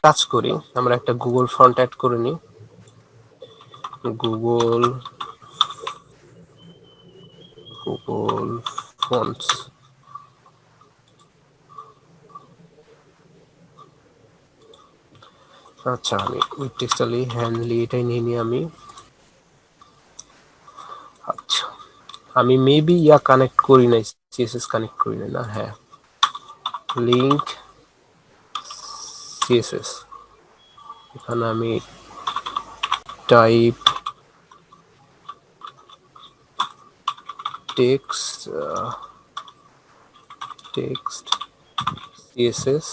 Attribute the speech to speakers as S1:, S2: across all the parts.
S1: কাজ করি, আমরা একটা গুগল ফন্ট অ্যাড করে নিই। Google fonts. আচ্ছা, আমি উইথ টেক্সটালি হ্যান্ডলি এটাই নিয়ে নিই আমি। আচ্ছা, আমি মেবি কানেক্ট করি নাই, সিএসএস কানেক্ট করি নাই না। হ্যাঁ, লিংক সিএসএস, এখানে আমি type text CSS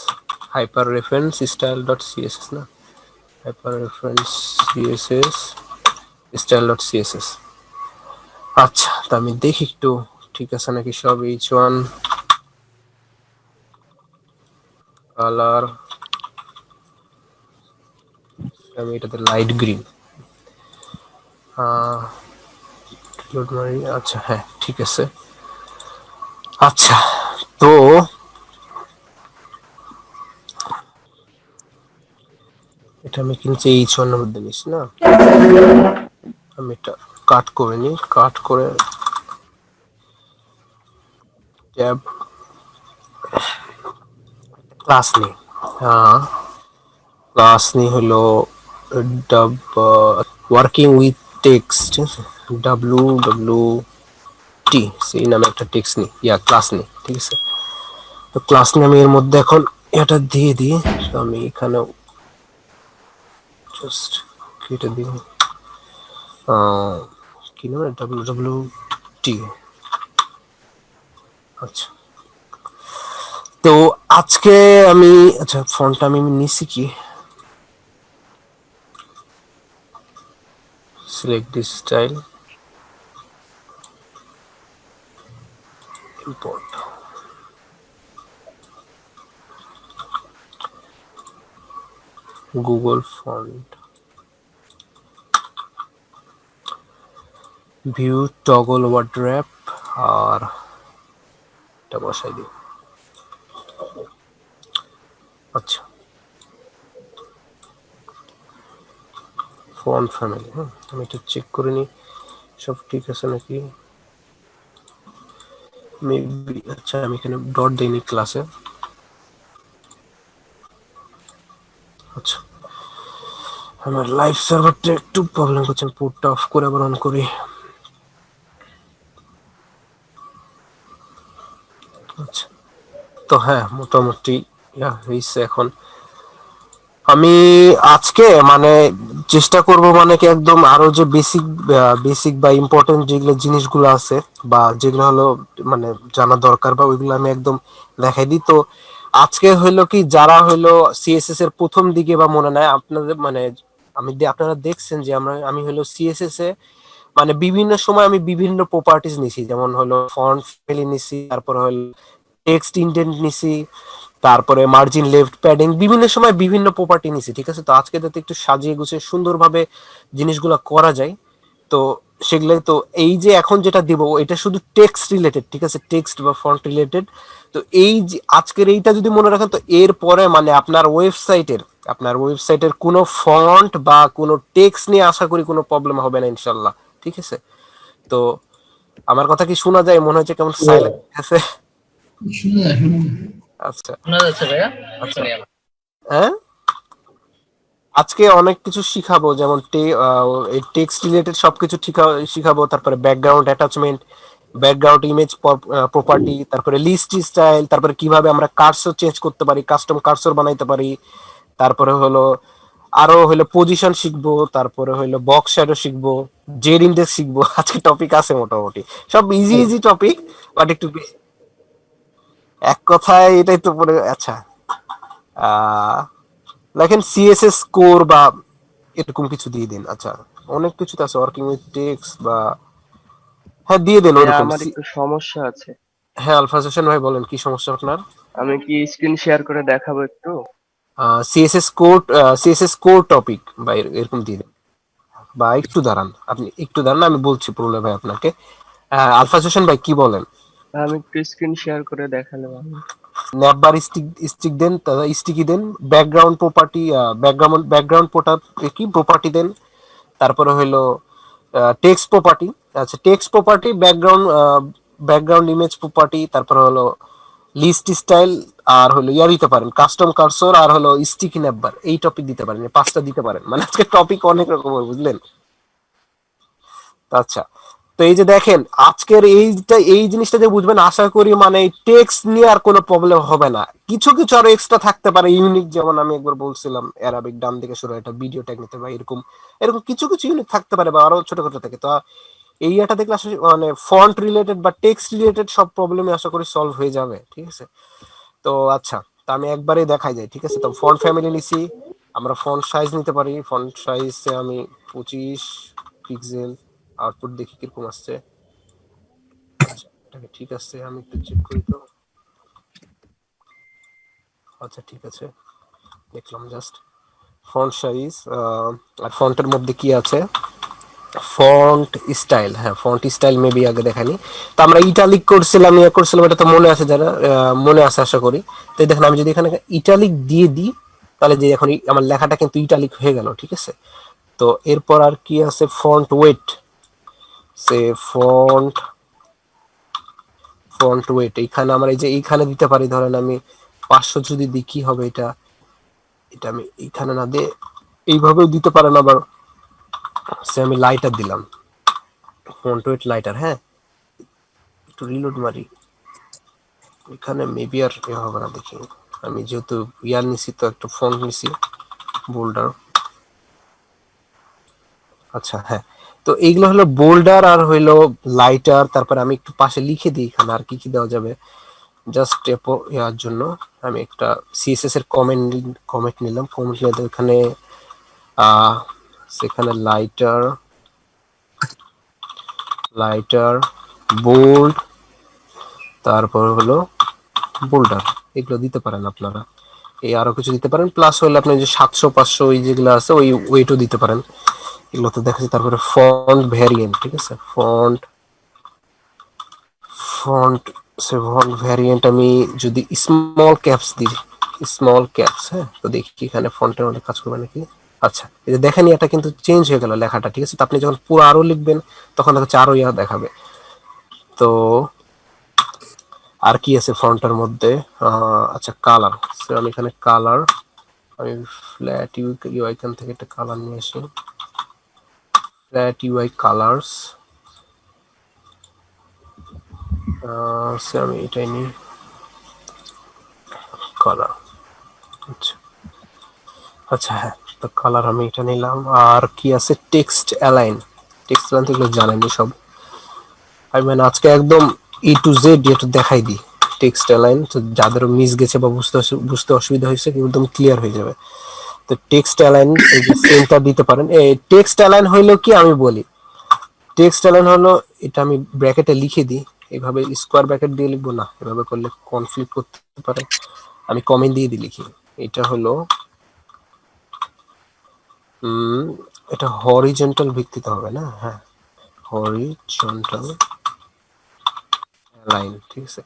S1: hyper reference style dot CSS না, hyper reference CSS style dot CSS. আচ্ছা, তা আমি দেখি একটু ঠিক আছে নাকি সব। H1 কালার, আমি এটাতে লাইট গ্রিন। আচ্ছা, হ্যাঁ ঠিক আছে। আচ্ছা, তো এটা আমি কিনছি H1 এর মধ্যে নিস না, আমি এটা কাট করে নিই। কাট করে ট্যাব ক্লাস নিই। হ্যাঁ, ক্লাস নিই হলো ওয়ার্কিং উইথ টেক্সট, WWT সেই নামে একটা টেক্সট নিই, ক্লাস নিই। ঠিক আছে, তো ক্লাস নিয়ে আমি এর মধ্যে এখন এটা দিয়ে দিই। তো আমি এখানে জাস্ট কেটে দিই, কি নাম, WWT। আচ্ছা, তো আজকে আমি, আচ্ছা ফন্টটা আমি নিছি কি, select this style, import, Google font, view toggle word wrap, আর এটা বসাই দিই। আচ্ছা, ফন্ট ফ্যামিলি, আমি এটা চেক করে নিই সব ঠিক আছে নাকি। মেবি, আচ্ছা আমি এখানে ডট দিইনি ক্লাসে। আচ্ছা, আমার লাইভ সার্ভারটা একটু প্রবলেম করছে, পোর্টটা অফ করে আবার অন করি। আচ্ছা, তো হ্যাঁ মোটামুটি হয়েছে। এখন আমি আজকে মানে চেষ্টা করব মানে কি একদম আরো যে বেসিক বা ইম্পর্টেন্ট যেগুলো জিনিসগুলো আছে বা যেগুলো হলো মানে জানা দরকার বা ওইগুলো আমি একদম দেখাই দিই। তো আজকে হইলো কি, যারা হইলো সিএসএস এর প্রথম দিকে বা মনে নাই আপনাদের মানে আপনারা দেখছেন যে আমি হলো সিএসএস এ মানে বিভিন্ন সময় আমি বিভিন্ন প্রপার্টিজ নিছি, যেমন হলো ফন্ট ফ্যামিলি নিছি, তারপর হলো টেক্সট ইনডেন্ট নিছি, তারপরে মার্জিন লেফট প্যাডিং, বিভিন্ন সময় বিভিন্ন প্রপার্টি নিছি। ঠিক আছে, তো আজকে যাতে একটু সাজিয়ে গুছিয়ে সুন্দরভাবে জিনিসগুলো করা যায়, তো সেগুলাই। তো এই যে এখন যেটা দিব এটা শুধু টেক্সট রিলেটেড, ঠিক আছে, টেক্সট বা ফন্ট রিলেটেড। তো এই যে আজকের এইটা যদি মনে রাখেন, তো এর পরে মানে আপনার ওয়েবসাইটের কোনো ফন্ট বা কোনো টেক্সট নিয়ে আশা করি কোনো প্রবলেম হবে না ইনশাল্লাহ। ঠিক আছে, তো আমার কথা কি শোনা যায়? মনে হচ্ছে কেমন সাইলেন্ট আছে। আচ্ছা আচ্ছা, হ্যাঁ আজকে অনেক কিছু শিখাবো, যেমন টেক্সট রিলেটেড সবকিছু শিখাবো। তারপরে background attachment, background image property, তারপরে লিস্ট স্টাইল, তারপরে কিভাবে আমরা কার্সর চেঞ্জ করতে পারি, কাস্টম কার্সর বানাইতে পারি। তারপরে হলো আরো হলো পজিশন শিখবো, তারপরে হলো বক্স শ্যাডো শিখবো, জেড ইন্ডেক্স শিখবো। আজকে টপিক আছে মোটামুটি, সব ইজি ইজি টপিক, বাট একটু এক কথায় এটাই তো পড়ে। আচ্ছা, দেখেন সিএসএস কোর বা এরকম কিছু দিয়ে দিন। আচ্ছা, অনেক কিছু তো আছে, ওয়ার্কিং উইথ টেক্সট বা, হ্যাঁ দিয়ে দেন
S2: ভাইয়া
S1: ওরকম।
S2: আমার একটু সমস্যা আছে।
S1: হ্যাঁ, আলফা হোসেন ভাই বলেন কি সমস্যা আপনার।
S2: আমি কি স্ক্রিন শেয়ার করে দেখাবো একটু?
S1: সিএসএস কোর টপিক বা এরকম দিয়ে দেন, বা একটু দাঁড়ান, আপনি একটু দাঁড়ান, আমি বলছি প্রলয় ভাই আপনাকে। আলফা হোসেন ভাই কি বলেন।
S2: আমি একটু স্ক্রিন শেয়ার করে দেখালে ভালো।
S1: নেভবার স্টিক দেন, স্টিকি দেন, ব্যাকগ্রাউন্ড প্রপার্টি, ব্যাকগ্রাউন্ড কি প্রপার্টি দেন, তারপরে হলো টেক্সট প্রপার্টি। আচ্ছা, text property, background image property, তারপরে হলো লিস্ট স্টাইল, আর হলো ইয়া দিতে পারেন কাস্টম কার্সর, আর হলো স্টিকি নেভবার। এই টপিক দিতে পারেন, এই 5টা দিতে পারেন। মানে আজকে টপিক অনেক রকমের, বুঝলেন? আচ্ছা, তো এই যে দেখেন আজকের এই জিনিসটা যে বুঝবেন, আশা করি মানে টেক্সট নিয়ে আর কোনো প্রবলেম হবে না। কিছু কিছু আরো এক্সট্রা থাকতে পারে ইউনিক, যেমন আমি একবার বলছিলাম অ্যারাবিক ডান দিকে শুরু একটা ভিডিও ট্যাগ নিতে পারে, এরকম এরকম কিছু কিছু ইউনিক থাকতে পারে, বা আরো ছোটখাটো থাকে। তো এই এটা দেখলে আসলে মানে ফন্ট রিলেটেড বা টেক্সট রিলেটেড সব প্রবলেমই আশা করি সলভ হয়ে যাবে, ঠিক আছে? তো আচ্ছা, তো আমি একবারেই দেখাই যাই, ঠিক আছে? তো ফন্ট ফ্যামিলি নিছি, আমরা ফন্ট সাইজ নিতে পারি। ফন্ট সাইজ আমি 25 পিক্সেল। আউটপুট দেখি কিরকম আসছে। আচ্ছা, এটাকে ঠিক আছে, আমি একটু চেক করি তো। আচ্ছা, ঠিক আছে, দেখলাম জাস্ট ফন্ট সাইজ। আর ফন্টের মধ্যে কি আছে, ফন্ট স্টাইল। হ্যাঁ, ফন্ট স্টাইল মেবি আগে দেখানি। তো আমরা ইটালিক করছিলাম, ইয়ে করছিলাম, এটা তো মনে আছে যারা, মনে আছে আশা করি। তো দেখেন আমি যদি এখানে ইটালিক দিয়ে দিই, তাহলে যে এখন আমার লেখাটা কিন্তু ইটালিক হয়ে গেল, ঠিক আছে? তো এরপর আর কি আছে, ফন্ট ওয়েট। সে ফন্ট ফন্ট ওয়েট এইখানে আমরা এই যে এইখানে দিতে পারি। ধরেন আমি 500 যদি দিই, কি হবে এটা? এটা আমি এইখানে না দিয়ে এইভাবেও দিতে পারেন আবার। সে আমি লাইটার দিলাম, ফন্ট ওয়েট লাইটার। হ্যাঁ, একটু রিলোড মারি, এখানে মেবি আর এ হবে না, দেখি। আমি যেহেতু ইয়ার নিছি, তো একটু ফন্ট নিছি বোল্ডার। আচ্ছা, হ্যাঁ, তো এইগুলো হলো বোল্ডার আর হইলো লাইটার। তারপরে আমি একটু পাশে লিখে দিই এখানে আর কি কি দেওয়া যাবে, জাস্ট ইয়ার জন্য। আমি একটা সিএসএস এর কমেন্ট নিলাম। কমেন্ট নিয়ে এখানে সেখানে লাইটার বোল্ড, তারপর হলো বোল্ডার, এগুলো দিতে পারেন আপনারা। এই আরো কিছু দিতে পারেন, প্লাস হলে আপনি যে 700 500 ওই যেগুলো আছে ওই ওইটাও দিতে পারেন, এগুলো তো দেখাচ্ছি। তারপরে ফন্ট ভ্যারিয়েন্ট, ঠিক আছে? ফন্ট ফন্ট ভ্যারিয়েন্ট আমি যদি স্মল ক্যাপস দিই, স্মল ক্যাপস, হ্যাঁ, তো দেখি এখানে ফন্টের মধ্যে কাজ করবে নাকি। আচ্ছা, এই যে দেখেন এটা কিন্তু চেঞ্জ হয়ে গেল লেখাটা, ঠিক আছে? তো আপনি যখন পুরো আরো লিখবেন, তখন হচ্ছে আরো ইয়া দেখাবে। তো আর কি আছে ফন্টের মধ্যে? আচ্ছা, কালার। আমি এখানে কালার, আমি ফ্ল্যাট ইউআই এখান থেকে একটা কালার নিয়ে আসি, ফ্ল্যাট ইউআই কালার্স। আমি এটাই নিই, কালার। আচ্ছা, আচ্ছা, হ্যাঁ, তো কালার আমি এটা নিলাম। আর কি আছে, টেক্সট অ্যালাইন। টেক্সট অ্যালাইন তো এগুলো জানেনই সব। আমি মানে আজকে একদম A to Z এটা দেখাই দিই। টেক্সট অ্যালাইন, তো যাদেরও মিস গেছে বা বুঝতে অসুবিধা হয়েছে একদম ক্লিয়ার হয়ে যাবে। তো টেক্সট অ্যালাইন, এই যে সেন্টার দিতে পারেন। এই টেক্সট অ্যালাইন হইলো কি আমি বলি, টেক্সট অ্যালাইন হলো এটা আমি ব্র্যাকেটে লিখে দিই, এইভাবে স্কোয়ার ব্র্যাকেট দিয়ে লিখবো না, এভাবে করলে কনফ্লিক্ট করতে পারে। আমি কমেন্ট দিয়ে দিই, লিখি। এটা হলো এটা হরিজন্টাল ভিত্তিতে হবে না? হ্যাঁ, হরিজন্টাল লাইন, ঠিক আছে?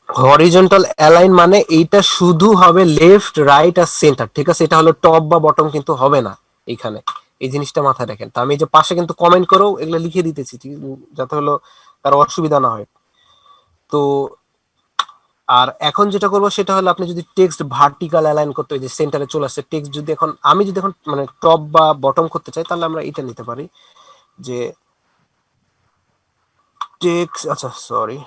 S1: হরিজন্টাল অ্যালাইন মানে এইটা শুধু হবে লেফট রাইট আর সেন্টার, ঠিক আছে? এটা হলো টপ বা বটম কিন্তু হবে না এইখানে। এই জিনিসটা মাথায় রাখেন। তো আমি যে পাশে কিন্তু কমেন্ট করেও এগুলো লিখে দিতেছি, ঠিক, যাতে হলো কারো অসুবিধা না হয়। তো আর এখন যেটা করবো সেটা হলো, আপনি যদি টেক্সট ভার্টিক্যাল অ্যালাইন করতে, যে সেন্টারে চলে আসছে টেক্সট, যদি এখন আমি যদি এখন মানে টপ বা বটম করতে চাই, তাহলে আমরা এটা নিতে পারি যে টেক্সট, আচ্ছা সরি,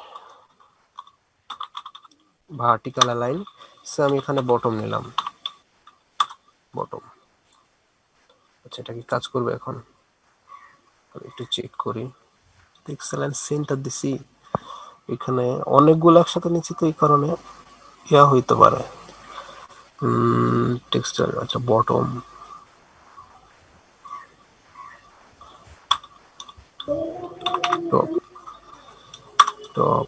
S1: ভার্টিক্যাল অ্যালাইন। আমি এখানে বটম নিলাম, বটম। আচ্ছা, এটা কি কাজ করবে এখন? আমি একটু চেক করি। টেক্সট অ্যালাইন সেন্টার দিছি, এখানে অনেকগুলো একসাথে নিচ্ছি, তো এই কারণে ইয়া হইতে পারে। টেক্সট, আচ্ছা, বটম, টপ, টপ,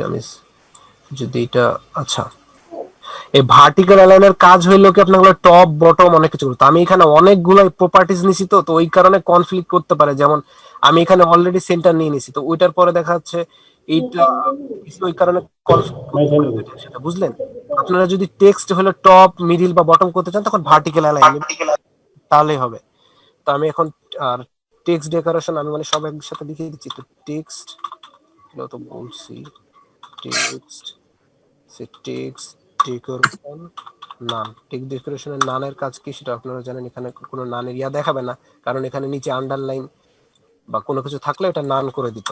S1: আমি যদি এটা, আচ্ছা, এই ভার্টিক্যাল অ্যালাইনের কাজ হইলো কি আপনার টপ বটম অনেক কিছু করতে। আমি এখানে অনেকগুলো প্রপার্টিজ নিছি, তো ওই কারণে কনফ্লিক্ট করতে পারে। যেমন আমি এখানে অলরেডি সেন্টার নিয়ে নিছি, তো ওইটার পরে দেখা যাচ্ছে এইটা ওই কারণে কনফিগ করে দিতেন, সেটা বুঝলেন? আপনারা যদি টেক্সট হলো টপ মিডিল বা বটম করতে চান তখন ভার্টিক্যাল অ্যালাইন নেবেন, তাহলেই হবে। তো আমি এখন আর টেক্সট ডেকোরেশন আমি মানে সব একসাথে লিখে দিচ্ছি। তো টেক্সট এগুলো তো বলছি, টেক্সট সে টেক্সট ডেকোরেশন নান। টেক্সট ডেকোরেশনের নানের কাজ কি সেটা আপনারা জানেন। এখানে কোনো নানের ইয়া দেখাবে না, কারণ এখানে নিচে আন্ডারলাইন বা কোনো কিছু থাকলে এটা নান করে দিত।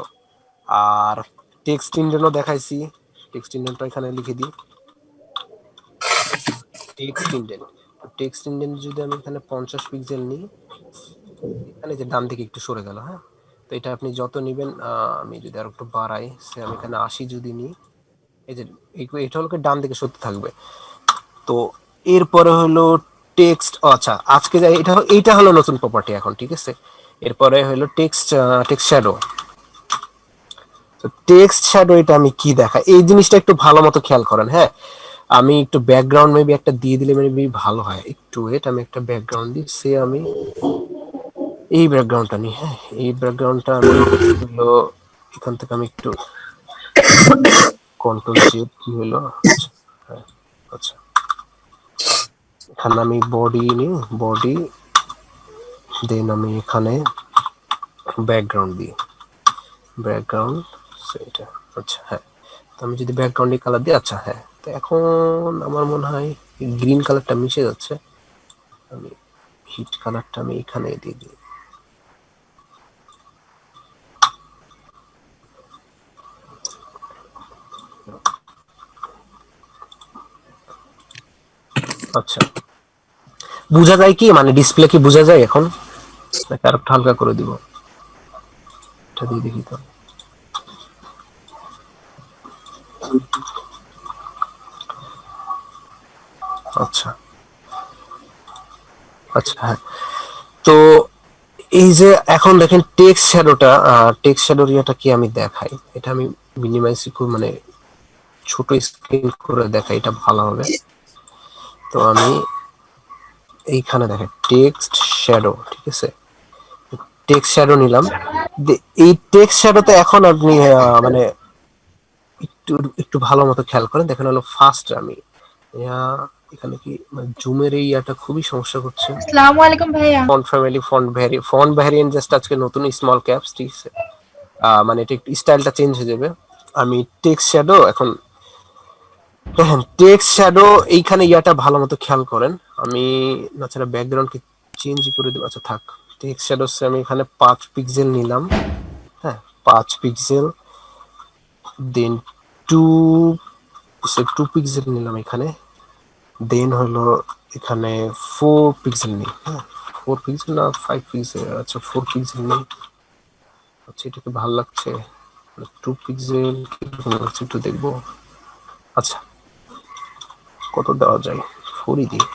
S1: আর টেক্সট ইন্ডেন্টও দেখাইছি, টেক্সট ইন্ডেন্টটা এখানে লিখে দিই, টেক্সট ইন্ডেন্ট। টেক্সট ইন্ডেন্ট যদি আমি এখানে 50 পিক্সেল নিই, এখানে যে ডান দিকে একটু সরে গেল, হ্যাঁ। তো এটা আপনি যত নেবেন, আমি যদি আর একটু বাড়াই, সে আমি এখানে 80 যদি নিই, এই যে এটা হলো ডান দিকে সরতে থাকবে। তো এরপরে হলো টেক্সট, আচ্ছা আজকে যাই, এটা হলো নতুন প্রপার্টি এখন, ঠিক আছে। এরপরে হলো টেক্সট টেক্সট শ্যাডো। তো টেক্সট শ্যাডো এটা আমি কি দেখাই, এই জিনিসটা একটু ভালো মতো খেয়াল করেন, হ্যাঁ। আমি একটু ব্যাকগ্রাউন্ড মেবি একটা দিয়ে দিলে মেবি ভালো হয়। একটু ওয়েট, আমি একটা ব্যাকগ্রাউন্ড দিই, সে আমি এই ব্যাকগ্রাউন্ডটা নিই, হ্যাঁ। এই ব্যাকগ্রাউন্ডটা আমি হলো এখান থেকে আমি একটু কন্ট্রোল জেড কি হলো, আচ্ছা হ্যাঁ, আচ্ছা এখানে আমি বডি নিই, বডি দেন আমি এখানে ব্যাকগ্রাউন্ড দিই, ব্যাকগ্রাউন্ড সেটা, আচ্ছা হ্যাঁ। তো আমি যদি ব্যাকগ্রাউন্ডে কালার দিই, আচ্ছা হ্যাঁ। তো এখন আমার মনে হয় গ্রিন কালারটা মিশে যাচ্ছে, আমি হিট কালারটা আমি এখানে দিয়ে দিই। আচ্ছা বোঝা যায় কি, মানে ডিসপ্লে কি বোঝা যায় এখন, নাকি আর একটু হালকা করে দিব? এটা দিয়ে দেখি তো। আচ্ছা আচ্ছা হ্যাঁ। তো এই যে এখন দেখেন টেক্সট শ্যাডোটা, টেক্সট শ্যাডোর ইয়েটা কি আমি দেখাই, এটা আমি মিনিমাইজ মানে ছোট স্ক্রিন করে দেখাই, এটা ভালো হবে। তো আমি এইখানে দেখেন টেক্সট শ্যাডো, ঠিক আছে, টেক্সট শ্যাডো নিলাম। এই টেক্সট শ্যাডোতে এখন আপনি মানে একটু একটু ভালো মতো খেয়াল করেন, দেখেন হলো ফার্স্ট আমি এখানে কি জুমের এই ইয়াটা খুবই সমস্যা করছে।
S3: আসসালামু আলাইকুম ভাইয়া।
S1: Font family, font variant just আজকে নতুন স্মল ক্যাপস, ঠিক আছে। মানে এটা একটু স্টাইলটা চেঞ্জ হয়ে যাবে। আমি টেক্সট শ্যাডো এখন দেখেন, টেক্সট শ্যাডো এইখানে ইয়াটা ভালো মতো খেয়াল করেন। আমি তাছাড়া ব্যাকগ্রাউন্ডকে চেঞ্জ করে দেবো, আচ্ছা থাক। টেক্সট শ্যাডো আমি এখানে 5 পিক্সেল নিলাম, হ্যাঁ 5 পিক্সেল, দেন 2 পিক্সেল নিলাম এখানে, দেন হলো এখানে 4 পিক্সেল নিই, হ্যাঁ 4 পিক্সেল না 5 পিক্সেল, আচ্ছা 4 পিক্সেল নিই। আচ্ছা এটাকে ভালো লাগছে, 2 পিক্সেল কিরকম লাগছে একটু দেখবো। আচ্ছা কত দেওয়া যায়, 4ই দিই,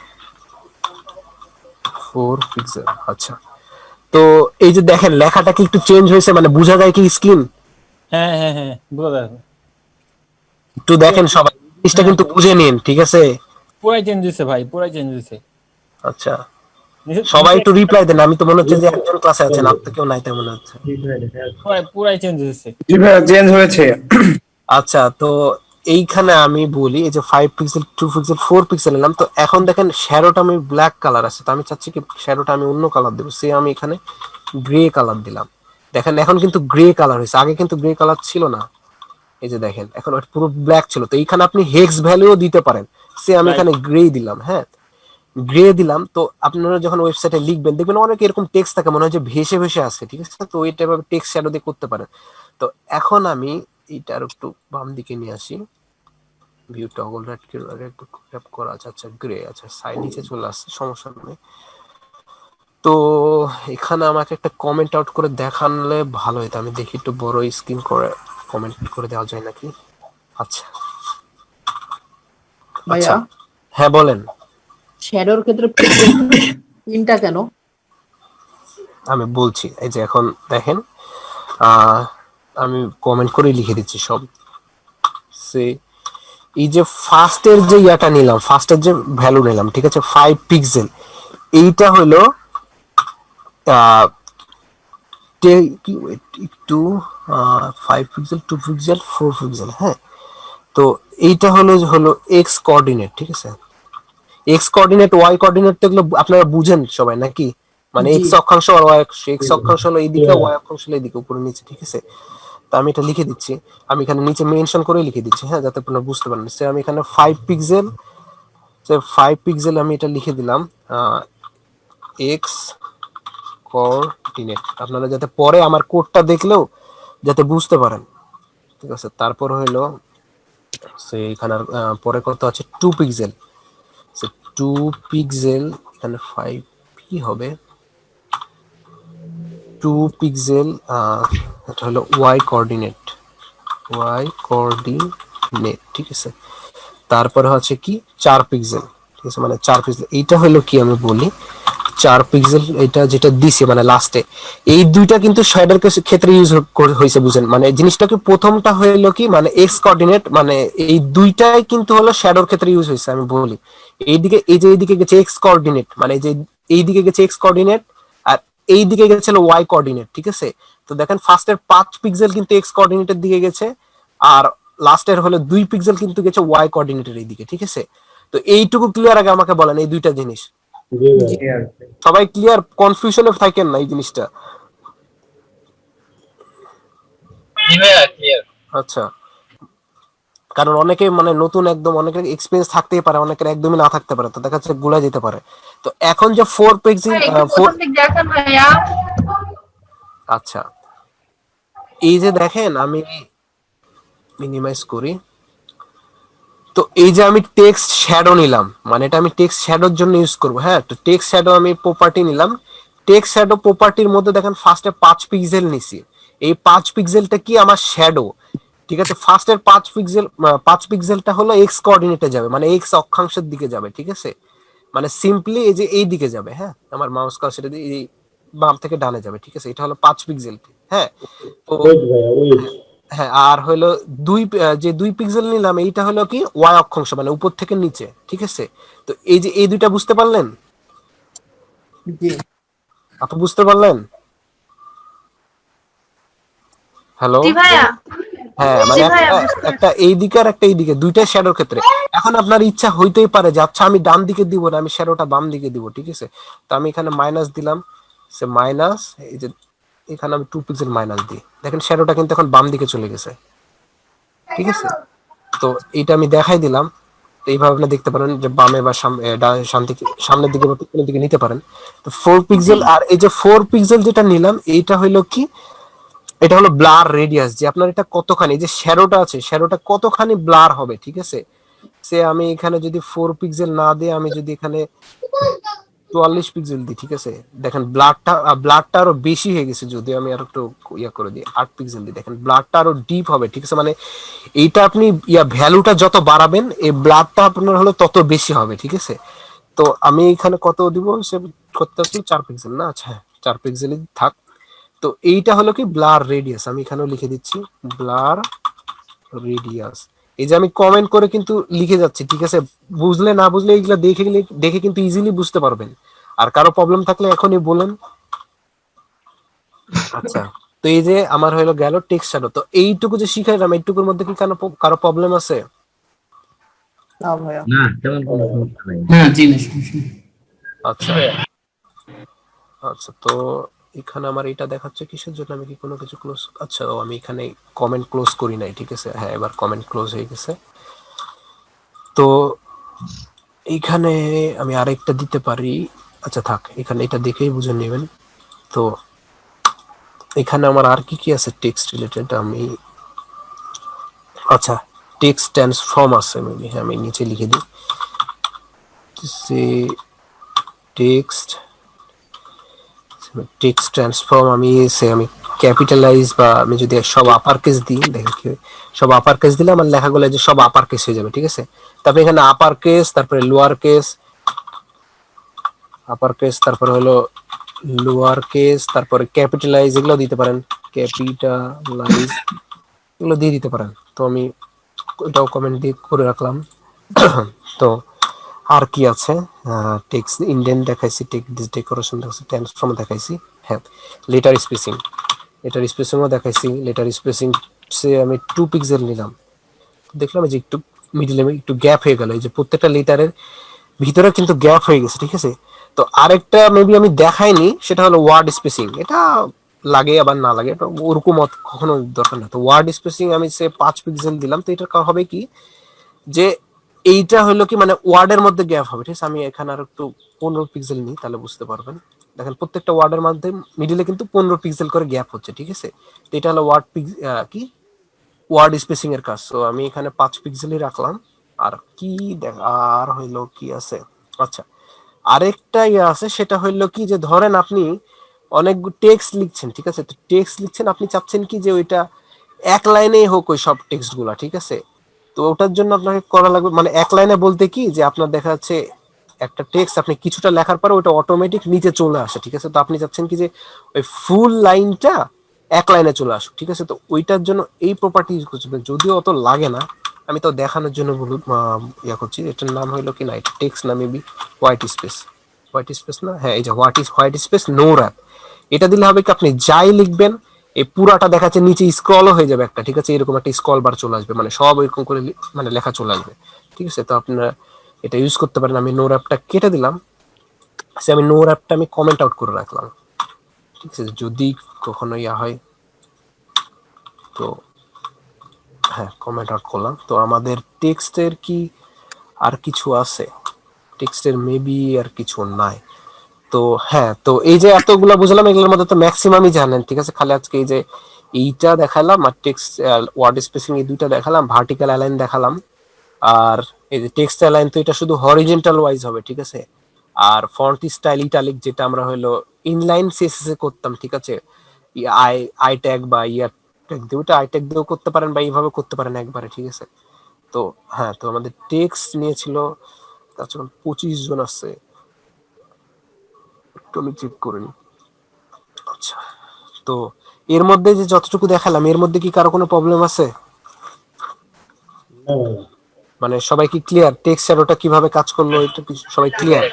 S1: 4 পিক্সেল। আচ্ছা তো এই যে দেখেন লেখাটা কি একটু চেঞ্জ হয়েছে, মানে বোঝা যায় কি স্ক্রিন?
S4: হ্যাঁ হ্যাঁ হ্যাঁ বোঝা যায়।
S1: একটু দেখেন সবাই, জিনিসটা
S4: হ্যাঁ
S1: কিন্তু বুঝে নিন, ঠিক আছে।
S4: পুরাই চেঞ্জ হয়েছে ভাই, পুরাই চেঞ্জ হয়েছে।
S1: আচ্ছা সবাই একটু রিপ্লাই দেন, আমি তো মনে হচ্ছে যে একজন ক্লাসে আছেন, আর তো কেউ নাই তাই মনে হচ্ছে।
S4: পুরাই চেঞ্জ হয়েছে।
S5: জি ভাইয়া চেঞ্জ হয়েছে।
S1: আচ্ছা তো এইখানে আমি বলি এই যে 5 পিক্সেল, 2 পিক্সেল, 4 পিক্সেল নিলাম। তো এখন দেখেন শ্যাডোটা আমি ব্ল্যাক কালার আছে, তো আমি চাচ্ছি কি শ্যাডোটা আমি অন্য কালার দেবো, সে আমি এখানে গ্রে কালার দিলাম। দেখেন এখন কিন্তু গ্রে কালার হয়েছে, আগে কিন্তু গ্রে কালার ছিল না। এই যে দেখেন এখন ওটা পুরো ব্ল্যাক ছিল। তো এইখানে আপনি হেক্স ভ্যালুও দিতে পারেন, সে আমি এখানে গ্রে দিলাম, হ্যাঁ গ্রে দিলাম। তো আপনারা যখন ওয়েবসাইটে লিখবেন দেখবেন অনেক এরকম টেক্সট থাকে, মনে হয় যে ভেসে ভেসে আসে, ঠিক আছে। তো ওই টাইপের টেক্সট শ্যাডো দিয়ে করতে পারেন। তো এখন আমি এইটার একটু বাম দিকে নিয়ে আসি, ভিউ টগল র্যাপ করা আছে, আচ্ছা গ্রে, আচ্ছা সাইড নিচে চলে আসছে, সমস্যা নেই। তো এখানে আমাকে একটা কমেন্ট আউট করে দেখালে ভালো হতো, আমি দেখি একটু বড় স্ক্রিন করে কমেন্ট করে দেওয়া যায় নাকি। আচ্ছা
S6: ভাইয়া
S1: আচ্ছা হ্যাঁ বলেন।
S6: শ্যাডোর ক্ষেত্রে তিনটা কেন?
S1: আমি বলছি, এই যে এখন দেখেন, আহ আমি কমেন্ট করে লিখে দিচ্ছি সব। সে এই যে ফার্স্টের যে ইয়াটা নিলাম, ফার্স্টের যে ভ্যালু নিলাম, ঠিক আছে 5 পিক্সেল, এইটা হলো কি একটু 5 পিক্সেল 2 পিক্সেল 4 পিক্সেল, হ্যাঁ। তো এইটা হলো এক্স কোঅর্ডিনেট, ঠিক আছে। এক্স কোঅর্ডিনেট ওয়াই কোঅর্ডিনেট তো এগুলো আপনারা বুঝেন সবাই নাকি, মানে
S6: জি
S1: এক্স অক্ষাংশ আর ওয়াই এক্স অক্ষাংশ হলো এইদিকে, ওয়াই অক্ষাংশ হলো এইদিকে, উপরে নিচে, ঠিক আছে। তো আমি এটা লিখে দিচ্ছি, আমি এখানে নিচে মেনশন করে লিখে দিচ্ছি, হ্যাঁ, যাতে আপনারা বুঝতে পারেন। সে আমি এখানে 5 পিক্সেল, সে 5 পিক্সেল আমি এটা লিখে দিলাম এক্স কোঅর্ডিনেট, আপনারা যাতে পরে আমার কোডটা দেখলেও যাতে বুঝতে পারেন, ঠিক আছে। তারপর হলো সে এখানে পরে কত আছে 2 পিক্সেল, সে 2 পিক্সেল এখানে 5 কি হবে 2 পিক্সেল, এটা হলো ওয়াই কোঅর্ডিনেট, ঠিক আছে। তারপরে হচ্ছে কি 4 পিক্সেল, ঠিক আছে, মানে 4 পিক্সেল। এইটা হলো কি আমি বলি 4 পিক্সেল, এটা যেটা দিছে মানে লাস্টে, এই দুইটা কিন্তু শ্যাডোর ক্ষেত্রে ইউজ হয়েছে, বুঝেন। মানে জিনিসটাকে প্রথমটা হলো কি মানে এক্স কোঅর্ডিনেট, মানে এই দুইটাই কিন্তু হলো শ্যাডোর ক্ষেত্রে ইউজ হয়েছে। আমি বলি এইদিকে, এই যে এইদিকে গেছে এক্স কোঅর্ডিনেট, মানে এই যে এইদিকে গেছে এক্স কোঅর্ডিনেট, আর এই দিকে গেছে হলো ওয়াই কোঅর্ডিনেট, ঠিক আছে। তো দেখেন ফার্স্টের 5 পিক্সেল কিন্তু এক্স কোঅর্ডিনেটের দিকে গেছে, আর লাস্টের হলো 2 পিক্সেল কিন্তু গেছে ওয়াই কোঅর্ডিনেটের এইদিকে, ঠিক আছে। তো এইটুকু ক্লিয়ার আগে আমাকে বলেন এই দুইটা জিনিস,
S6: জি
S1: সবাই ক্লিয়ার, কনফিউশনে থাকেন না এই জিনিসটা। আচ্ছা, কারণ অনেকে মানে নতুন একদম, অনেকের এক্সপেরিয়েন্স থাকতেই পারে, অনেকের একদমই না থাকতে পারে, তো দেখা যাচ্ছে গুলা যেতে পারে। তো এখন যে 4 পিক্সেল, আচ্ছা, এই যে দেখেন আমি মিনিমাইজ করি, তো এই যে আমি টেক্সট শ্যাডো নিলাম, মানে এটা আমি টেক্সট শ্যাডোর জন্য ইউজ করব, হ্যাঁ। তো টেক্সট শ্যাডো আমি প্রপার্টি নিলাম, টেক্সট শ্যাডো প্রপার্টির মধ্যে দেখেন ফার্স্টে 5 পিক্সেল নিছি, এই 5 পিক্সেলটা কি আমার শ্যাডো, ঠিক আছে। ফার্স্টের 5 পিক্সেলটা হলো এক্স কোঅর্ডিনেটে যাবে, মানে এক্স অক্ষাংশের দিকে যাবে, ঠিক আছে। মানে সিম্পলি এই যে এই দিকে যাবে, হ্যাঁ, আমার মাউস কার্সারটা দিয়ে এই বাম থেকে ডানে যাবে, ঠিক আছে। এটা হলো 5 পিক্সেল, হ্যাঁ। তো হ্যাঁ, আর হলো যে 2 পিক্সেল নিলাম, এইটা হলো কি ওয়াই অক্ষাংশ, মানে উপর থেকে নিচে, ঠিক আছে। তো এই যে এই দুইটা বুঝতে পারলেন,
S6: জি
S1: আপনি বুঝতে পারলেন? হ্যালো, হ্যাঁ, মানে একটা এই দিকে আর একটা এই দিকে, দুইটাই শ্যাডোর ক্ষেত্রে। এখন আপনার ইচ্ছা হইতেই পারে যে আচ্ছা আমি ডান দিকে দিব না, আমি শ্যাডোটা বাম দিকে দিব, ঠিক আছে। তো আমি এখানে মাইনাস দিলাম, সে মাইনাস, এই যে এখানে আমি 2 পিক্সেল মাইনাস দিই, দেখেন শ্যাডোটা কিন্তু এখন বাম দিকে চলে গেছে, ঠিক আছে। তো এটা আমি দেখাই দিলাম, তো এইভাবে আপনি দেখতে পারেন যে বামে বা সামনের দিকে বা পিছনের দিকে নিতে পারেন। তো 4 পিক্সেল, আর এই যে 4 পিক্সেল যেটা নিলাম এইটা হলো কি, এটা হলো ব্লার রেডিয়াস, যে আপনার এটা কতখানি, যে শ্যাডোটা আছে শ্যাডোটা কতখানি ব্লার হবে, ঠিক আছে। সে আমি এখানে যদি 4 পিক্সেল না দিয়ে আমি যদি এখানে 44 পিক্সেল দিই, ঠিক আছে, দেখেন ব্লাডটা আরো বেশি হয়ে গেছে। যদি আমি আর একটু ইয়া করে দিই 8 পিক্সেল দিই, দেখেন ব্লাডটা আরো ডিপ হবে, ঠিক আছে। মানে এইটা আপনি ভ্যালুটা যত বাড়াবেন এই ব্লাডটা আপনার হলো তত বেশি হবে, ঠিক আছে। তো আমি এখানে কত দিব, সে করতে আসলে 4 পিক্সেল না, আচ্ছা 4 পিক্সেলই থাক। তো এইটা হলো কি ব্লার রেডিয়াস, আমি এখানেও লিখে দিচ্ছি ব্লার রেডিয়াস। এই যে আমি কমেন্ট করে কিন্তু লিখে যাচ্ছি, ঠিক আছে। বুঝলে না বুঝলে এইগুলা দেখে কিন্তু ইজিলি বুঝতে পারবেন। আর কারো প্রবলেম থাকলে এখনই বলেন। আচ্ছা, তো এই যে আমার হলো গেল টেক্সট শ্যাডো, তো এইটুকু যে শিখাইলাম এইটুকুর মধ্যে কি কারো প্রবলেম আছে?
S6: না ভাইয়া,
S3: না তেমন কোনো সমস্যা নাই।
S5: না জি না সমস্যা নেই।
S1: আচ্ছা আচ্ছা, তো এখানে আমার এটা দেখাচ্ছে কিসের জন্য, আমি কি কোনো কিছু ক্লোজ, আচ্ছা আমি এখানে কমেন্ট ক্লোজ করি নাই, ঠিক আছে। হ্যাঁ, এবার কমেন্ট ক্লোজ হয়ে গেছে। তো এইখানে আমি আরেকটা দিতে পারি, আচ্ছা থাক, এখানে এটা দেখেই বুঝে নেবেন। তো এখানে আমার আর কি কি আছে টেক্সট রিলেটেড, আমি আচ্ছা টেক্সট ট্রান্সফর্ম আছে মেবি, হ্যাঁ আমি নিচে লিখে দিই সে টেক্সট টেক্সট ট্রান্সফর্ম, আমি ক্যাপিটালাইজ বা আমি যদি সব আপার কেস দিই, দেখেন কি সব আপার কেস দিলে আমার লেখাগুলো যে সব আপার কেস হয়ে যাবে, ঠিক আছে। তারপরে এখানে আপার কেস, তারপরে লোয়ার কেস, আপার কেস, তারপরে হলো লোয়ার কেস, তারপরে ক্যাপিটালাইজ, এগুলো দিতে পারেন, ক্যাপিটালাইজ এগুলো দিয়ে দিতে পারেন। তো আমি এটাও কমেন্ট দিয়ে করে রাখলাম। তো আর কি আছে, টেক্সট ইন্ডেন্ট দেখাইছি, টেক্সট ডেকোরেশন দেখাইছি, ট্রান্সফর্ম দেখাইছি, হ্যাঁ লেটার স্পেসিং। লেটার স্পেসিংও দেখাইছি। লেটার স্পেসিং সে আমি 2 পিক্সেল নিলাম, দেখলাম যে একটু মিডিলে একটু গ্যাপ হয়ে গেল, এই যে প্রত্যেকটা লেটারের ভিতরে কিন্তু গ্যাপ হয়ে গেছে, ঠিক আছে। তো আরেকটা মেবি আমি দেখাইনি, সেটা হলো ওয়ার্ড স্পেসিং। এটা লাগে আবার না লাগে, এটা ওরকম কখনো দরকার না। তো ওয়ার্ড স্পেসিং আমি সে 5 পিক্সেল দিলাম। তো এটা হবে কি যে এইটা হলো কি মানে ওয়ার্ডের মধ্যে গ্যাপ হবে, ঠিক আছে। আমি এখানে আর একটু 15 পিক্সেল নিই, তাহলে বুঝতে পারবেন। দেখেন প্রত্যেকটা ওয়ার্ডের মধ্যে মিডিলে কিন্তু 15 পিক্সেল করে গ্যাপ হচ্ছে, ঠিক আছে। তো এটা হলো কি ওয়ার্ড স্পেসিং এর কাজ। তো আমি এখানে 5 পিক্সেলই রাখলাম। আর কি আর হইলো কি আছে, আচ্ছা আরেকটা ইয়ে আছে, সেটা হইলো কি যে ধরেন আপনি অনেক টেক্সট লিখছেন, ঠিক আছে। তো টেক্সট লিখছেন, আপনি চাচ্ছেন কি যে ওইটা এক লাইনেই হোক ওই সব টেক্সট গুলা, ঠিক আছে। তো ওটার জন্য আপনাকে করা লাগবে মানে এক লাইনে বলতে কি যে আপনার দেখা যাচ্ছে একটা টেক্সট আপনি কিছুটা লেখার পরে ওটা অটোমেটিক নিচে চলে আসে, ঠিক আছে। তো আপনি চাচ্ছেন কি যে ওই ফুল লাইনটা এক লাইনে চলে আসুক, ঠিক আছে। তো ওইটার জন্য এই প্রপার্টি ইউজ করছেন, যদিও অত লাগে না, আমি তো দেখানোর জন্য ইয়া করছি। এটার নাম হইলো কি না, এটা টেক্সট না maybe white space, white space না, হ্যাঁ এই যে হোয়াইট স্পেস নো র্যাপ। এটা দিলে হবে কি আপনি যাই লিখবেন এই পুরাটা দেখা যাচ্ছে নিচে স্ক্রলও হয়ে যাবে একটা, ঠিক আছে। এরকম একটা স্ক্রল বার চলে আসবে, মানে সব এরকম করে মানে লেখা চলে আসবে, ঠিক আছে। তো আপনারা এটা ইউজ করতে পারেন। আমি নো র্যাপটা কেটে দিলাম, আমি নো র্যাপটা আমি কমেন্ট আউট করে রাখলাম, ঠিক আছে, যদি কখনো ইয়া হয়। তো হ্যাঁ কমেন্ট আউট করলাম। তো আমাদের টেক্সটের কি আর কিছু আছে? টেক্সটের মেবি আর কিছু নাই। তো হ্যাঁ, তো এই যে এতগুলা বুঝলাম, এগুলোর মধ্যে তো ম্যাক্সিমামই জানেন, ঠিক আছে। খালি আজকে এই যে এইটা দেখালাম আর টেক্সট ওয়ার্ড স্পেসিং এই দুইটা দেখালাম, ভার্টিক্যাল অ্যালাইন দেখালাম। আর এই যে টেক্সট অ্যালাইন তো এটা শুধু হরিজন্টাল ওয়াইজ হবে, ঠিক আছে। আর ফন্ট স্টাইল ইটালিক যেটা আমরা হলো ইনলাইন সিএসএস এ করতাম, ঠিক আছে। আই আই ট্যাগ বা ইয়ার ট্যাগ দিয়ে, ওটা আই ট্যাগ দিয়েও করতে পারেন বা এইভাবে করতে পারেন একবারে, ঠিক আছে। তো হ্যাঁ, তো আমাদের টেক্সট নিয়েছিল তাছাড়া 25 জন আছে, একটু আমি চেক করে নিই। আচ্ছা, তো এর মধ্যে যে যতটুকু দেখালাম এর মধ্যে কি কারো কোনো প্রবলেম আছে?
S6: না ভাইয়া।
S1: মানে সবাই কি ক্লিয়ার টেক্সট আর ওটা কিভাবে কাজ করলো, এটা কি সবাই ক্লিয়ার?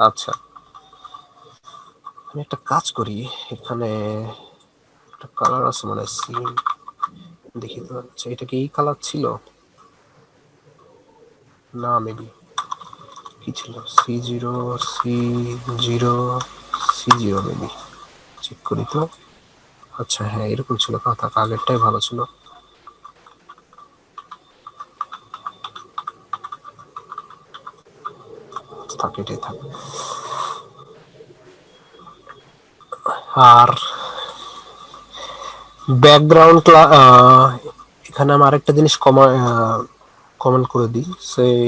S1: আচ্ছা, আমি একটা কাজ করি, এখানে একটা কালার আছে মানে সিন, দেখি তো। আচ্ছা, এটা কি এই কালার ছিল না, মেবি কি ছিল, C0 মেবি, চেক করি তো। আচ্ছা হ্যাঁ, এরকম ছিল কথা, আগেরটাই ভালো ছিল। থাক, এটাই থাক। আর ব্যাকগ্রাউন্ড এখানে আমি আরেকটা জিনিস কমেন্ট করে দিই, সেই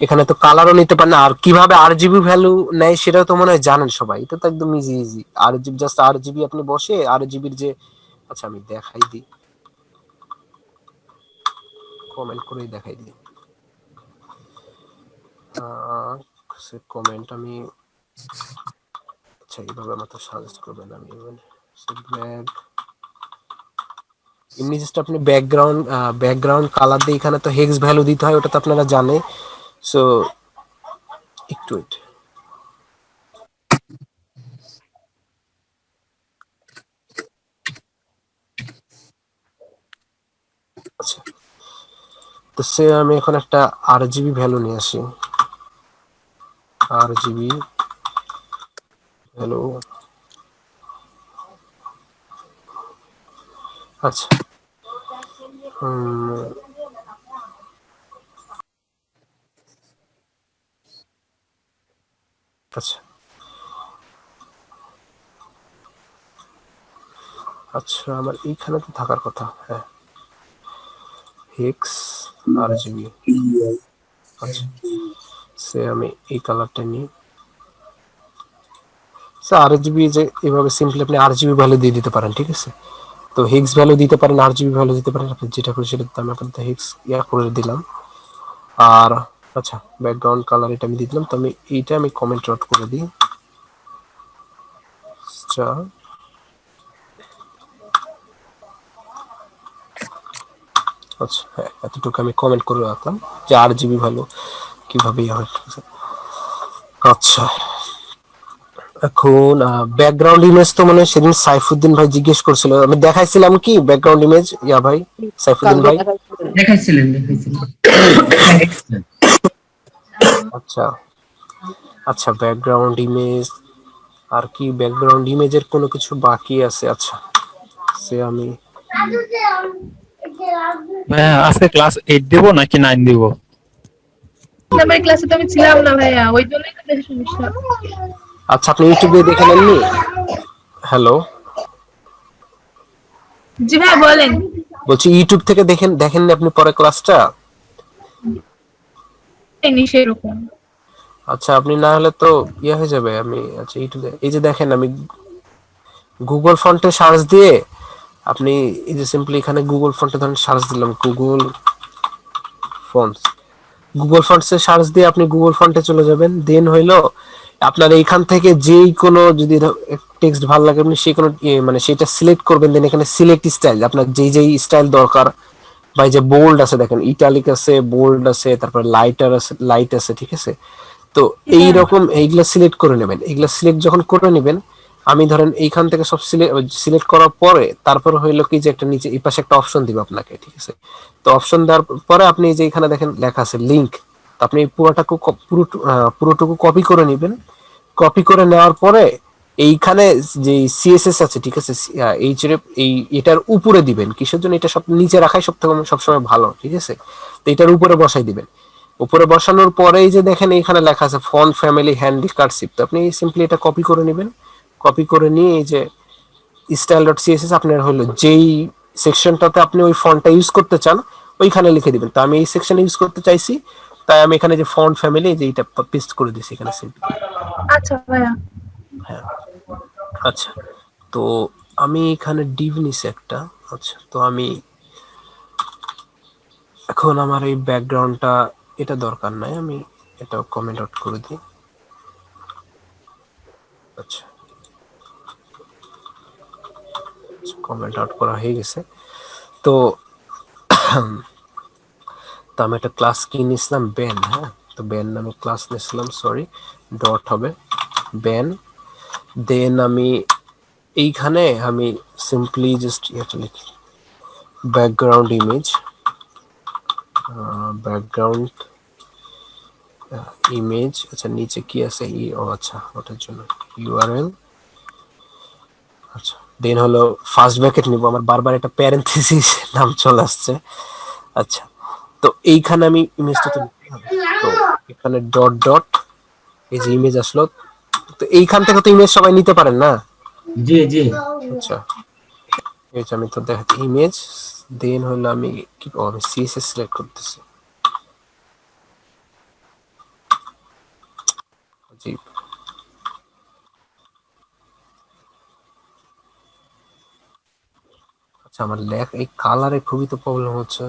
S1: এখানে তো কালারও নিতে পারেন। আর কিভাবে আরজিবি ভ্যালু নেয় সেটাও তো মনে হয় জানেন সবাই, এটা তো একদম easy easy. RGB just RGB আপনি বসে আরজিবির যে, আচ্ছা আমি দেখাই দিই, কমেন্ট করেই দেখাই দিই। কমেন্ট আমি, আচ্ছা এইভাবে আমার তো সাজেস্ট করবেন, আমি এমনি জাস্ট আপনি ব্যাকগ্রাউন্ড কালার দিয়ে এখানে তো হেক্স ভ্যালু দিতে হয়, ওটা তো আপনারা জানে। সো একটু wait। আচ্ছা, তো সে আমি এখন একটা আরজিবি ভ্যালু নিয়ে আসি, আরজিবি ভ্যালু। আচ্ছা আচ্ছা আচ্ছা, আমার এইখানে তো থাকার কথা, হ্যাঁ হেক্স আরজিবি। আচ্ছা, সে আমি এই কালারটা নিই। আরজিবি যে এভাবে সিম্পলি আপনি আরজিবি ভ্যালু দিয়ে দিতে পারেন, ঠিক আছে। তো হেক্স ভ্যালু দিতে পারেন, আরজিবি ভ্যালু দিতে পারেন, আপনি যেটা করে সেটা আমি আপনাদের হেক্স ইয়া করে দিলাম। আর আচ্ছা, ব্যাকগ্রাউন্ড কালার এটা আমি দিয়ে দিলাম। তো আমি এইটা আমি কমেন্ট আউট করে দিই। আচ্ছা হ্যাঁ, এতটুকু আমি কমেন্ট করে রাখলাম যে আরজিবি ভ্যালু কিভাবে ইয়া হয়, ঠিক আছে। আচ্ছা, এখন ব্যাকগ্রাউন্ড ইমেজ তো মানে সেদিন সাইফুদ্দিন ভাই জিজ্ঞেস করছিল, আমি দেখাইছিলাম কি ব্যাকগ্রাউন্ড ইমেজ ইয়া ভাই, সাইফুদ্দিন ভাই?
S3: দেখাইছিলেন দেখাইছিলেন।
S1: আচ্ছা আচ্ছা, ব্যাকগ্রাউন্ড ইমেজ আর কি, ব্যাকগ্রাউন্ড ইমেজের কোনো কিছু বাকি আছে? আচ্ছা সে আমি
S4: ভাইয়া আজকে ক্লাস 8 দিব নাকি 9 দিব?
S5: নাম্বার ক্লাসে তো আমি ছিলাম না ভাইয়া, ওই জন্যই তো বেশি সমস্যা।
S1: আচ্ছা, আপনি ইউটিউবে দেখে নেননি? হ্যালো,
S5: জি ভাইয়া বলেন।
S1: বলছি ইউটিউব থেকে দেখেননি আপনি পরে ক্লাসটা?
S5: এনি সেরকম।
S1: আচ্ছা, আপনি না হলে তো ইয়ে হয়ে যাবে। আমি আচ্ছা ইউটিউবে এই যে দেখেন, আমি গুগল ফন্টে সার্চ দিয়ে, আপনি এই যে সিম্পলি এখানে গুগল ফন্টে ধরেন সার্চ দিলাম, ফন্টস গুগল ফন্টসে সার্চ দিয়ে আপনি গুগল ফন্টে চলে যাবেন। দেন হইলো আপনার এইখান থেকে যেই কোনো যদি টেক্সট ভালো লাগে আপনি সেই কোনো মানে সেটা সিলেক্ট করবেন। দেন এখানে সিলেক্ট স্টাইল, আপনার যেই স্টাইল দরকার, বা এই যে বোল্ড আছে দেখেন, ইটালিক আছে, বোল্ড আছে, তারপর লাইটার আছে, লাইট আছে, ঠিক আছে? তো এই রকম এইগুলা সিলেক্ট করে নেবেন। এইগুলা সিলেক্ট যখন করে নেবেন, আমি ধরেন এইখান থেকে সব সিলেক্ট করার পরে তারপর হইলো কি যে একটা নিচে এই পাশে একটা অপশন দিব আপনাকে, ঠিক আছে? তো অপশন দেওয়ার পরে আপনি যে এখানে দেখেন লেখা আছে লিংক, আপনি পুরোটুকু কপি করে নেবেন। কপি করে নেওয়ার পরে এইখানে যে সিএসএস আছে, ঠিক আছে, এইচএফ এই এটার উপরে দিবেন। কিসের জন্য? এটা সব নিচে রাখাই সবসময় ভালো, ঠিক আছে? তো এটার উপরে বসাই দিবেন। উপরে বসানোর পরেই যে দেখেন এখানে লেখা আছে ফন্ট ফ্যামিলি হ্যান্ডি কার্সিভ, তো আপনি সিম্পলি এটা কপি করে নেবেন। কপি করে নিয়ে এই যে style.css আপনার হলো যেই সেকশনটাতে আপনি ওই ফন্টটা ইউজ করতে চান ওইখানে লিখে দিবেন। তো আমি এই সেকশনে ইউজ করতে চাইছি, তাই আমি এখানে যে ফন্ট ফ্যামিলি যে এটা পেস্ট করে দিয়েছি এখানে সিম্পলি।
S5: আচ্ছা ভাইয়া।
S1: হ্যাঁ, আচ্ছা। তো আমি এখানে ডিভ নিছি একটা। আচ্ছা, তো আমি এখন আমার এই ব্যাকগ্রাউন্ডটা এটা দরকার নাই, আমি এটা কমেন্ট আউট করে দিই। আচ্ছা, কমেন্ট আউট করা হয়ে গেছে। তো তো আমি একটা ক্লাস কি নিয়েছিলাম, ব্যান। হ্যাঁ, তো ব্যান নামে ক্লাস নিয়েছিলাম, সরি, ডট হবে ব্যান। দেন আমি এইখানে আমি সিম্পলি জাস্ট এটা লিখি ব্যাকগ্রাউন্ড ইমেজ, ব্যাকগ্রাউন্ড ইমেজ। আচ্ছা, নিচে কি আছে? ও আচ্ছা, ওটার জন্য ইউআরএল। আচ্ছা, দেন হলো ফার্স্ট ব্র্যাকেট নিব। আমার বারবার একটা প্যারেনথেসিস নাম চলে আসছে। আচ্ছা, তো এইখানে আমি ইমেজটা তো তো এখানে ডট ডট, এই যে ইমেজ আসলো। তো এইখান থেকে তো ইমেজ সবাই নিতে পারেন না?
S3: জি জি।
S1: আচ্ছা, এই যে আমি তো দেখাচ্ছি ইমেজ। দেন হলো আমি কি আমি সিএসএস সিলেক্ট করতেছি। জি, আচ্ছা, আমার লেখ এই কালারে খুবই তো প্রবলেম হচ্ছে।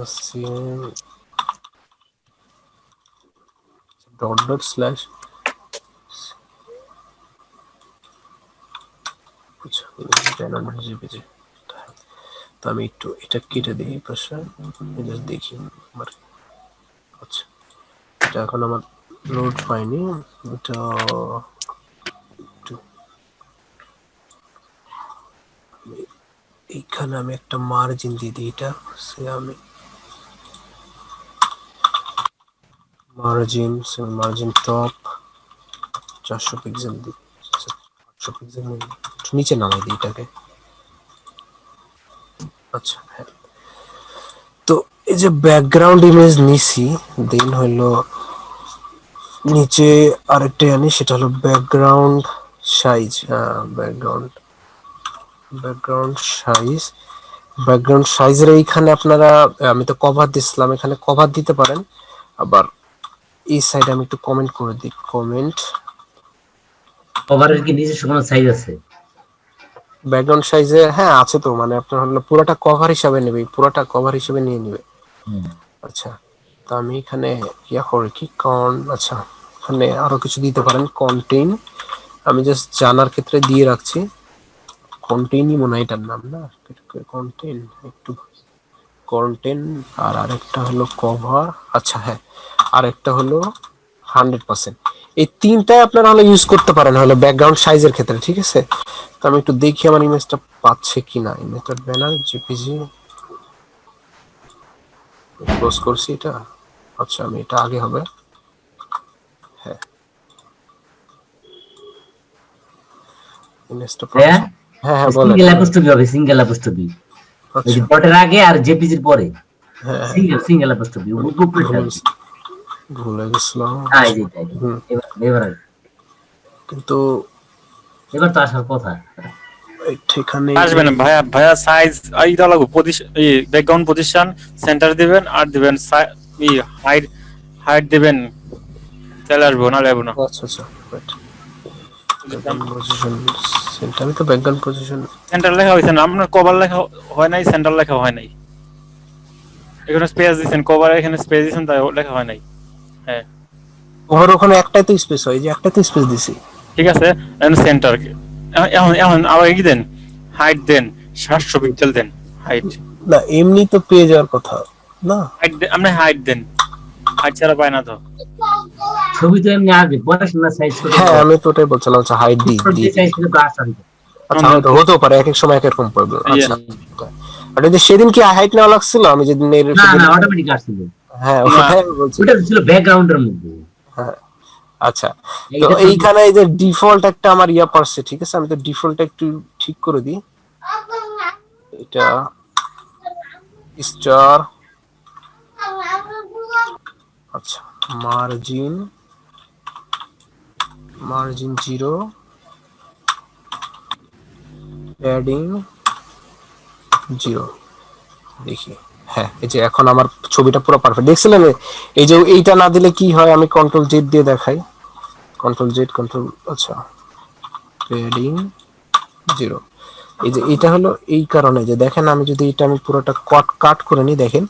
S1: ডট ডট স্ল্যাশ, আচ্ছা, জিপিজি। তো আমি একটু এটা কেটে দিই এই পাশে, জাস্ট দেখি আমার। আচ্ছা, এটা এখন আমার লোড পাইনি। এটা একটু এইখানে আমি একটা মার্জিন দিয়ে দিই। এটা সে আমি মার্জিন টপ 400 পিক্সেল দিই। 800 পিক্সেল নিচে নামাই দিই এটাকে। আচ্ছা, হ্যাঁ। তো এই যে ব্যাকগ্রাউন্ড ইমেজ নিছি, দেন হলো নিচে আরেকটা আনি, সেটা হলো background size. Background size, background সাইজের এইখানে আপনারা, আমি তো কভার দিছিলাম, এখানে কভার দিতে পারেন। আবার এই সাইডে আমি একটু কমেন্ট করে দিই, কমেন্ট।
S3: কভারের কি নিজস্ব কোনো সাইজ আছে?
S1: ব্যাকগ্রাউন্ড সাইজে হ্যাঁ আছে তো, মানে আপনার হলো পুরোটা কভার হিসাবে নেবে, পুরোটা কভার হিসাবে নিয়ে নেবে। আচ্ছা, তো আমি এখানে ইয়া করে কি আচ্ছা, এখানে আরো কিছু দিতে পারেন, কন্টেইন। আমি জাস্ট জানার ক্ষেত্রে দিয়ে রাখছি, কন্টেইনই মনে হয় এটার নাম না, কন্টেইন একটু কন্টেন্ট। আর আরেকটা হলো কভার। আচ্ছা, হ্যাঁ, আরেকটা হলো 100%। এই তিনটাই আপনারা হলে ইউজ করতে পারেন হলো ব্যাকগ্রাউন্ড সাইজের ক্ষেত্রে, ঠিক আছে? তো আমি একটু দেখি আমার ইমেজটা পাচ্ছে কিনা। ইমেজটা ব্যানার জেপিজি ক্লোজ করছি এটা। আচ্ছা আমি এটা আগে হবে, হ্যাঁ ইমেজটা পাচ্ছে।
S3: হ্যাঁ
S1: হ্যাঁ হ্যাঁ বলেন।
S3: সিঙ্গেল অ্যাপোস্ট্রফি হবে, সিঙ্গেল অ্যাপোস্ট্রফি। ওই যে
S1: আচ্ছা
S3: ডটের আগে আর জেপিজির পরে
S1: হ্যাঁ
S3: সিঙ্গেল অ্যাপোস্ট্রফি উপরে।
S1: ভুলে গেছিলাম।
S3: হ্যাঁ এই যে এটাই।
S1: হুম,
S3: এবার
S1: কিন্তু
S3: এবার তো আসার কথা।
S1: এখানে
S4: আসবে না ভাইয়া, ভাইয়া সাইজ এইটা লাগবে, এই ব্যাকগ্রাউন্ড পজিশন সেন্টার দিবেন আর দিবেন হাইট হাইট দিবেন, তাহলে আসবো, না লাগবে না।
S1: আচ্ছা আচ্ছা ব্যাকগ্রাউন্ড পজিশন সেন্টার, আমি তো ব্যাকগ্রাউন্ড পজিশন
S4: সেন্টার লেখা হয়েছে না আপনার, কভার লেখা হয় নাই, সেন্টার লেখা হয় নাই। এখানে স্পেস দিয়েছেন, কভার এখানে স্পেস দিয়েছেন, তাই লেখা হয় নাই। হ্যাঁ
S1: ওর ওখানে একটাই তো স্পেস হয়, যে একটাই তো স্পেস দিছি।
S4: ঠিক আছে, এখন সেন্টার এখন এখন আবার কি দেন, হাইট দেন 700 পিক্সেল দেন হাইট।
S1: না এমনি তো পেয়ে যাওয়ার কথা না।
S4: হাইট আপনি হাইট দেন, হাইট ছাড়া পায় না তো।
S3: ছবি তো এমনি আসবে, পড়াশোনার সাইজ ছোট
S1: হ্যাঁ আমি তো ওটাই বলছিলাম, আচ্ছা হাইট দি দি।
S3: সাইজ ছোট তো আসবে।
S1: আচ্ছা হয়তো হতেও পারে, এক এক সময় এক এক রকম প্রবলেম।
S3: এই
S1: আচ্ছা আর এই যে সেদিন কি হাইট নেওয়া লাগছিল, আমি যেদিন
S3: না না অটোমেটিক আসছিল,
S1: হ্যাঁ ওটাই আমি বলছি।
S3: ওটা ছিল ব্যাকগ্রাউন্ডের মধ্যে।
S1: হ্যাঁ আচ্ছা তো এইখানে এই যে ডিফল্ট একটা আমার ইয়া পারছে, ঠিক আছে? আমি তো ডিফল্টটা একটু ঠিক করে দিই। এটা স্টার, আচ্ছা মার্জিন, মার্জিন 0, প্যাডিং 0, দেখি। হ্যাঁ এই যে এখন আমার ছবিটা পুরো পারফেক্ট দেখছিলেন। এই যে এইটা না দিলে কি হয়, আমি কন্ট্রোল জেড দিয়ে দেখাই, কন্ট্রোল জেড কন্ট্রোল, আচ্ছা প্যাডিং 0। এই যে এটা হলো এই কারণে যে দেখেন, আমি যদি এটা আমি পুরোটা কাট করে নিই, দেখেন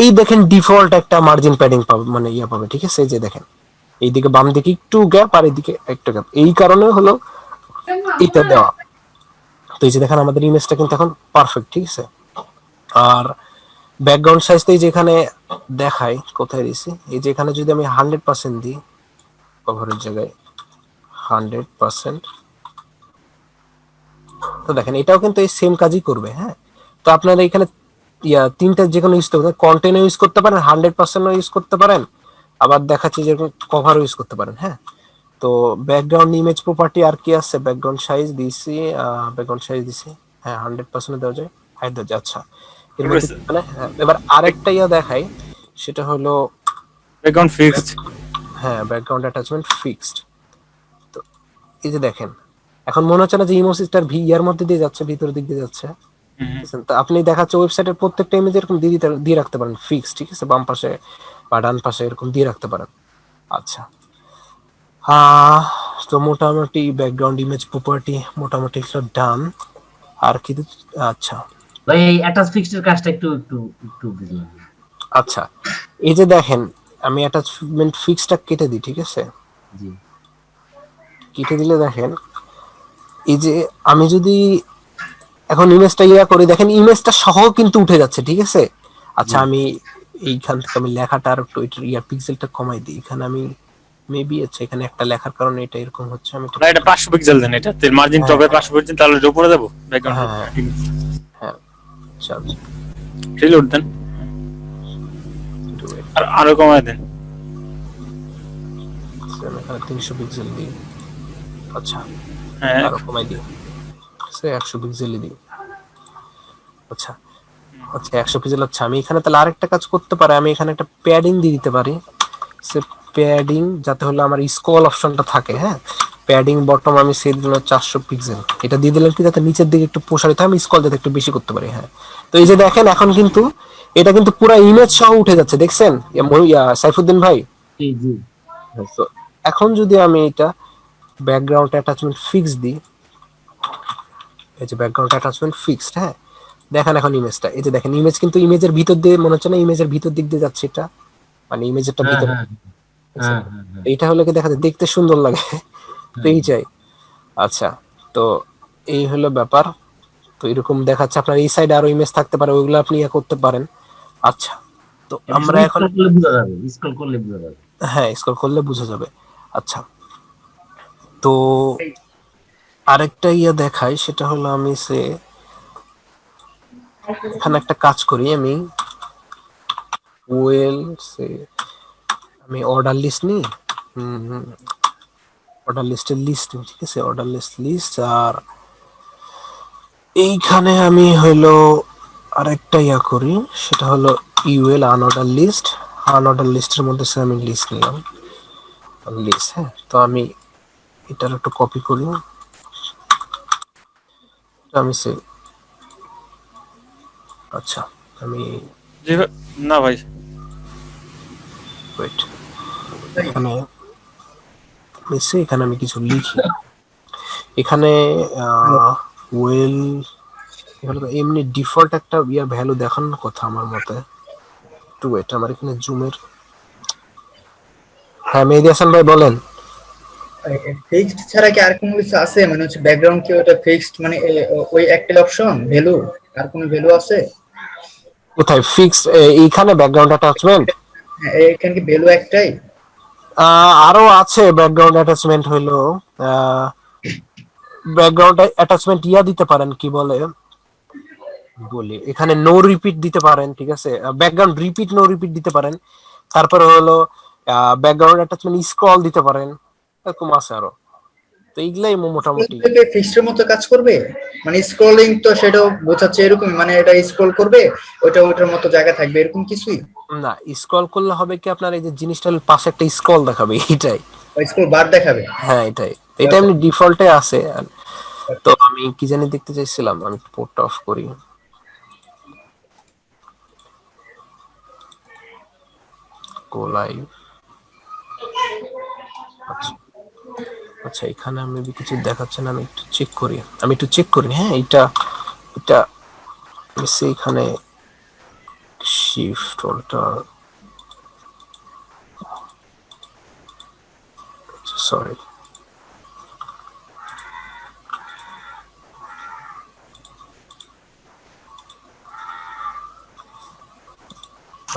S1: এই দেখেন ডিফল্ট একটা মার্জিন প্যাডিং পাবে, মানে ইয়া পাবে, ঠিক আছে? এই যে দেখেন এইদিকে বাম দিকে একটু গ্যাপ আর এইদিকে একটা গ্যাপ, এই কারণে হলো এটা দেওয়া। তো এই যে দেখেন আমাদের ইমেজটা কিন্তু এখন পারফেক্ট, ঠিক আছে? আর ব্যাকগ্রাউন্ড সাইজ তো এই যেখানে দেখাই কোথায় দিছি, এই যে এখানে যদি আমি 100% দিই, কভারের জায়গায় 100%, তো দেখেন এটাও কিন্তু এই সেম কাজই করবে। হ্যাঁ তো আপনারা এখানে তিনটা যে কোনো ইউজ করতে পারেন, কন্টেন্ট ইউজ করতে পারেন, 100% ইউজ করতে পারেন, আবার দেখাচ্ছি যেরকম কভার ইউজ করতে পারেন। হ্যাঁ তো ব্যাকগ্রাউন্ড ইমেজ প্রপার্টি আর কি আছে, ব্যাকগ্রাউন্ড সাইজ দিছি, ব্যাকগ্রাউন্ড সাইজ দিছি, হ্যাঁ 100% দেওয়া যায়, হাইট দেওয়া যায়। আচ্ছা এর মধ্যে মানে এবার আরেকটা ইয়া দেখাই, সেটা হলো
S4: ব্যাকগ্রাউন্ড ফিক্সড।
S1: হ্যাঁ ব্যাকগ্রাউন্ড অ্যাটাচমেন্ট ফিক্সড। তো এই যে দেখেন এখন মনে হচ্ছে না যে ইমোজিটার ইয়ার মধ্যে দিয়ে যাচ্ছে, ভিতরের দিক দিয়ে যাচ্ছে। তো আপনি দেখাচ্ছে ওয়েবসাইটের প্রত্যেকটা ইমেজ এরকম দিয়ে রাখতে পারেন ফিক্স, ঠিক আছে? বাম পাশে বা ডান পাশে এরকম দিয়ে রাখতে পারেন। আচ্ছা তো মোটামুটি ব্যাকগ্রাউন্ড ইমেজ প্রপার্টি মোটামুটি ডান। আর কি আচ্ছা
S3: ভাই এই অ্যাটাচ ফিক্সড কাজটা একটু একটু একটু বুঝলাম।
S1: আচ্ছা এই যে দেখেন আমি অ্যাটাচমেন্ট ফিক্সটা কেটে দিই, ঠিক আছে?
S3: জি
S1: কেটে দিলে দেখেন এই যে আমি যদি এখন ইমেজটা ইয়া করি, দেখেন ইমেজটা সহ কিন্তু উঠে যাচ্ছে, ঠিক আছে? আচ্ছা আমি এইখান থেকে আমি লেখাটা আর একটু ইয়া পিক্সেলটা কমাই দিই, এখানে আমি মেবি আচ্ছা এখানে একটা লেখার কারণে এটা এরকম হচ্ছে, আমি
S4: না এটা 500 পিক্সেল দেন, এটা তেল মার্জিন টপে 500 পিক্সেল, তাহলে এটা উপরে দেব ব্যাকগ্রাউন্ড।
S1: হ্যাঁ আচ্ছা
S4: রিলোড দেন আর আরো কমায় দেন,
S1: আমি এখানে 300 পিক্সেল দিই, আচ্ছা
S4: হ্যাঁ
S1: আরো কমাই দিই, সে 100 পিক্সেল দিই, আচ্ছা আচ্ছা 100 পিক্সেল। আচ্ছা আমি এখানে তাহলে আরেকটা কাজ করতে পারি, আমি এখানে একটা প্যাডিং দিয়ে দিতে পারি, সে প্যাডিং যাতে হলো আমার স্ক্রল অপশনটা থাকে। হ্যাঁ প্যাডিং বটম আমি সেই দিন 400 পিক্সেল, এটা দিয়ে দিলাম কি যাতে নিচের দিকে একটু প্রসারিত হয়, আমি স্ক্রল যাতে একটু বেশি করতে পারি। হ্যাঁ তো এই যে দেখেন এখন কিন্তু এটা কিন্তু পুরো ইমেজ সহ উঠে যাচ্ছে, দেখছেন সাইফুদ্দিন ভাই?
S3: জি জি
S1: তো এখন যদি আমি এটা ব্যাকগ্রাউন্ড অ্যাটাচমেন্ট ফিক্স দিই, এই যে ব্যাকগ্রাউন্ড অ্যাটাচমেন্ট ফিক্সড, হ্যাঁ দেখেন এখন ইমেজটা, এই যে দেখেন ইমেজ কিন্তু ইমেজের ভিতর দিয়ে মনে হচ্ছে না, ইমেজের ভিতর দিক দিয়ে যাচ্ছে, এটা মানে ইমেজেরটা
S3: হ্যাঁ
S1: ভিতরে,
S3: হ্যাঁ হ্যাঁ হ্যাঁ
S1: এইটা হলে কি দেখা যায় দেখতে সুন্দর লাগে, তো এই চাই। আচ্ছা তো এই হলো ব্যাপার। তো এরকম দেখাচ্ছে, আপনার এই সাইডে আরো ইমেজ থাকতে পারে, ওইগুলো আপনি ইয়া করতে পারেন। আচ্ছা তো আমরা এখন
S3: স্ক্রল করলে বোঝা যাবে, স্ক্রল করলে বোঝা যাবে।
S1: হ্যাঁ স্ক্রল করলে বোঝা যাবে। আচ্ছা তো আরেকটা ইয়ে দেখাই, সেটা হলো আমি এখানে একটা কাজ করি, আমি ওয়েল সে আমি অর্ডার লিস্ট নিই, অর্ডার লিস্টের লিস্ট, ঠিক আছে, অর্ডার লিস্ট, আর এইখানে আমি হলো আরেকটা ইয়া করি, সেটা হলো ইউএল আনঅর্ডার লিস্টের মধ্যে আমি লিস্ট নিলাম, লিস্ট। হ্যাঁ, তো আমি এটার একটু কপি করি, আমি আচ্ছা আমি
S4: জি না ভাই,
S1: ওয়েট, এখানে এখানে আমি কিছু লিখি, এখানে ওয়েল এখানে তো এমনি ডিফল্ট একটা ইয়া ভ্যালু দেখানোর কথা আমার মতে, একটু ওয়েট, আমার এখানে জুমের, হ্যাঁ মেহেদী হাসান ভাই বলেন।
S7: ফিক্সড ছাড়া কি আর কোনো কিছু আছে, মানে হচ্ছে ব্যাকগ্রাউন্ড কি ওটা ফিক্সড, মানে ওই একটা অপশন ভ্যালু, আর কোনো ভ্যালু আছে?
S1: কোথায় ফিক্স? এইখানে ব্যাকগ্রাউন্ড অ্যাটাচমেন্ট,
S7: হ্যাঁ, এখানে কি ভ্যালু একটাই?
S1: আরো আছে ব্যাকগ্রাউন্ড অ্যাটাচমেন্ট, হইলো ব্যাকগ্রাউন্ড অ্যাটাচমেন্ট ইয়া দিতে পারেন, কি বলে বলি, এখানে নো রিপিট দিতে পারেন, ঠিক আছে, ব্যাকগ্রাউন্ড রিপিট নো রিপিট দিতে পারেন, তারপরে হলো ব্যাকগ্রাউন্ড অ্যাটাচমেন্ট স্ক্রল দিতে পারেন, এরকম আছে আরো। তো এইগুলাই মোটামুটি
S7: ফিক্সডের মতো কাজ করবে, মানে স্ক্রলিং তো সেটাও বোঝাচ্ছে এরকম, মানে এটা স্ক্রল করবে, ওটার মতো জায়গা থাকবে এরকম কিছুই?
S1: না, স্ক্রল করলে হবে কি, আপনার এই যে জিনিসটার পাশে একটা স্ক্রল দেখাবে, এটাই।
S7: স্ক্রল বার দেখাবে?
S1: হ্যাঁ এটাই, এটা এমনি ডিফল্টে আছে। তো আমি কি জানি দেখতে চাইছিলাম, আমি পোর্টটা অফ করি, গো লাইভ। আচ্ছা আচ্ছা, এখানে আমি কিছু দেখাচ্ছে না, আমি একটু চেক করি, হ্যাঁ এটা এটা এখানে শিফট ওটা, সরি,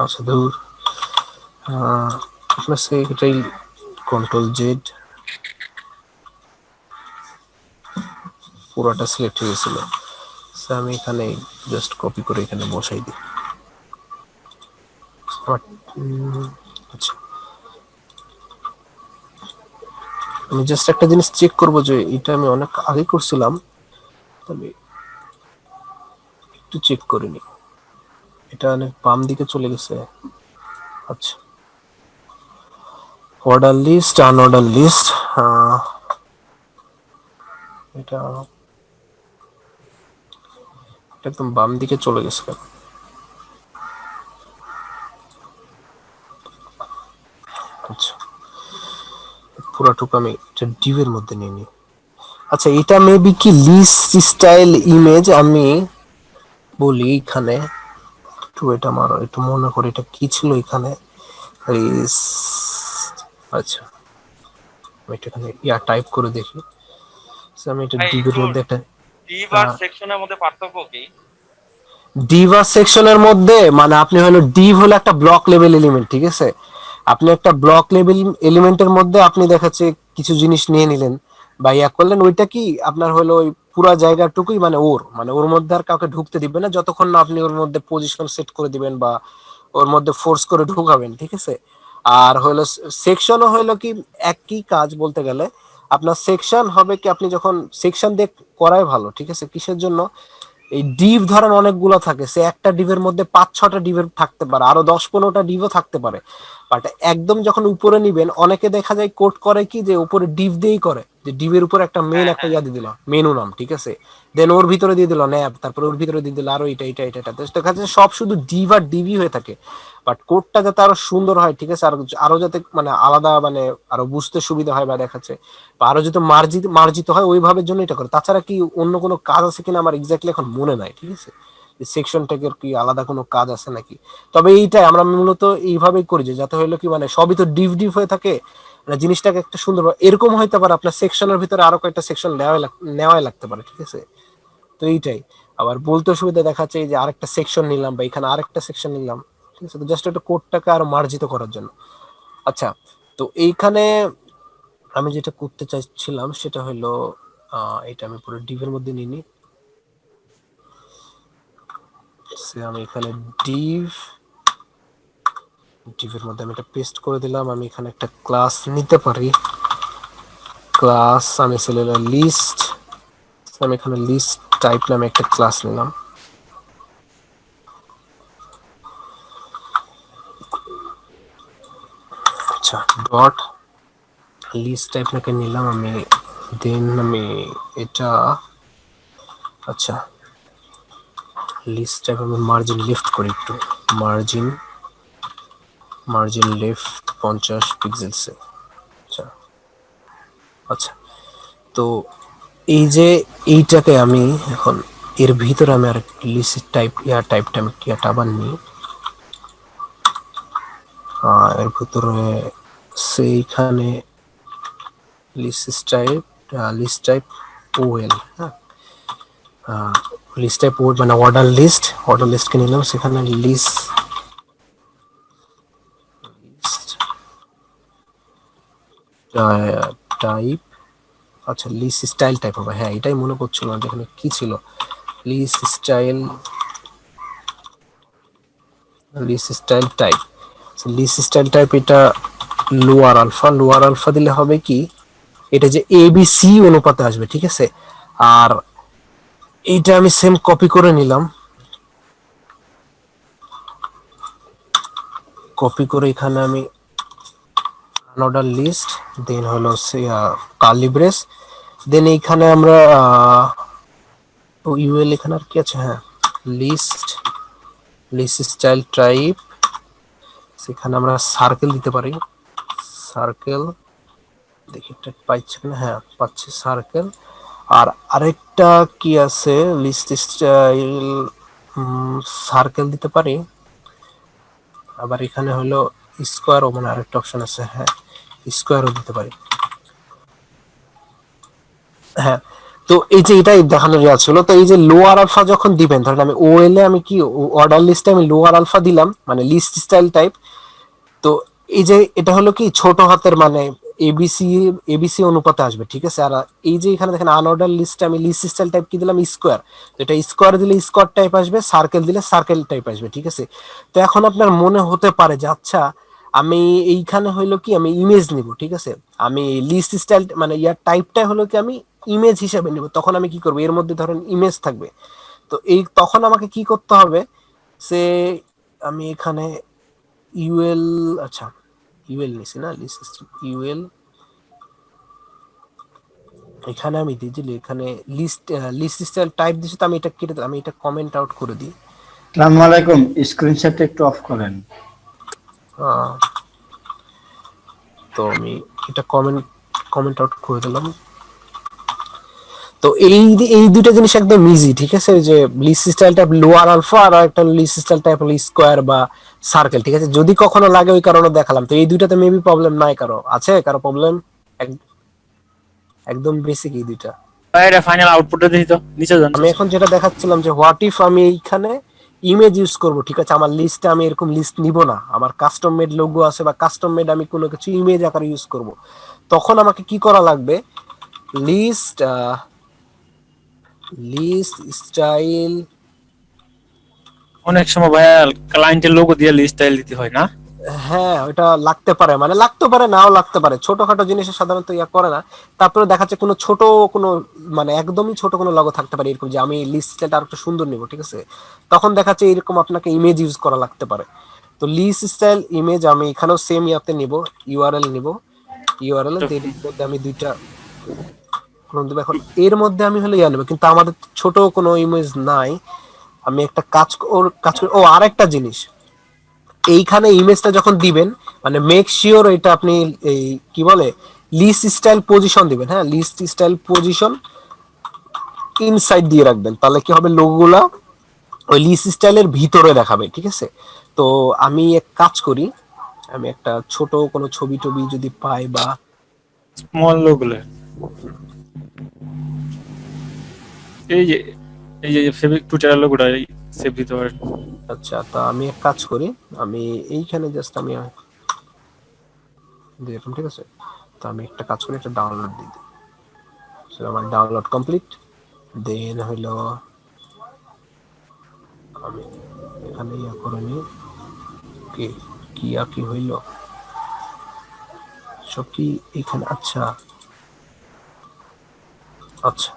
S1: আচ্ছা দূর, আপনার এটাই কন্ট্রোল জেড, পুরোটা সিলেক্ট হয়ে গেছিল, আমি এখানে জাস্ট কপি করে এখানে বসাই দিই। আচ্ছা, আমি জাস্ট একটা জিনিস চেক করব, যে এটা আমি অনেক আগে করছিলাম, তবে একটু চেক করিনি, এটা অনেক বাম দিকে চলে গেছে। আচ্ছা, অর্ডার লিস্ট আনঅর্ডার লিস্ট, এটা একদম বাম দিকে চলে গেছে কেন? আচ্ছা, পুরাটুকু আমি এটা ডিভের মধ্যে নিয়ে নিই। আচ্ছা, এটা মেবি কি লিস্ট স্টাইল ইমেজ, আমি বলি এখানে একটু, এটা আমার একটু মনে করি এটা কি ছিল এখানে, আচ্ছা আমি এটা এখানে ইয়া টাইপ করে দেখি, আমি এটা ডিভের মধ্যে একটা
S8: ডিভ আর সেকশনের মধ্যে পার্থক্য কি?
S1: ডিভ আর সেকশনের মধ্যে, মানে আপনি হলো ডিভ হলো একটা ব্লক লেভেল এলিমেন্ট, ঠিক আছে, আপনি একটা ব্লক লেভেল এলিমেন্টের মধ্যে আপনি দেখাচ্ছে কিছু জিনিস নিয়ে নিলেন বা ইয়া করলেন, ওইটা কি আপনার হলো ওই পুরা জায়গাটুকুই, মানে ওর মধ্যে আর কাউকে ঢুকতে দিবেন না যতক্ষণ না আপনি ওর মধ্যে পজিশন সেট করে দিবেন বা ওর মধ্যে ফোর্স করে ঢুকাবেন, ঠিক আছে। আর হলো সেকশনও হলো কি একই কাজ বলতে গেলে, আপনার সেকশন হবে কি, আপনি যখন সেকশন দিয়ে করাই ভালো, ঠিক আছে, কিসের জন্য, এই ডিভ ধরেন অনেকগুলো থাকে, সে একটা ডিভের মধ্যে 5-6টা ডিভের থাকতে পারে, আরো 10-15টা ডিভও থাকতে পারে, বাট একদম যখন উপরে নিবেন, অনেকে দেখা যায় কোড করে কি, যে উপরে ডিভ দিয়েই করে, যে ডিভের উপর একটা মেন একটা ইয়া দিয়ে দিল, মেনু নাম, ঠিক আছে, দেন ওর ভিতরে দিয়ে দিল ন্যাব, তারপরে ওর ভিতরে দিয়ে দিল আরো এটা দেখা যাচ্ছে সব শুধু ডিভ আর ডিভি হয়ে থাকে, বাট কোডটা যাতে আরো সুন্দর হয়, ঠিক আছে, আরো যাতে মানে আলাদা, মানে আরো বুঝতে সুবিধা হয় বা দেখাচ্ছে, বা আরো যাতে মার্জিত হয়, ওইভাবে জন্য এটা করে। তাছাড়া কি অন্য কোনো কাজ আছে কিনা আমার এক্স্যাক্টলি এখন মনে নাই, ঠিক আছে, সেকশন ট্যাগের কি আলাদা কোনো কাজ আছে নাকি, তবে এইটাই আমরা মূলত এইভাবেই করি, যে যাতে হইলো কি, মানে সবই তো ডিভ ডিভ হয়ে থাকে, মানে জিনিসটাকে একটা সুন্দর, এরকম হইতে পারে আপনার সেকশনের ভিতরে আরো কয়েকটা সেকশন নেওয়াই লাগতে পারে, ঠিক আছে। তো এইটাই আবার বলতে সুবিধা দেখাচ্ছে, এই যে আরেকটা সেকশন নিলাম বা এখানে আরেকটা সেকশন নিলাম, ঠিক আছে, তো জাস্ট একটা কোডটাকে আরো মার্জিত করার জন্য। আচ্ছা, তো এইখানে আমি যেটা করতে চাইছিলাম সেটা হলো এটা আমি পুরো ডিভের মধ্যে নিয়ে নিই। আমি এখানে ডিভের মধ্যে আমি এটা পেস্ট করে দিলাম। আমি এখানে একটা ক্লাস নিতে পারি, ক্লাস আমি সেলুলার লিস্ট, আমি এখানে লিস্ট টাইপ নামে একটা ক্লাস নিলাম। আচ্ছা, ডট লিস্ট টাইপ নাকে নিলাম আমি, দেন আমি এটা, আচ্ছা লিস্ট টাইপ আমি মার্জিন লেফট করি একটু, মার্জিন লেফট 50 পিক্সেলসে। আচ্ছা আচ্ছা, তো এই যে এইটাকে আমি এখন এর ভিতরে আমি আর লিস্ট টাইপ টাইপটা আমি আবার নিই, এর ভিতরে সেইখানে লিস্ট টাইপ ওএল, হ্যাঁ লিস্ট টাইপ ওএল মানে অর্ডার লিস্টকে নিলাম, সেখানে লিস্ট টাইপ, আচ্ছা লিস্ট স্টাইল টাইপ হবে, হ্যাঁ এটাই মনে করছিল না যেখানে কি ছিল, list style type. List style type এটা লোয়ার আলফা দিলে হবে কি, এটা যে এবিসি অনুপাতে আসবে, ঠিক আছে। আর এইটা আমি সেম কপি করে নিলাম, কপি করে এখানে আমি অর্ডার লিস্ট, দেন হলো কার্লি ব্রেস, দেন এইখানে আমরা ইউএল এখানে আর কি আছে, হ্যাঁ লিস্ট স্টাইল টাইপ, সেখানে আমরা সার্কেল দিতে পারি, সার্কেল দেখি এটা পাইছে কিনা, হ্যাঁ পাচ্ছি সার্কেল। আর আরেকটা কি আছে, লিস্ট স্টাইল সার্কেল দিতে পারি, আবার এখানে হলো স্কোয়ারও মানে আরেকটা অপশন আছে, হ্যাঁ স্কোয়ারও দিতে পারি, হ্যাঁ। তো এই যে এটাই দেখানোর ইয়া ছিল, তো এই যে লোয়ার আলফা যখন দিবেন, ধরেন আমি ওএল এ আমি কি অর্ডার লিস্টে আমি লোয়ার আলফা দিলাম মানে লিস্ট স্টাইল টাইপ, তো এই যে এটা হলো কি ছোট হাতের মানে এবিসি অনুপাতে আসবে, ঠিক আছে। আর এই যে এখানে দেখেন আনঅর্ডার লিস্টে আমি লিস্ট স্টাইল টাইপ কি দিলাম স্কোয়ার, তো এটা স্কোয়ার দিলে স্কোয়ার টাইপ আসবে, সার্কেল দিলে সার্কেল টাইপ আসবে, ঠিক আছে। তো এখন আপনার মনে হতে পারে যে আচ্ছা আমি এইখানে হইলো কি আমি ইমেজ নিব, ঠিক আছে, আমি লিস্ট স্টাইল মানে ইয়ার টাইপটা হলো কি আমি ইমেজ হিসেবে নিব, তখন আমি কি করব, এর মধ্যে ধরেন ইমেজ থাকবে, তো এই তখন আমাকে কি করতে হবে, সে আমি এখানে ইউএল, আচ্ছা ইউএল নিছি না, ইউএল এখানে আমি দিই যে এখানে লিস্ট স্টাইল টাইপ দিছি, তো আমি এটা কেটে আমি এটা কমেন্ট আউট করে দিই।
S6: আসসালামু আলাইকুম, স্ক্রিনশট একটু অফ করেন।
S1: তো আমি এটা কমেন্ট আউট করে দিলাম। তো এই দুটো জিনিস একদম ইজি, ঠিক আছে, যে list style type lower alpha আর একটা লিস্ট স্টাইল টাইপ হলো স্কোয়ার বা সার্কেল, ঠিক আছে। যদি কখনো লাগে ওই কারণে দেখালাম, তো এই দুইটাতে মেবি প্রবলেম নাই, কারো প্রবলেম, একদম বেসিক এই দুইটা।
S4: এটা ফাইনাল আউটপুটটা দেখি তো, নিচে যান।
S1: আমি এখন যেটা দেখাচ্ছিলাম যে হোয়াট ইফ আমি এইখানে ইমেজ ইউজ করব, ঠিক আছে, আমার লিস্টে আমি এরকম লিস্ট নিব না, আমার কাস্টম মেড লোগো আছে বা কাস্টম মেড আমি কোনো কিছু ইমেজ আকারে ইউজ করব, তখন আমাকে কি করা লাগবে, লিস্ট স্টাইল,
S4: অনেক সময় ভাইয়া ক্লায়েন্টের লোগো দিয়ে লিস্ট স্টাইল দিতে হয় না?
S1: হ্যাঁ ওটা লাগতে পারে, মানে লাগতে পারে নাও লাগতে পারে, ছোটখাটো জিনিসে সাধারণত ইয়া করে না। তারপরে দেখা যাচ্ছে কোনো মানে একদমই ছোট কোনো লগো থাকতে পারে এরকম যে আমি লিস্টটা আর একটু সুন্দর নিব, ঠিক আছে, তখন দেখা যাচ্ছে এরকম আপনাকে ইমেজ ইউজ করা লাগতে পারে। তো লিস্ট স্টাইল ইমেজ আমি এখানেও সেম ইয়াতে নিব, ইউআরএল নিব, ইউআরএল এর মধ্যে আমি দুইটা দেব। এখন এর মধ্যে আমি হলো ইয়া নেব, কিন্তু আমাদের ছোট কোনো ইমেজ নাই, আমি একটা কাজ ও আরেকটা জিনিস, এইখানে ইমেজটা যখন দিবেন মানে মেক শিওর এটা আপনি এই কি বলে লিস্ট স্টাইল পজিশন দিবেন, হ্যাঁ লিস্ট স্টাইল পজিশন ইনসাইড দিয়ে রাখবেন, তাহলে কি হবে লোগোগুলা ওই লিস্ট স্টাইলের ভিতরে দেখাবে, ঠিক আছে। তো আমি এক কাজ করি, আমি একটা ছোট কোনো ছবি টবি যদি পাই বা
S4: স্মল লোগো, এই যে ফেব্রিক টুইটার লোগোটা সেভ দিতে পারেন।
S1: আচ্ছা, তা আমি এক কাজ করি, আমি এইখানে জাস্ট আমি দিলাম, ঠিক আছে। তো তো আমি একটা কাজ করি, একটা ডাউনলোড দিই। সো আমার ডাউনলোড কমপ্লিট। দেন হইলো আমি এখানে ইয়া করে নিই। কি কি হইল সব কি এখানে? আচ্ছা আচ্ছা,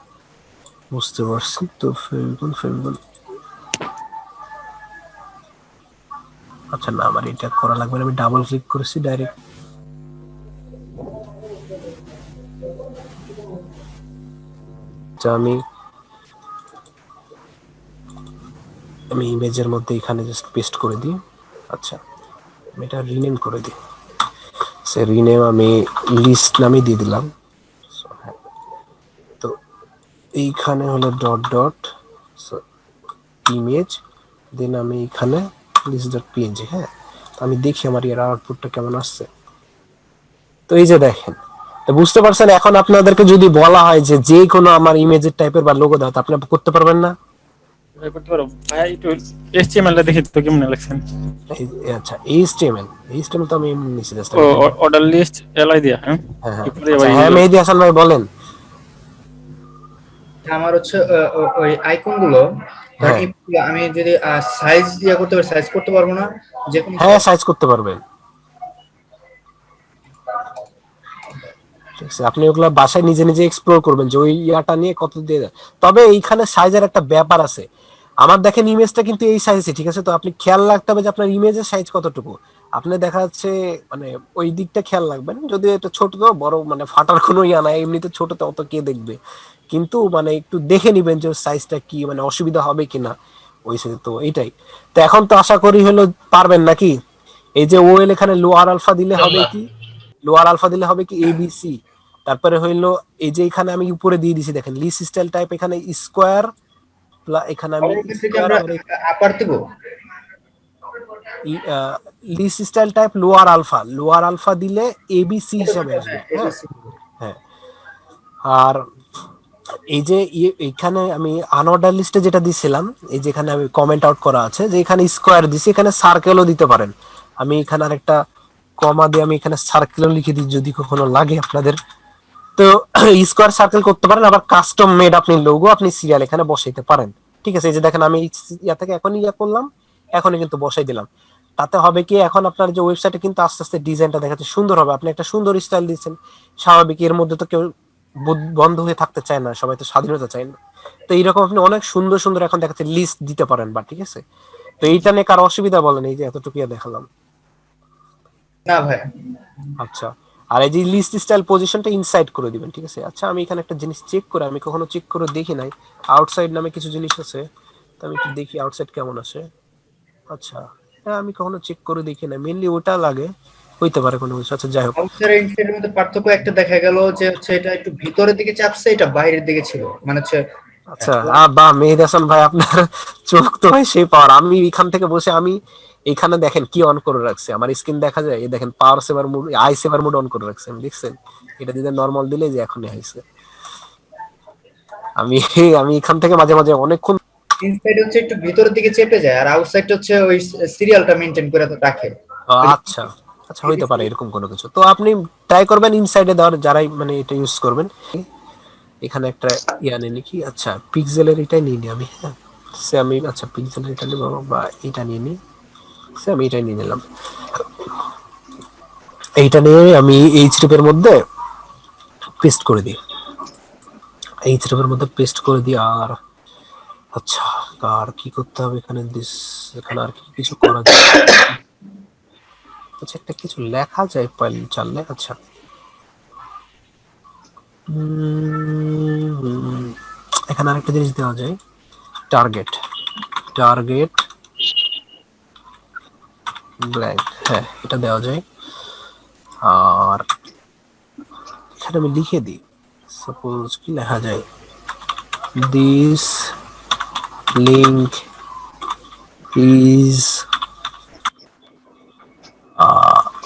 S1: বুঝতে পারছি। তো ফেলগুন আচ্ছা না, আমার এটা করা লাগবে না, আমি ডাবল ক্লিক করেছি ডাইরেক্ট। আচ্ছা আমি ইমেজের মধ্যে এখানে জাস্ট পেস্ট করে দিই। আচ্ছা আমি এটা রিনেম করে দিই। সে রিনেম আমি লিস্ট নামে দিয়ে দিলাম। তো এইখানে হলো ডট ডট ইমেজ, দেন আমি এখানে লিস্ট ডট পিএনজি। হ্যাঁ, আমি দেখি আমার এর আউটপুটটা কেমন আসছে। তো এই যে দেখেন, তো বুঝতে পারছেন। এখন আপনাদেরকে যদি বলা হয় যে যে কোনো আমার ইমেজের টাইপের বা লোগো দাও, তো আপনি করতে পারবেন না?
S4: করতে পারো ভাই, একটু HTML টা দেখি তো কেমন লাগছেন।
S1: আচ্ছা এইচটিএমএল তো আমি এমনি নিচে জাস্ট।
S4: ও অর্ডার লিস্ট এলআই দিয়া, হ্যাঁ
S1: হ্যাঁ
S4: এরপরে
S1: আচ্ছা,
S4: আবার
S1: হ্যাঁ মেহেদী হাসান ভাই বলেন।
S7: আমার হচ্ছে ওই আইকন গুলো
S1: হ্যাঁ
S7: আমি যদি সাইজ দিয়ে করতে পারি, সাইজ করতে পারবো না যে কোনো
S1: হ্যাঁ সাইজ করতে পারবেন। ঠিক আছে, আপনি ওগুলা বাসায় নিজে নিজে এক্সপ্লোর করবেন যে ওই ইয়াটা নিয়ে কত দিয়ে দেয়। তবে এইখানে সাইজের একটা ব্যাপার আছে। আমার দেখেন ইমেজটা কিন্তু এই সাইজে, ঠিক আছে? তো আপনি খেয়াল রাখতে হবে যে আপনার ইমেজের সাইজ কতটুকু। আপনি দেখা যাচ্ছে মানে ওই দিকটা খেয়াল রাখবেন। যদি এটা ছোট তো বড় মানে ফাটার কোনো ইয়া নাই, এমনিতে ছোট তো অত কে দেখবে, কিন্তু মানে একটু দেখে নিবেন যে সাইজটা কি, মানে অসুবিধা হবে কিনা ওই সাইজে। তো এইটাই। তো এখন তো আশা করি হলো পারবেন নাকি? এই যে ওএল এখানে লোয়ার আলফা দিলে হবে কি, লোয়ার আলফা দিলে হবে কি এবিসি। তারপরে হইলো এই যে এখানে আমি উপরে দিয়ে দিছি দেখেন লিস্ট স্টাইল টাইপ, এখানে স্কোয়ার, এখানে আমি স্কোয়ার
S7: আপার দেব।
S1: List style type lower alpha দিলে এবিসি হিসাবে আসবে। হ্যাঁ হ্যাঁ। আর এই যে এখানে আমি আনঅর্ডার লিস্টে যেটা দিছিলাম, এই যে এখানে আমি কমেন্ট আউট করা আছে যে এখানে স্কোয়ার দিছি, এখানে সার্কেলও দিতে পারেন। আমি এখানে আরেকটা কমা দিয়ে আমি এখানে সার্কেলও লিখে দিই যদি কখনো লাগে আপনাদের। তো স্কোয়ার সার্কেল করতে পারেন, আবার কাস্টম মেড আপনি লোগো আপনি সিরিয়াল এখানে বসাইতে পারেন। ঠিক আছে, এই যে দেখেন আমি ইয়া থেকে এখনই ইয়া করলাম, এখনই কিন্তু বসাই দিলাম। তাতে হবে কি, এখন আপনার যে ওয়েবসাইটে কিন্তু আস্তে আস্তে ডিজাইনটা দেখাচ্ছে সুন্দর হবে। আপনি একটা সুন্দর স্টাইল দিচ্ছেন, স্বাভাবিক এর মধ্যে তো কেউ বন্ধ হয়ে থাকতে চায় না, সবাই তো স্বাধীনতা চায় না। তো এইরকম আপনি অনেক সুন্দর সুন্দর এখন দেখাচ্ছে লিস্ট দিতে পারেন বা। ঠিক আছে, তো এইটা নিয়ে কারো অসুবিধা বলেন? এই যে এতটুকু দেখালাম।
S7: না ভাই।
S1: আচ্ছা, আর এই যে লিস্ট স্টাইল পজিশনটা ইনসাইড করে দিবেন। ঠিক আছে, আচ্ছা আমি এখানে একটা জিনিস চেক করে, আমি কখনো চেক করে দেখি নাই, আউটসাইড নামে কিছু জিনিস আছে, তো আমি একটু দেখি আউটসাইড কেমন আসে। আচ্ছা হ্যাঁ, আমি কখনো চেক করে দেখি না, মেইনলি ওটা লাগে, হইতে পারে কোনো কিছু। আচ্ছা যাই হোক,
S7: আউটসাইড আর ইনসাইডের মধ্যে পার্থক্য একটা দেখা গেল যে হচ্ছে এটা একটু ভিতরের দিকে চাপছে, এটা বাইরের দিকে ছিল, মানে হচ্ছে
S1: আচ্ছা বা মেহেদী হাসান ভাই আপনার চোখ তো ভাই সেই পাওয়ার। আমি এখান থেকে বসে আমি এখানে দেখেন কি অন করে রাখছি, আমার স্ক্রিন দেখা যায়, এই দেখেন power saver mode, eye saver mode on করে রাখছি আমি, দেখছেন? এটা দিলে নরমাল দিলে যে এখনই হয়েছে। আমি আমি এখান থেকে মাঝে মাঝে অনেকক্ষণ।
S7: ইনসাইড হচ্ছে একটু ভিতরের দিকে চেপে যায়, আর আউটসাইড হচ্ছে ওই সিরিয়ালটা মেইনটেইন করে রাখে।
S1: আচ্ছা আচ্ছা, হইতে পারে এরকম কোনো কিছু। তো আপনি ট্রাই করবেন ইনসাইডে দেওয়ার, যারাই মানে এটা ইউজ করবেন। এখানে একটা ইয়া নিয়ে কি, আচ্ছা পিক্সেলের এটাই নিয়ে নিই আমি। হ্যাঁ সে আমি, আচ্ছা পিক্সেলের এটা নিব বা এটা নিয়ে নিই, সে আমি এটাই নিয়ে নিলাম। এইটা নিয়ে আমি এইচটিএমএল এর মধ্যে পেস্ট করে দিই, এইচটিএমএল এর মধ্যে পেস্ট করে দিই। আর আচ্ছা, আর কি করতে হবে এখানে, এখানে আর কি কিছু করা যায়? আচ্ছা একটা কিছু লেখা যায় চাললে। আচ্ছা এখানে আরেকটা জিনিস দেওয়া যায়, টার্গেট ব্ল্যাঙ্ক। হ্যাঁ এটা দেওয়া যায়। আর এখানে আমি লিখে দিই, সাপোজ কি লেখা যায়, this link is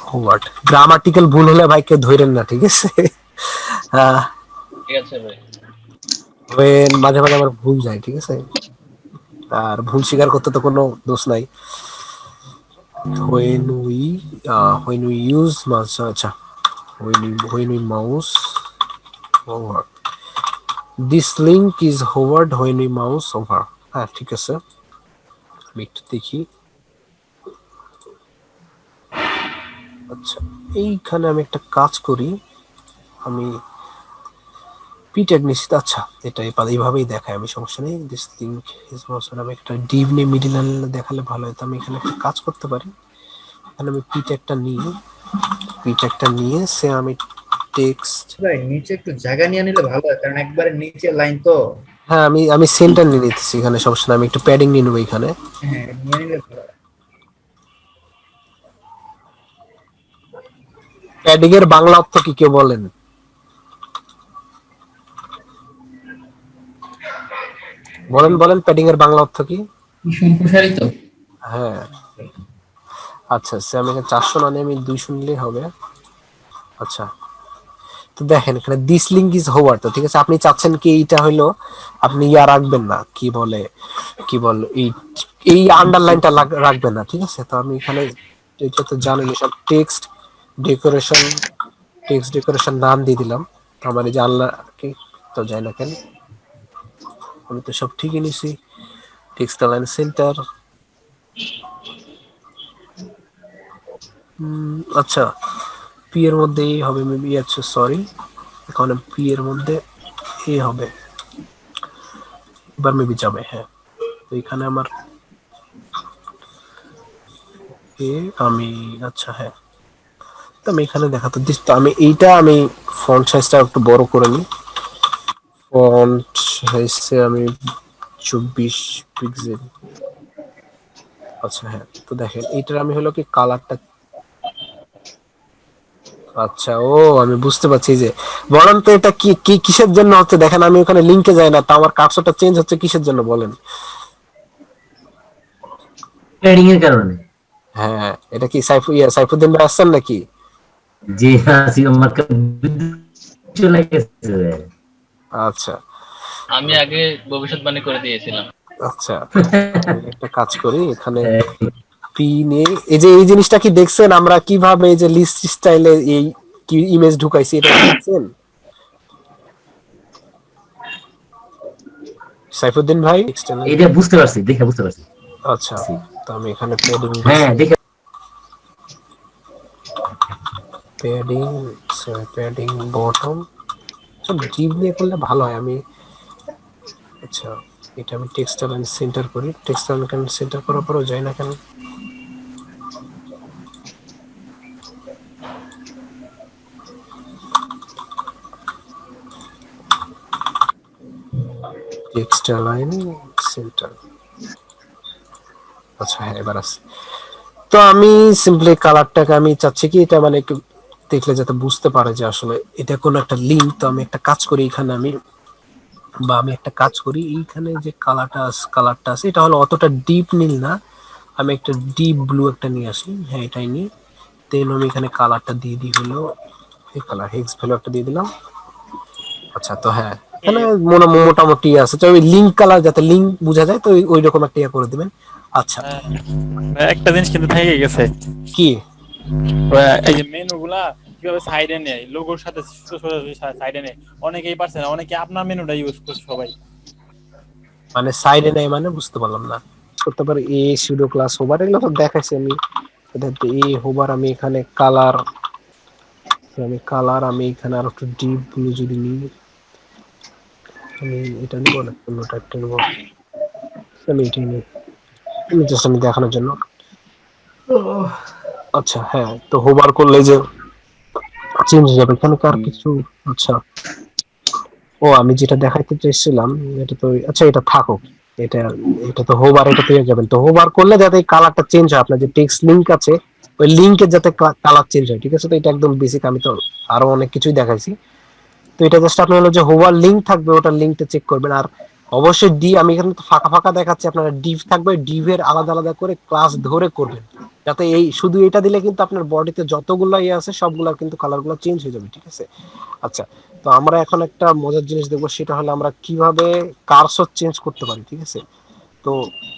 S1: what. Grammatical ভুল হলে ভাই কেউ ধরেন না, ঠিক আছে?
S8: ঠিক আছে ভাই।
S1: মাঝে মাঝে আমার ভুল যায়, ঠিক আছে? আর ভুল স্বীকার করতে তো কোনো দোষ নাই। when we use আচ্ছা when we mouse over. This link is hovered when we mouse over. হ্যাঁ ঠিক আছে, আমি একটু দেখি। আচ্ছা এইখানে আমি একটা কাজ করি, আমি পিটেক নিশ্চিত। আচ্ছা এটা এইভাবেই দেখায়, আমি সমস্যা নেই। দিস লিঙ্ক ইজ মোশন, আমি একটা ডিভ নিয়ে মিডিল লাইন দেখালে ভালো হয়। তো আমি এখানে একটা কাজ করতে পারি, এখানে আমি পিটেকটা নিয়ে সে আমি টেক্সট,
S7: ভাই নিচে একটু জায়গা নিয়ে নিলে ভালো হয়, কারণ একবারে নিচে লাইন তো।
S1: হ্যাঁ আমি সেন্টার নিয়ে নিতেছি, এখানে সমস্যা নেই। আমি একটু প্যাডিং নিয়ে নেবো এখানে।
S7: হ্যাঁ নিয়ে নিলে ভালো হয়।
S1: প্যাডিং এর বাংলা অর্থ কি কেউ বলেন? বলেন প্যাডিং এর বাংলা অর্থ কি?
S8: সম্প্রসারিত।
S1: হ্যাঁ আচ্ছা আমি এখানে 400 মানে আমি 200 নিলেই হবে। আচ্ছা তো দেখেন এখানে দিস লিঙ্ক ইজ হোভার, তো ঠিক আছে। আপনি চাচ্ছেন কি এইটা হইলো আপনি রাখবেন না, কি বলে এই আন্ডারলাইনটা রাখবেন না, ঠিক আছে। তো আমি এখানে এটা তো জানেন সব টেক্সট ডেকোরেশন নাম দিয়ে দিলাম। তো আমার এই যে কি তো যাই না কেন, আমি তো সব ঠিকই নিছি। Text line centre. আচ্ছা পি এর মধ্যে এই হবে মেবি। আচ্ছা সরি, এখানে পি এর মধ্যে এ হবে, এবার মেবি যাবে। হ্যাঁ তো এখানে আমার এ আমি আচ্ছা হ্যাঁ, তো আমি এখানে দেখাতে দিস। তো আমি এইটা আমি ফন্ট সাইজটা একটু বড় করে নিই। ফন্ট সাইজে আমি 24 পিক্সেল। আচ্ছা হ্যাঁ তো দেখেন এইটার আমি হলো কি কালারটা, আচ্ছা ও আমি বুঝতে পারছি। যে বলেন তো এটা কি কিসের জন্য হচ্ছে? দেখেন আমি ওখানে লিংকে যাই না, তো আমার কার্সরটা চেঞ্জ হচ্ছে কিসের জন্য বলেন?
S3: ট্রেডিং এর কারণে।
S1: হ্যাঁ এটা কি সাইফুদ্দিন ভাই আসছেন নাকি?
S3: জি আসি আমার চলে গেছে।
S1: আচ্ছা
S8: আমি আগে ভবিষ্যৎবাণী করে দিয়েছিলাম।
S1: আচ্ছা আমি একটা কাজ করি এখানে পি নিয়ে, এই জিনিসটা কি দেখছেন আমরা কিভাবে এই যে লিস্ট স্টাইলে এই কি ইমেজ ঢুকাইছি, এটা কি দেখছেন সাইফুদ্দিন ভাই?
S3: এটা বুঝতে পারছি, দেখে বুঝতে পারছি।
S1: আচ্ছা তো আমি এখানে প্যাডিং
S3: হ্যাঁ দেখে
S1: প্যাডিং বটম সব ডিপ নিয়ে করলে ভালো হয়। আমি আচ্ছা এটা আমি টেক্সটাইল এন্ড সেন্টার করি, টেক্সটাইল এন্ড সেন্টার করার পরেও যায় না কেন? Textile line centre. আচ্ছা হ্যাঁ এবার আছে। তো আমি সিম্পলি কালারটাকে আমি চাচ্ছি কি এটা মানে একটু দেখলে যাতে বুঝতে পারে যে আসলে এটা কোন একটা লিঙ্ক। তো আমি একটা কাজ করি এখানে আমি একটা কাজ করি এইখানে যে কালারটা আছে এটা হলো অতটা ডিপ নীল না, আমি একটা ডিপ ব্লু একটা নিয়ে আসি। হ্যাঁ এটাই নিই। দেন আমি এখানে কালারটা দিয়ে দিই হলো এই কালার হেক্স ভ্যালু একটা দিয়ে দিলাম। আচ্ছা তো হ্যাঁ এখানে মোটামুটি আছে, তো ওই লিঙ্ক কালার যাতে লিঙ্ক বোঝা যায়, তো ওই রকম একটা ইয়ে করে দিবেন। আচ্ছা
S4: একটা জিনিস কিন্তু থেকে গেছে,
S1: কি
S4: এই যে মেনু গুলা কিভাবে সাইডে নেয়, লোগোর সাথে সোজাসুজি সাইডে নেয়। অনেকেই পারছে না, অনেকে আপনার মেনুটা ইউজ করছে সবাই।
S1: মানে সাইডে নেই মানে বুঝতে পারলাম না। করতে পারি এ সুডো ক্লাস হোভার, এগুলো তো দেখাইছি আমি। এটা এ হোভার আমি এখানে আমি এখানে আর একটু ডিপ ব্লু যদি নিই, আমি এটা নিব না অন্যটা একটা নিব। আমি এটাই নিই, আমি জাস্ট আমি দেখানোর জন্য। আচ্ছা হ্যাঁ তো হোভার করলে যে চেঞ্জ হয়ে যাবে এখানে কার কিছু। আচ্ছা ও আমি যেটা দেখাইতে চাইছিলাম এটা তো আচ্ছা এটা থাকুক। এটা এটা তো হোভার, এটা পেয়ে যাবেন। তো হোভার করলে যাতে কালারটা চেঞ্জ হয়, আপনার যে টেক্সট লিংক আছে ওই লিংকের যাতে কালার চেঞ্জ হয়, ঠিক আছে। তো এটা একদম বেসিক, আমি তো আরো অনেক কিছুই দেখাইছি। তো এটা জাস্ট আপনার হলো যে হোভার লিংক থাকবে, ওটা লিংকটা চেক করবেন। আর অবশ্যই আমি এখানে তো ফাঁকা ফাঁকা দেখাচ্ছি, আপনারা ডিভ থাকবে, ডিভের আলাদা আলাদা করে ক্লাস ধরে করবেন, যাতে এই শুধু এটা দিলে কিন্তু আপনার বডিতে যতগুলো ইয়ে আছে সবগুলা কিন্তু কালারগুলো চেঞ্জ হয়ে যাবে, ঠিক আছে। আচ্ছা তো আমরা এখন একটা মজার জিনিস দেখবো, সেটা হলো আমরা কিভাবে কার্সর চেঞ্জ করতে পারি, ঠিক আছে। তো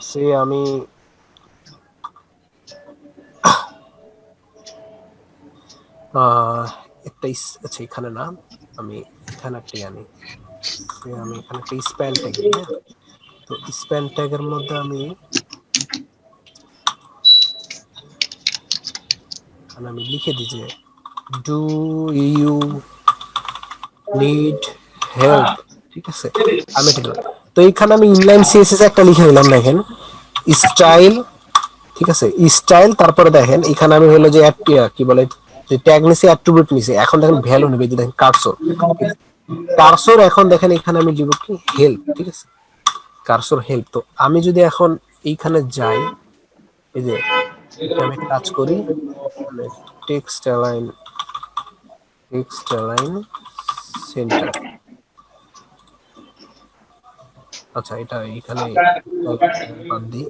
S1: সে আমি একটা আচ্ছা এখানে না, আমি এখানে একটা আনি, আমি এখানে একটা স্প্যান ট্যাগ দিই। হ্যাঁ, তো স্প্যান ট্যাগের মধ্যে আমি এখানে আমি লিখে দিই যে ডু ইউ নিড হেল্প, ঠিক আছে, আমি এটা দিলাম। তো এইখানে আমি ইনলাইন সিএসএস একটা লিখে দিলাম, দেখেন স্টাইল, ঠিক আছে, স্টাইল, তারপরে দেখেন এখানে আমি হলো যে কি বলে যে ট্যাগ নিছি, অ্যাট্রিবিউট নিছি, এখন দেখেন ভ্যালু নেবে, যে দেখেন কার্সর, কার্সর এখন দেখেন এখানে আমি দিব কি হেল্প, ঠিক আছে, কার্সর হেল্প। তো আমি যদি এখন এইখানে যাই, এই যে আমি কাজ করি টেক্সট অ্যালাইন সেন্টার, আচ্ছা এটা এখানে বাদ দিই,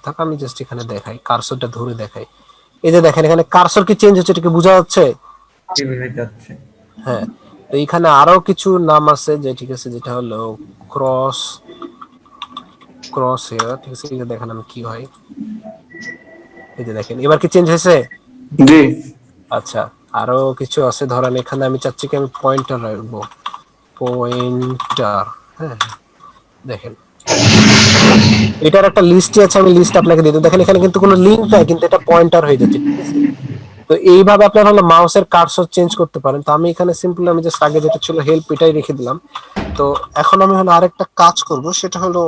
S1: থাক, আমি জাস্ট এখানে দেখাই, কার্সরটা ধরে দেখাই। এই যে দেখেন এখানে কার্সর কি চেঞ্জ হচ্ছে, এটা কি বোঝা যাচ্ছে? হ্যাঁ, তো এখানে আরো কিছু নাম আছে, যে ঠিক আছে, যেটা হলো ক্রস হেয়ার, ঠিক আছে, এই যে দেখেন আমি কি হয়, এই যে দেখেন এবার কি চেঞ্জ হয়েছে?
S6: জি।
S1: আচ্ছা, আরো কিছু আছে, ধরেন এখানে আমি চাচ্ছি কি আমি পয়েন্টার রাখবো, পয়েন্টার, হ্যাঁ দেখেন এটার একটা লিস্ট আছে, আমি লিস্ট আপনাকে দিই। দেখেন এখানে কিন্তু কোনো লিংক নাই, কিন্তু এটা পয়েন্টার হয়ে যাচ্ছে, ঠিক আছে। তো এইভাবে আপনারা হলো মাউসের কার্সর চেঞ্জ করতে পারেন। তো আমি এখানে সিম্পলি আমি জাস্ট আগে যেটা ছিল হেল্প, এটাই রেখে দিলাম। তো এখন আমি হলো আরেকটা কাজ করব, সেটা হলো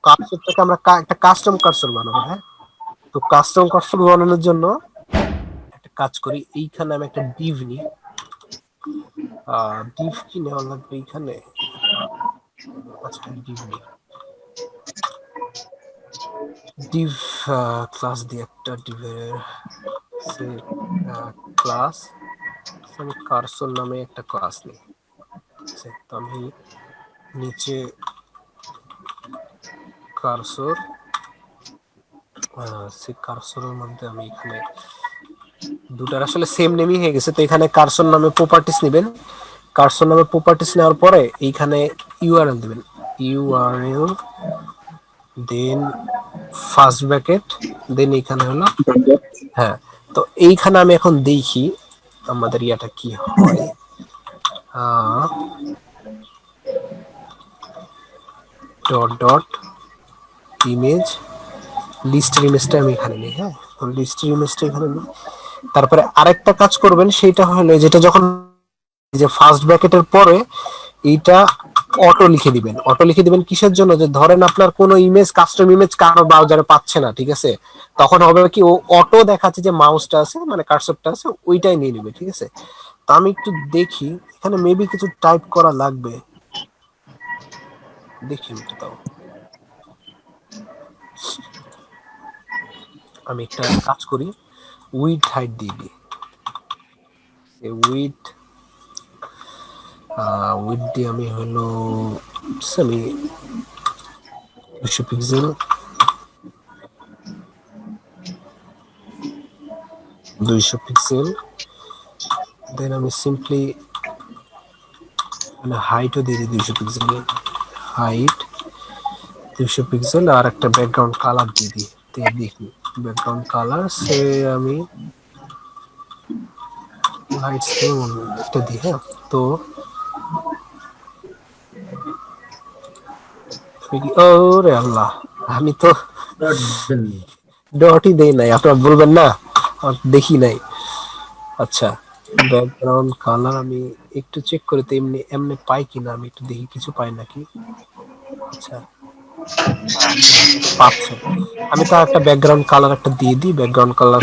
S1: কার্সরটাকে আমরা একটা কাস্টম কার্সর বানাবো। হ্যাঁ, তো কাস্টম কার্সর বানানোর জন্য একটা কাজ করি, এইখানে আমি একটা ডিভ নিই। ডিভ কি নেওয়া লাগবে এইখানে? আচ্ছা ডিভ নিই, ডিভ ক্লাস দিয়ে একটা ডিভের ক্লাস, আমি কার্সর নামে একটা ক্লাস নিই। তো আমি নিচে কার্সর, সেই কার্সরের মধ্যে আমি এখানে দুটার আসলে সেম নেমই হয়ে গেছে। তো এখানে কার্সর নামে প্রপার্টিস নেবেন, কার্সর নামে প্রপার্টিস নেওয়ার পরে এইখানে ইউআরএল দিবেন, ইউআরএল দেন ফার্স্ট ব্র্যাকেট, দেন এইখানে হলো, হ্যাঁ, তো এইখানে আমি এখন দেখি আমাদের ইয়াটা কি হয়। ডট ডট ইমেজ, লিস্টের ইমেজটা আমি এখানে নিই। হ্যাঁ, লিস্টের ইমেজটা এখানে নিই। তারপরে আরেকটা কাজ করবেন, সেটা হলো যেটা যখন যে ফার্স্ট ব্র্যাকেটের পরে এইটা অটো লিখে দিবেন। অটো লিখে দিবেন কিসের জন্য? যে ধরেন আপনার কোনো ইমেজ, কাস্টম ইমেজ কারো ব্রাউজারে পাচ্ছে না, ঠিক আছে, তখন হবে কি ও অটো দেখাচ্ছে যে মাউসটা আছে, মানে কার্সরটা আছে, ওইটাই নিয়ে নেবে, ঠিক আছে। তো আমি একটু দেখি, এখানে মেবি কিছু টাইপ করা লাগবে, দেখি একটু তাও। আমি একটা কাজ করি, উইথ হাইট দিয়ে দিই, উইথ দিয়ে আমি হলো আমি 200 পিক্সেল, 200 পিক্সেল, দেন আমি সিম্পলি মানে হাইটও দিয়ে দিই 200 পিক্সেল, হাইট 200 পিক্সেল, আর একটা ব্যাকগ্রাউন্ড কালার দিয়ে দিই। দেখি ব্যাকগ্রাউন্ড কালার সে আমি লাইট স্কেল একটা দিই। হ্যাঁ, তো ওরে আল্লাহ, আমি তো ডটই দেই নাই, আপনারা বলবেন না দেখি নাই। আচ্ছা, ব্যাকগ্রাউন্ড কালার আমি একটু চেক করে তো এমনি এমনি পাই কিনা, আমি একটু দেখি কিছু পাই নাকি। আচ্ছা, পাচ্ছে, আমি তো একটা ব্যাকগ্রাউন্ড কালার একটা দিয়ে দিই, ব্যাকগ্রাউন্ড কালার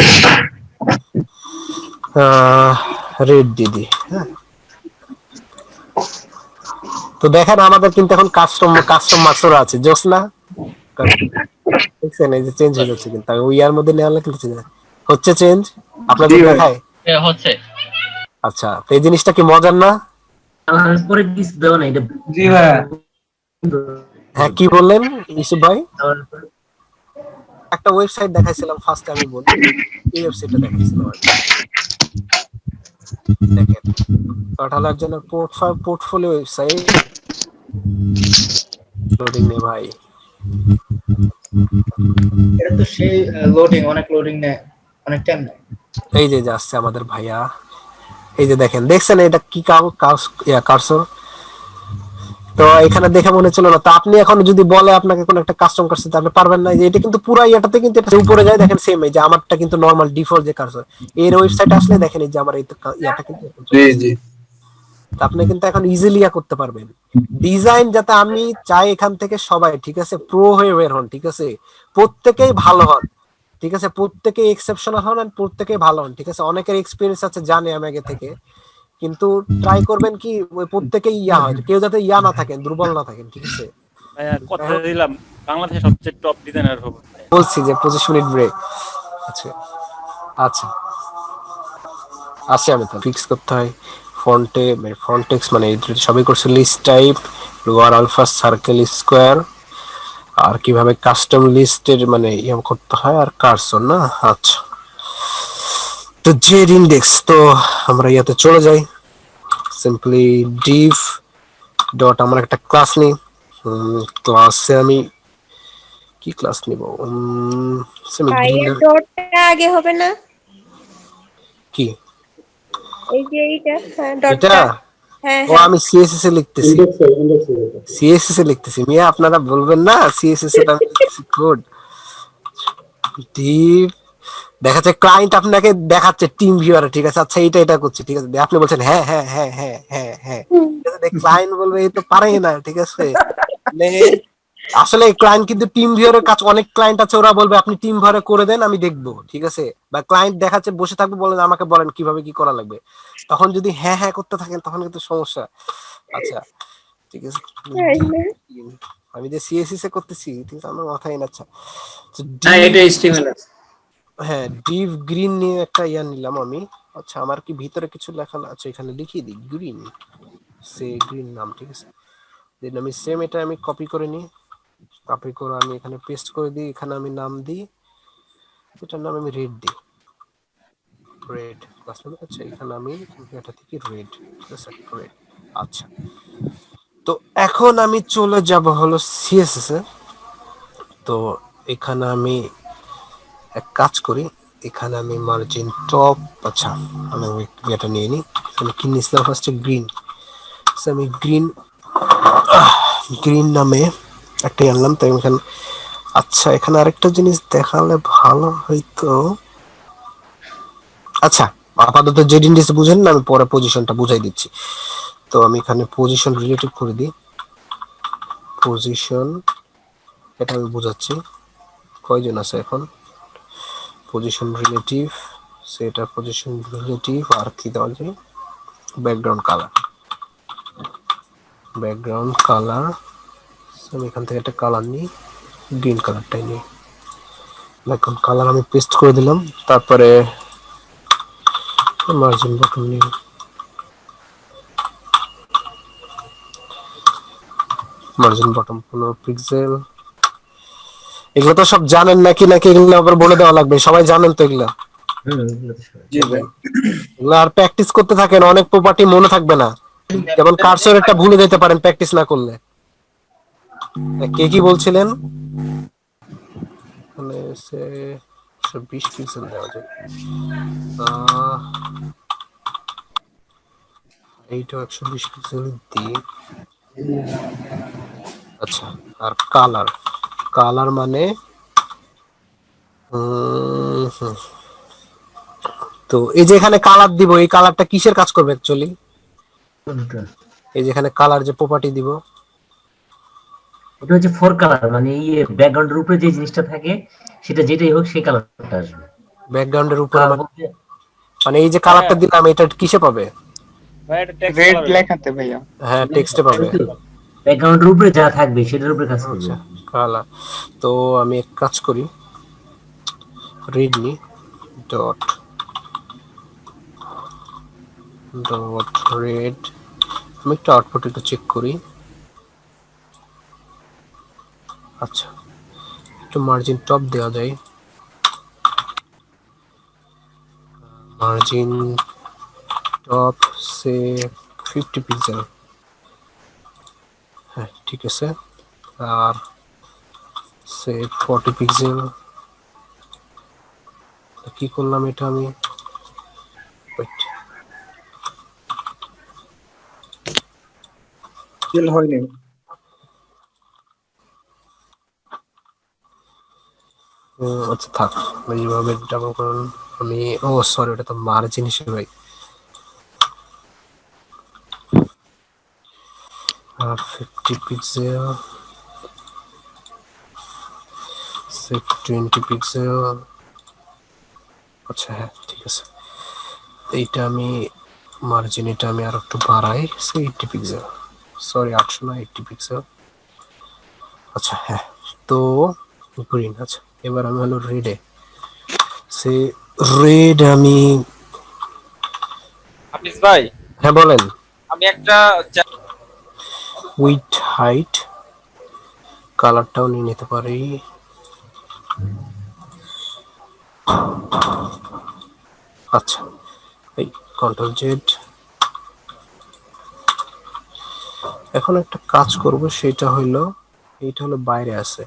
S1: রেড দিয়ে দিই। হ্যাঁ, তো দেখেন আমাদের কিন্তু এখন কাস্টম মার্কসও আছে, জোস না? দেখছেন এই যে চেঞ্জ হয়ে যাচ্ছে, কিন্তু ওই ইয়ার মধ্যে নেওয়া কিন্তু চেঞ্জ হচ্ছে, চেঞ্জ আপনাদের দেখায়
S8: হচ্ছে।
S1: আচ্ছা, তো এই জিনিসটা কি মজার না?
S3: পরে কিছু দেওয়া নাই এটা।
S6: জি ভাই।
S1: হ্যাঁ, কি বললেন ইউসুফ ভাই? একটা ওয়েবসাইট দেখাইছিলাম ফার্স্টে, আমি বলি এই ওয়েবসাইটটা দেখাইছিলাম। দেখেন টটালার জন্য পোর্টফোলিও ওয়েবসাইট লোডিং নেই ভাই,
S7: এটা তো সেই লোডিং, অনেক লোডিং নেয়, অনেক টাইম নেয়।
S1: এই যে আসছে আমাদের ভাইয়া, এই যে দেখছেন এটা কি কার্সর। তো এখানে দেখে মনে ছিল না, তো আপনি এখন যদি বলে আপনাকে কোন একটা কাস্টম কার্সর, আপনি পারবেন না। যে এটা কিন্তু পুরো ইয়াটাতে কিন্তু এটা উপরে যায়, দেখেন সেম। এই যে আমারটা কিন্তু নরমাল ডিফল্ট যে কার্সর, এর ওয়েবসাইটে আসলে দেখেন এই যে আমার এই ইয়াটা কিন্তু তা আপনি কিন্তু এখন ইজিলি করতে পারবেন ডিজাইন, যাতে আমি চাই এখান থেকে সবাই, ঠিক আছে, প্রো হয়ে বের হন, ঠিক আছে, প্রত্যেকেই ভালো হন, ঠিক আছে, প্রত্যেকেই এক্সেপশনাল হন আর প্রত্যেকেই ভালো হন, ঠিক আছে। অনেকের এক্সপিরিয়েন্স আছে, জানে আমি আগে থেকে, কিন্তু ট্রাই করবেন কি ওই প্রত্যেকেই হয়, কেউ যাতে না থাকেন, দুর্বল না থাকেন, ঠিক আছে।
S4: ভাইয়া কথা দিলাম বাংলাদেশের সবচেয়ে টপ ডিজাইনার হবো।
S1: বলছি যে 25 মিনিট ব্রেক। আচ্ছা আচ্ছা আসি আমি, তো ফিক্স করতে হয় ফন্টে, ফন্ট টেক্সট মানে সবই করছে, list type, lower alpha, circle, square, আর কিভাবে কাস্টম লিস্টের মানে করতে হয়, আর কার্সর না। আচ্ছা, তো জেড ইন্ডেক্স, তো আমরা ইয়াতে চলে যাই, সিম্পলি div ডট, আমরা একটা ক্লাস নিই, ক্লাসে আমি কি ক্লাস নিব,
S9: ডটটা আগে হবে না?
S1: কি
S9: এই যে এইটা, হ্যাঁ
S1: এটা,
S9: ডটটা। হ্যাঁ
S1: ও আমি সিএসএস এ লিখতেছি, সিএসএস এ লিখতেছি মিয়া, আপনারা বলবেন না সিএসএস এর আমি লিখতেছি কোড। div দেখাচ্ছে ক্লায়েন্ট আপনাকে দেখাচ্ছে টিম ভিউয়ারে, ঠিক আছে, আচ্ছা এটা করছে, ঠিক আছে, আপনি বলছেন হ্যাঁ হ্যাঁ হ্যাঁ হ্যাঁ হ্যাঁ হ্যাঁ, ক্লায়েন্ট বলবে এই তো পারে না, ঠিক আছে। আসলে ক্লায়েন্ট কিন্তু টিম ভিউয়ারের কাজ, অনেক ক্লায়েন্ট আছে ওরা বলবে আপনি টিম ভিউয়ারে করে দেন আমি দেখবো, ঠিক আছে, বা ক্লায়েন্ট দেখাচ্ছে বসে থাকবে, বলেন আমাকে বলেন কিভাবে কি করা লাগবে, তখন যদি হ্যাঁ হ্যাঁ করতে থাকেন তখন কিন্তু সমস্যা। আচ্ছা ঠিক আছে, আমি যে সিএসএস এ করতেছি, ঠিক আছে, আমার মাথায় না। আচ্ছা,
S3: এটা HTML আছে।
S1: হ্যাঁ, ডিভ গ্রিন নিয়ে একটা নিলাম আমি। আচ্ছা, আমার কি ভিতরে কিছু লেখা আছে, এখানে লিখিয়ে দিই গ্রিন, সে গ্রিন নাম, ঠিক আছে। দেন আমি সেম এটা আমি কপি করে নিই, কপি করে আমি এখানে পেস্ট করে দিই, এখানে আমি নাম দিই, এটার নাম আমি রেড দিই, রেড ক্লাস নাম। আচ্ছা, এখানে আমি এটা থেকে রেড, ঠিক আছে, রেড। আচ্ছা, তো এখন আমি চলে যাব হলো সিএসএস এ। তো এখানে আমি এক কাজ করি, এখানে আমি মার্জিন টপ, আচ্ছা আমি এটা নিয়ে নিই, আমি কি নিয়েছিলাম ফার্স্টে গ্রিন, আমি গ্রিন নামে একটা আনলাম, তাই এখানে। আচ্ছা, এখানে আরেকটা জিনিস দেখালে ভালো হইতো। আচ্ছা, আপাতত যে ইন্ডেক্স বুঝেন না, আমি পরে পজিশনটা বুঝাই দিচ্ছি। তো আমি এখানে পজিশন রিলেটিভ করে দিই, পজিশন, এটা আমি বুঝাচ্ছি, কয়জন আছে এখন, পজিশন রিলেটিভ, সেটা পজিশন রিলেটিভ, আর কি দেওয়া যায়, ব্যাকগ্রাউন্ড কালার, ব্যাকগ্রাউন্ড কালার, আমি এখান থেকে একটা কালার নিই, গ্রিন কালারটাই নিই, ব্যাকগ্রাউন্ড কালার আমি পেস্ট করে দিলাম। তারপরে মার্জিন বটন নিই, মার্জিন বটন 15 পিক্সেল। এগুলো তো সব জানেন নাকি এগুলো আবার বলে দেওয়া লাগবে, সবাই জানেন তো এগুলা? এগুলো আর প্র্যাকটিস করতে থাকেন, অনেক প্রপার্টি মনে থাকবে না, যেমন কার্সর একটা ভুলে যেতে পারেন প্র্যাকটিস না করলে। কে কি বলছিলেন? মানে সে 20 পিক্সেল দেওয়া যায়, এইটা 120 পিক্সেল দিই। আচ্ছা, আর কালার, কালার মানে তো এই যে এখানে কালার দিব, এই কালারটা কিসের কাজ করবে অ্যাকচুয়ালি? এই যে এখানে কালার যে প্রপার্টি দিব,
S3: এটা হচ্ছে ফোর কালার, মানে এই ব্যাকগ্রাউন্ডের উপরে যে জিনিসটা থাকে সেটা যেটাই হোক সেই কালারটা আসবে
S1: ব্যাকগ্রাউন্ডের উপরে, মানে এই যে কালারটা দিলাম এটা কিসে পাবে?
S4: ভাই এটা টেক্সট
S7: রেড লেখাতে ভাইয়া।
S1: হ্যাঁ, টেক্সটে পাবে,
S3: ব্যাকগ্রাউন্ডের উপরে যা থাকবে সেটার উপরে কাজ করবে।
S1: আচ্ছা, কালার। তো আমি এক কাজ করি, রিডমি ডট ডট রেড, আমি একটু আউটপুট একটু চেক করি। আচ্ছা, একটু মার্জিন টপ দেওয়া যায়, মার্জিন টপ সে 50 পিক্সেল, হ্যাঁ ঠিক আছে, আর সে 40 পিক্সেল। কি করলাম এটা, আমি
S6: ফিল হয়নি।
S1: আচ্ছা থাক, এইভাবে ডাবল করুন। আমি সরি, ওটা তো মার্জিন হিসেবে 50 পিক্সেল, 20 পিক্সেল। আচ্ছা হ্যাঁ ঠিক আছে, এইটা আমি মার্জিন, এটা আমি আর একটু বাড়াই, 80 পিক্সেল, সরি 800 না 80 পিক্সেল। আচ্ছা হ্যাঁ, তো গ্রিন। আচ্ছা এবার আমি হলো রেডে, সে রেড আমি,
S4: হাফিজ ভাই,
S1: হ্যাঁ বলেন।
S4: আমি একটা
S1: উইথ হাইট কালারটাও নিয়ে নিতে পারি। আচ্ছা এই কন্ট্রোল জেড। এখন একটা কাজ করব, সেটা হলো এইটা হলো বাইরে আছে,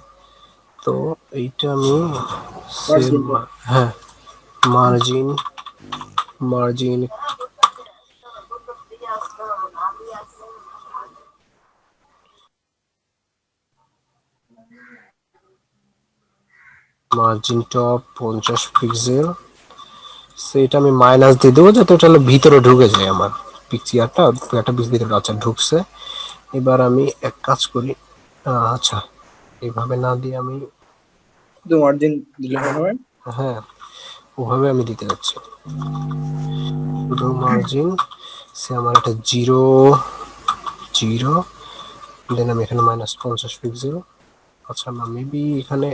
S1: তো এইটা আমি হ্যাঁ margin, margin margin top 50 pixel, সেটা আমি মাইনাস দিয়ে দেবো যাতে ওটা হলো ভিতরে ঢুকে যায় আমার পিকচারটা, একটা ভিতরে। আচ্ছা ঢুকছে। এবার আমি এক কাজ করি, আচ্ছা এইভাবে না দিয়ে আমি
S6: শুধু মার্জিন দিলে হবে।
S1: হ্যাঁ ওভাবে আমি দিতে যাচ্ছি, শুধু মার্জিন। সে আমার একটা 0 0, দেন আমি এখানে মাইনাস 50 পিক্সেল। আচ্ছা না, মেবি এখানে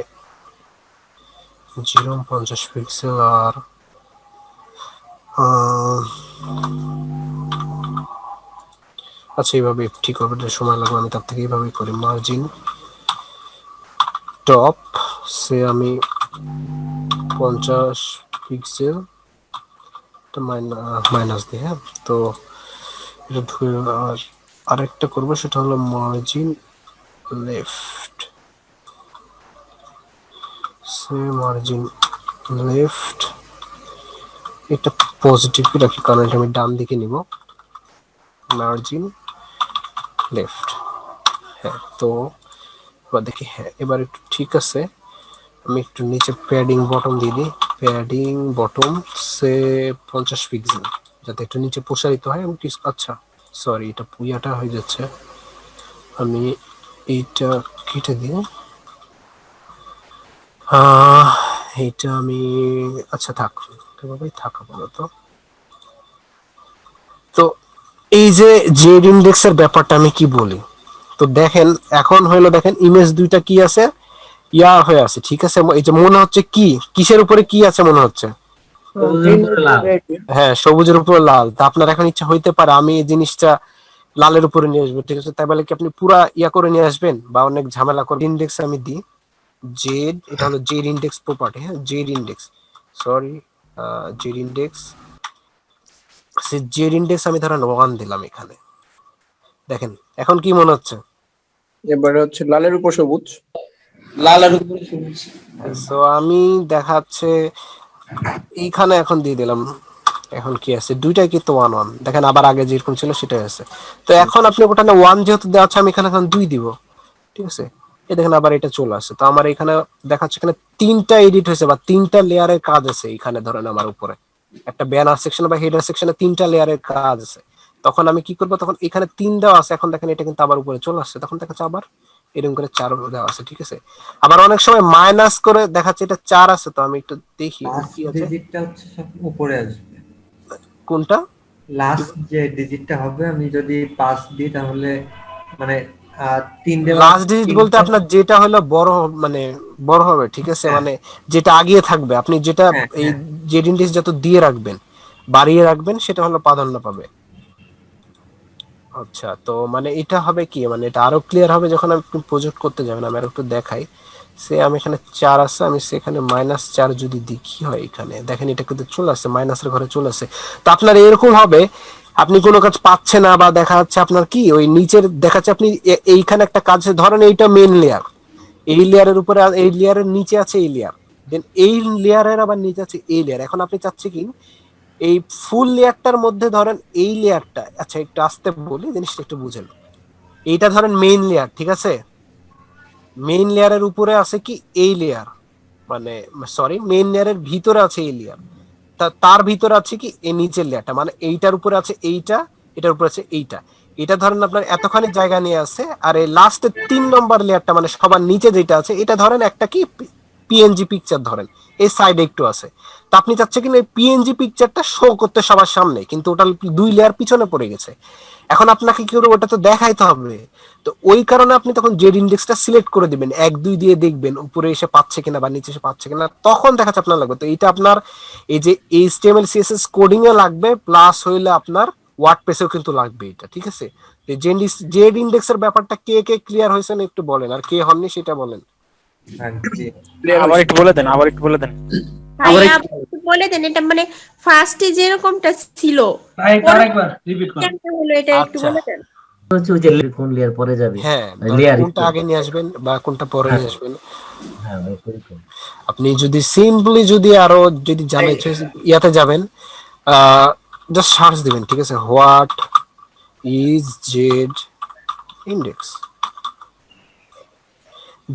S1: 0 50 পিক্সেল আর আচ্ছা এইভাবে ঠিক হবে, সময় লাগবে, আমি তার থেকে এইভাবেই করি। মার্জিন টপ সে আমি 50 পিক্সেল মাইনাস দিই, হ্যাঁ। তো এটা ঢুকে, আর আরেকটা করবো, সেটা হলো মার্জিন লেফট, সে মার্জিন লেফট, এটা পজিটিভ রাখি কারণ এটা আমি ডান দিকে নিব। মার্জিন লেফট, হ্যাঁ। তো এবার দেখি, হ্যাঁ এবার একটু ঠিক আছে। আমি একটু নিচে প্যাডিং বটম দিয়ে দিই, প্যাডিং বটম সে 50 পিক্সেল, যাতে একটু নিচে প্রসারিত হয়। আমি আচ্ছা সরি, এটা পুয়াটা হয়ে যাচ্ছে, আমি এইটা কেটে দিই। এইটা আমি, আচ্ছা থাক, এভাবেই থাক আপাতত। তো এই যে জেড ইন্ডেক্সের ব্যাপারটা আমি কি বলি, তো দেখেন এখন হইলো, দেখেন ইমেজ দুইটা কি আছে, ইয়া হয়ে আছে, ঠিক আছে। এই যে মনে হচ্ছে কি, কিসের উপরে কি আছে মনে হচ্ছে,
S3: সবুজের উপরে লাল।
S1: হ্যাঁ সবুজের উপরে লাল। তা আপনার এখন ইচ্ছা হইতে পারে আমি এই জিনিসটা লালের উপরে নিয়ে আসবো, ঠিক আছে। তাই বলে কি আপনি পুরা ইয়া করে নিয়ে আসবেন বা অনেক ঝামেলা করবেন। ইন্ডেক্স আমি দিই জেড, এটা হলো জেড ইন্ডেক্স প্রপার্টি, হ্যাঁ Z index, sorry Z index, সে জেড ইন্ডেক্স আমি ধরেন 1 দিলাম এখানে। দেখেন এখন কি মনে হচ্ছে,
S6: এবারে হচ্ছে লালের উপর সবুজ।
S8: লালের উপরে সবুজ।
S1: সো আমি দেখাচ্ছে এইখানে এখন দিয়ে দিলাম। এখন কি আছে, দুইটাই কিন্তু 1 1, দেখেন আবার আগে যেরকম ছিল সেটাই আছে। তো এখন আপনি ওখানে 1 যেহেতু দেওয়া আছে, আমি এখানে এখন 2 দিব, ঠিক আছে। এই দেখেন আবার এটা চলে আসছে। তো আমার এখানে দেখাচ্ছে এখানে 3টা এডিট হয়েছে বা 3টা লেয়ারের কাজ আছে এখানে। ধরেন আমার উপরে একটা ব্যানার সেকশন বা হেডার সেকশনে 3টা লেয়ারের কাজ আছে। তখন আমি কি করব, তখন এখানে 3 দেওয়া আছে, এখন দেখেন এটা কিন্তু আবার উপরে চলে আসছে, তখন দেখাচ্ছে আবার এরকম করে 4 দেওয়া আছে, ঠিক আছে। আবার অনেক সময় মাইনাস করে দেখাচ্ছে এটা 4 আছে, তো আমি একটু দেখি কি আছে।
S10: ডিজিটটা হচ্ছে সব উপরে আসবে,
S1: কোনটা
S10: লাস্ট যে ডিজিটটা হবে। আমি যদি 5 দিই তাহলে মানে 3 দেওয়া
S1: লাস্ট ডিজিট বলতে আপনার যেটা হলো বড়, মানে বড় হবে, ঠিক আছে।
S10: হ্যাঁ।
S1: মানে যেটা আগিয়ে থাকবে, আপনি যেটা
S10: হ্যাঁ,
S1: এই
S10: হ্যাঁ।
S1: জেড ইন্ডেক্স যত দিয়ে রাখবেন, বাড়িয়ে রাখবেন, সেটা হলো প্রাধান্য পাবে। আচ্ছা তো মানে এটা হবে কি, মানে এটা আরো ক্লিয়ার হবে যখন আপনি প্রজেক্ট করতে যাবেন। আমি আর একটু দেখাই, সে আমি এখানে 4 আছে, আমি সেখানে -4 যদি দিই কি হয়, এখানে দেখেন এটা কিন্তু চলে আসছে, মাইনাসের ঘরে চলে আসছে। তো আপনার এরকম হবে, আপনি কোনো কাজ পাচ্ছেন না, বা দেখা যাচ্ছে আপনার কি ওই নিচের দেখাচ্ছে আপনি এইখানে একটা কাজ ধরেন, এইটা মেন লেয়ার, এই লেয়ারের উপরে এই লেয়ারের নিচে আছে এই লেয়ার, দেন এই লেয়ারের আবার নিচে আছে এই লেয়ার। এখন আপনি চাচ্ছেন কি এই ফুল লেয়ারটার মধ্যে ধরেন এই লেয়ারটা, আচ্ছা একটু আস্তে বলি জিনিসটা একটু বুঝেন। এইটা ধরেন মেইন লেয়ার, ঠিক আছে? মেইন লেয়ারের উপরে আছে কি এই লেয়ার, মানে সরি মেইন লেয়ারের ভিতরে আছে এই লেয়ার, তার ভিতরে আছে কি এই নিচের লেয়ারটা, মানে এইটার উপরে আছে এইটা, এটার উপরে আছে এইটা। এটা ধরেন আপনার এতখানি জায়গা নিয়ে আছে। আর এই লাস্টের 3 নম্বর লেয়ারটা মানে সবার নিচে যেটা আছে, এটা ধরেন একটা কি পিএনজি পিকচার ধরেন, এই সাইডে একটু আছে। তা আপনি চাচ্ছেন কি এই পিএনজি পিকচারটা শো করতে সবার সামনে, কিন্তু ওটা 2 লেয়ার পিছনে পড়ে গেছে। এখন আপনাকে কি করে ওটা তো দেখাইতে হবে। তো ওই কারণে আপনি তখন জেড ইন্ডেক্সটা সিলেক্ট করে দিবেন, 1 2 দিয়ে দেখবেন উপরে এসে পাচ্ছে কিনা বা নিচে এসে পাচ্ছে কিনা, তখন দেখাচ্ছে আপনার লাগবে। তো এইটা আপনার এই যে এইচটিএমএল সিএসএস কোডিং এ লাগবে, প্লাস হইলে আপনার ওয়ার্ডপ্রেসেও কিন্তু লাগবে এটা, ঠিক আছে? জেড ইন্ডেক্সের ব্যাপারটা কে কে ক্লিয়ার হয়েছেন একটু বলেন, আর কে হননি সেটা বলেন।
S10: হ্যাঁ জি।
S4: আবার একটু বলে দেন, আবার একটু বলে দেন।
S9: ভাইয়া একটু বলে দেন, এটা মানে ফার্স্টে যেরকমটা ছিল
S8: আরেকবার রিপিট করুন।
S9: কেমন হলো এটা একটু
S1: আচ্ছা।
S9: বলে দেন।
S3: হচ্ছে ওই যে কোন লেয়ার পরে যাবে,
S1: হ্যাঁ,
S3: লেয়ার
S1: কোনটা আগে নিয়ে আসবেন বা কোনটা পরে নিয়ে আসবেন।
S3: হ্যাঁ এরকম।
S1: আপনি যদি সিম্পলি যদি আরো যদি জানেন ইয়াতে যাবেন, জাস্ট সার্চ দিবেন, ঠিক আছে? What is Z index?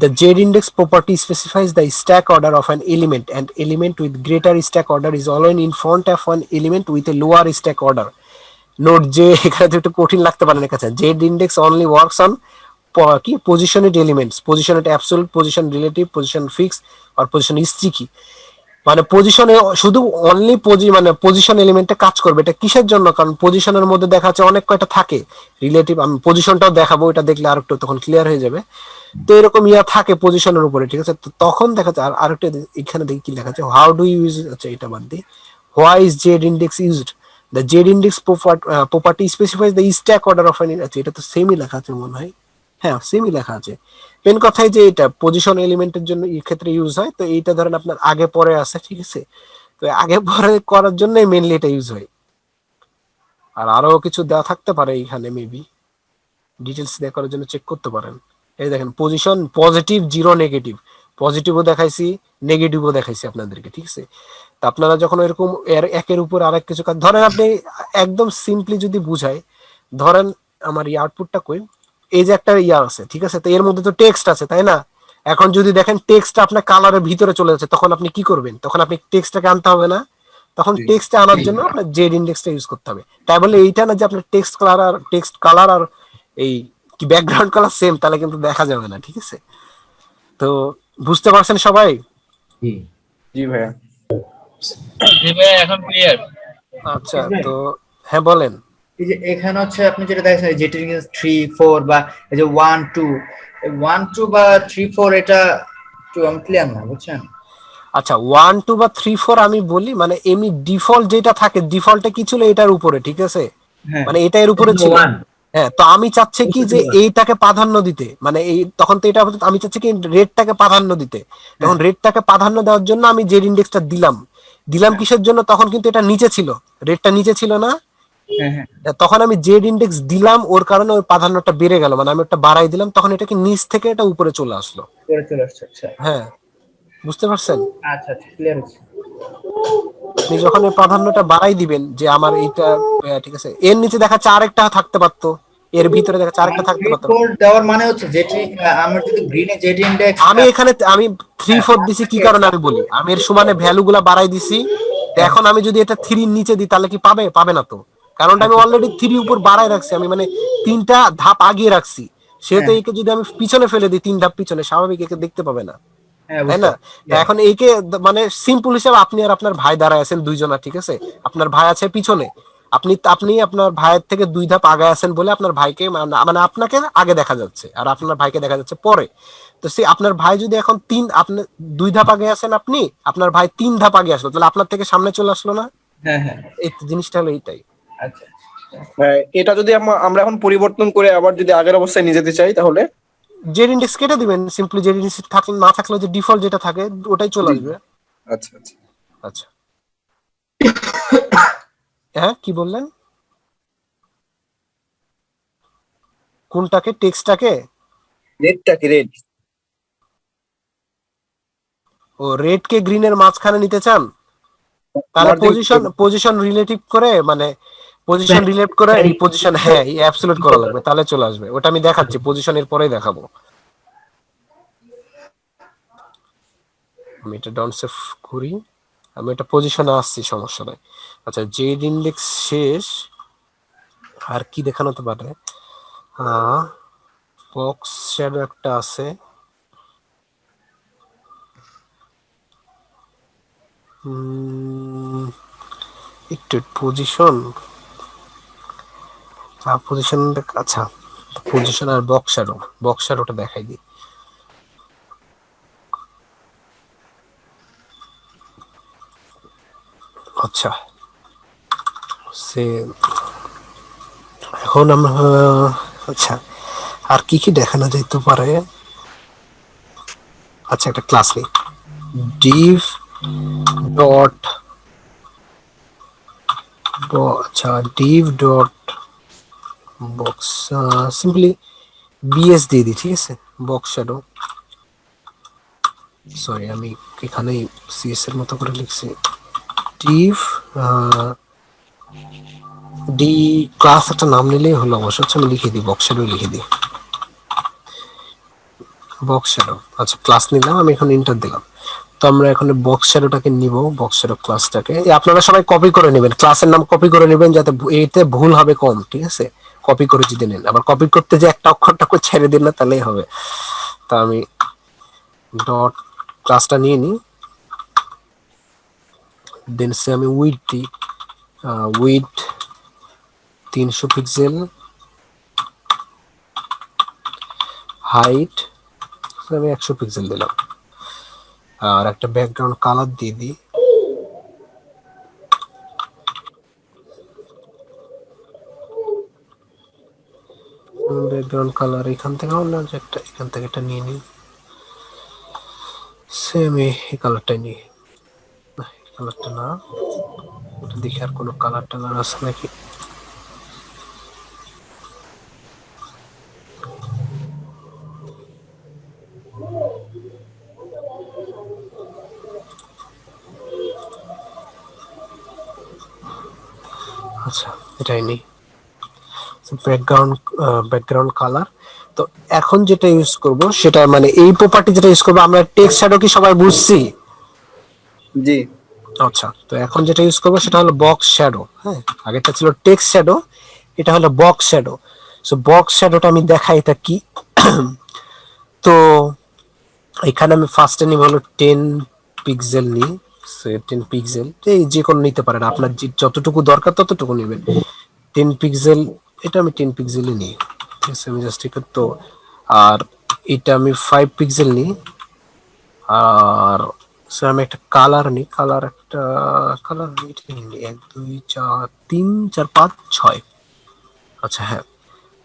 S1: The Z-index property specifies the stack order of an element. An element with greater stack order is always in front of an element with a lower stack order. Note যে এখানে তো একটু কঠিন লাগতে পারে না কাছে। Z-index only works on কি positioned elements, positioned absolute, position relative, position fixed or position is sticky. মানে পজিশনে শুধু অনলি মানে পজিশন এলিমেন্টে কাজ করবে। এটা কিসের জন্য? কারণ পজিশনের মধ্যে দেখা যাচ্ছে অনেক কয়টা থাকে রিলেটিভ, আমি পজিশনটাও দেখাবো, এটা দেখলে আর একটু তখন ক্লিয়ার হয়ে যাবে। তো এরকম ইয়া থাকে পজিশনের উপরে, ঠিক আছে? তো তখন দেখা যায় আর একটা এখানে দেখি কি লেখা আছে, হাউ ডু ইউ ইউজ, আচ্ছা এটা বাদ দিই। Why is Z index used? The Z index property specifies the stack order of an, আচ্ছা এটা তো সেমই লেখা আছে মনে হয়, হ্যাঁ সেমই লেখা আছে। মেন কথাই যে এটা পজিশন এলিমেন্টের জন্য এই ক্ষেত্রে ইউজ হয়। তো এইটা ধরেন আপনার আগে পরে আছে, ঠিক আছে? তো আগে পরে করার জন্যই মেইনলি এটা ইউজ হয়। আর আরো কিছু দেওয়া থাকতে পারে এইখানে, মেবি ডিটেলস দেখার জন্য চেক করতে পারেন। এই দেখেন পজিশন পজিটিভ, জিরো, নেগেটিভ, পজিটিভও দেখাইছি, নেগেটিভও দেখাইছি আপনাদেরকে, ঠিক আছে? তা আপনারা যখন এরকম একের উপর আরেক কিছু কাজ ধরেন, আপনি একদম সিম্পলি যদি বুঝাই, ধরেন আমার এই আউটপুটটা কই, এই যে একটা ইয়ার আছে, ঠিক আছে? তো এর মধ্যে তো টেক্সট আছে, তাই না? এখন যদি দেখেন টেক্সটটা আপনার কালারের ভিতরে চলে যাচ্ছে, তখন আপনি কি করবেন? তখন আপনি টেক্সটটাকে আনতে হবে না? তখন টেক্সটটা আনার জন্য আপনার জেড ইন্ডেক্সটা ইউজ করতে হবে। তাই বলে এইটা না যে আপনার টেক্সট কালার আর এই কি ব্যাকগ্রাউন্ড কালার সেম, তাহলে কিন্তু দেখা যাবে না, ঠিক আছে? তো বুঝতে পারছেন সবাই?
S3: জি
S6: জি ভাইয়া।
S8: এখন ক্লিয়ার।
S1: আচ্ছা, তো হ্যাঁ বলেন।
S7: এই যে এখানে হচ্ছে আপনি যেটা দেখছেন যেটা 3 4 বা এই যে 1 2, 1 2 বা 3 4, এটা একটু আমি ক্লিয়ার না, বুঝছেন?
S1: আচ্ছা 1 2 বা 3 4 আমি বলি, মানে এমনি ডিফল্ট যেটা থাকে, ডিফল্টে কি ছিল এটার উপরে, ঠিক আছে?
S7: হ্যাঁ
S1: মানে এটা এর উপরে ছিল। হ্যাঁ, তো আমি চাচ্ছি কি যে এইটাকে প্রাধান্য দিতে, মানে এই তখন তো এটা আমি চাচ্ছি কি রেডটাকে প্রাধান্য দিতে। তখন রেডটাকে প্রাধান্য দেওয়ার জন্য আমি জেড ইন্ডেক্সটা দিলাম কিসের জন্য? তখন কিন্তু এটা নিচে ছিল, রেডটা নিচে ছিল না?
S7: হ্যাঁ হ্যাঁ
S1: তখন আমি জেড ইন্ডেক্স দিলাম, ওর কারণে ওর প্রাধান্যটা বেড়ে গেল, মানে আমি একটা বাড়াই দিলাম, তখন এটা কি নিচ থেকে এটা উপরে চলে আসলো।
S7: করে চলে আসছে। আচ্ছা
S1: হ্যাঁ, বুঝতে পারছেন?
S7: আচ্ছা আচ্ছা ক্লিয়ার হচ্ছে।
S1: আপনি যখন এই প্রাধান্যটা বাড়াই দিবেন যে আমার এইটা ঠিক আছে, এর নিচে দেখাচ্ছে আরেকটা থাকতে পারতো, এর ভিতরে দেখাচ্ছে আরেকটা থাকতে পারতো।
S7: দেওয়ার মানে হচ্ছে যেটি আমরা যদি গ্রিনে জেড ইন্ডেক্স,
S1: আমি এখানে আমি 3 4 দিছি কি কারণে আমি বলি, আমি এর সমানে ভ্যালু গুলা বাড়াই দিছি। তো এখন আমি যদি এটা 3 এর নিচে দিই তাহলে কি পাবে না তো, কারণটা আমি অলরেডি 3 উপর বাড়াই রাখছি, আমি মানে 3টা ধাপ আগিয়ে রাখছি। সেহেতু একে যদি আমি পিছনে ফেলে দিই 3 ধাপ পিছনে, স্বাভাবিক একে দেখতে পাবে না, তাই না? এখন এইকে মানে সিম্পল হিসাবে আপনি আর আপনার ভাই দাঁড়ায় আছেন দুইজনা, ঠিক আছে? আপনার ভাই আছে পিছনে, আপনি আপনার ভাইয়ের থেকে 2 ধাপ আগে আছেন বলে আপনার ভাইকে মানে আপনাকে আগে দেখা যাচ্ছে আর আপনার ভাইকে দেখা যাচ্ছে পরে। তো সে আপনার ভাই যদি এখন আপনি 2 ধাপ আগে আছেন, আপনি আপনার ভাই 3 ধাপ আগে আসলো, তাহলে আপনার থেকে সামনে চলে আসলো না?
S7: হ্যাঁ হ্যাঁ
S1: এই জিনিসটা হলো এইটাই।
S7: আচ্ছা
S6: এটা যদি আমরা এখন পরিবর্তন করে আবার যদি আগের অবস্থায় নিয়ে যেতে চাই, তাহলে
S1: জেড ইন্ডেক্স কেটে দিবেন, সিম্পলি জেড ইন্ডেক্স থাকলে না থাকলে যে ডিফল্ট যেটা থাকে ওটাই চলে আসবে।
S6: আচ্ছা আচ্ছা
S1: আচ্ছা, হ্যাঁ কি বললেন? কোনটাকে? টেক্সটটাকে?
S6: রেড।
S1: ও রেড কে গ্রিনের মাঝখানে নিতে চান? তাহলে পজিশন রিলেটিভ করে, মানে পজিশন রিলেট করে এই পজিশন, হ্যাঁ এই অ্যাবসলিউট করা লাগবে, তাহলে চলে আসবে। ওটা আমি দেখাচ্ছি, পজিশনের পরেই দেখাবো। আমি এটা ডাউন সেভ করি, আমি এটা পজিশনে আসছি, সমস্যা নাই। আচ্ছা, জেড ইন্ডেক্স শেষ, আর কি দেখানো হতে পারে? বক্স শ্যাডো একটা আছে, একটু পজিশন, পজিশন, আচ্ছা পজিশন আর বক্স শ্যাডোটা দেখাই দিই। আচ্ছা, সে এখন আমরা, আচ্ছা আর কি কি দেখানো যেতে পারে? আচ্ছা, একটা ক্লাস নেই, div ডট, আচ্ছা div dot box, simply BS দিয়ে দিই, ঠিক আছে? বক্স শ্যাডো, সরি আমি এখানে সিএস এর মতো করে লিখছি, div ডি ক্লাস একটা নাম নিলেই হলো অবশ্য। আচ্ছা, আমি লিখে দিই, বক্স শ্যাডো লিখে দিই, বক্স শ্যাডো। আচ্ছা, ক্লাস নিলাম, আমি এখন ইন্টার দিলাম। তো আমরা এখন বক্স শ্যাডোটাকে নিব, বক্স শ্যাডো ক্লাসটাকে। আপনারা সবাই কপি করে নেবেন, ক্লাসের নাম কপি করে নেবেন, যাতে এতে ভুল হবে কম, ঠিক আছে? কপি করে যদি নেন, আবার কপি করতে যে একটা অক্ষরটা করে ছেড়ে দিন না, তাহলেই হবে। তা আমি ডট ক্লাসটা নিয়ে নিই, দেন সে আমি উইডথ দিই, উইডথ 300 পিক্সেল, হাইট আমি 100 পিক্সেল দিলাম, আর একটা ব্যাকগ্রাউন্ড কালার দিয়ে দিই, ব্যাকগ্রাউন্ড কালার এখান থেকে না, একটা এখান থেকে একটা নিয়ে নিই, সেম এই কালারটাই নিই, কালারটা না, ওটা দেখি আর কোনো কালার টালার আছে নাকি। আচ্ছা, এটাই নেই, ব্যাকগ্রাউন্ড কালার। তো এখন যেটা ইউজ করব সেটা মানে এই প্রপার্টি যেটা ইউজ করব আমরা, টেক্সট শ্যাডো কি সবাই বুঝছি?
S6: জি।
S1: আচ্ছা, তো এখন যেটা ইউজ করব সেটা হলো বক্স শ্যাডো। হ্যাঁ, আগেরটা ছিল টেক্সট শ্যাডো, এটা হলো বক্স শ্যাডো। সো বক্স শ্যাডোটা আমি দেখাই এটা কি। তো এখানে আমি ফার্স্টে নিব হলো 10 পিক্সেল নিই, 10 পিক্সেল, এই যে কোনো নিতে পারেন, আপনার যতটুকু দরকার ততটুকু নেবেন। 10 পিক্সেল, এটা আমি 10 পিক্সেলই নিই, ঠিক আছে? আমি জাস্ট ঠিক, তো আর এটা আমি 5 পিক্সেল নিই, আর আমি একটা কালার নিই, কালার একটা কালার নিই, 1 2 4 3 4 5 6। আচ্ছা হ্যাঁ,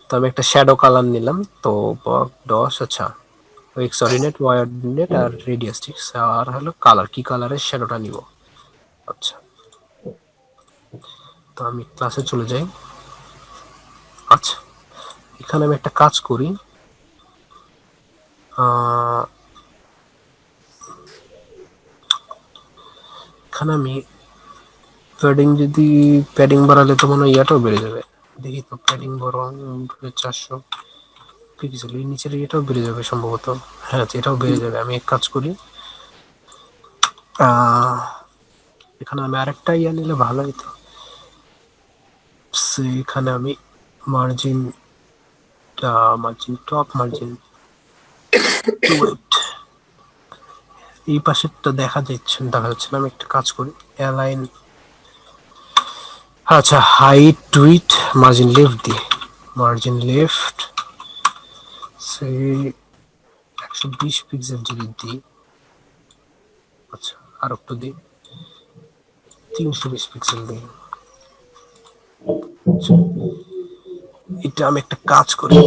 S1: তো আমি একটা শ্যাডো কালার নিলাম, তো 10, আচ্ছা এক্সঅর্ডিনেট, ওয়ার্ডিনেট আর রেডিয়াস, ঠিক আছে? আর হলো কালার, কি কালারের শ্যাডোটা নিব। আচ্ছা, তো আমি ক্লাসে চলে যাই। আচ্ছা, এখানে আমি একটা কাজ করি, এখানে আমি প্যাডিং বাড়ালে তো মনে হয় ইয়াটাও বেড়ে যাবে, দেখি তো, প্যাডিং বড় 400 পিক্সেল, এই নিচের এটাও বেড়ে যাবে সম্ভবত, হ্যাঁ এটাও বেড়ে যাবে। আমি এক কাজ করি, এখানে আমি আরেকটা ইয়া নিলে ভালো হতো, এখানে আমি মার্জিন টপ, মার্জিন এই পাশেরটা দেখা যাচ্ছে না, আমি একটা কাজ করি, অ্যালাইন, আচ্ছা হাইট উইডথ মার্জিন লেফট দিই, মার্জিন লেফট সেই 120 পিক্সেল যদি দিই, আচ্ছা আর একটু দিই, 320 পিক্সেল দিই। এটা আমি একটা কাজ করি,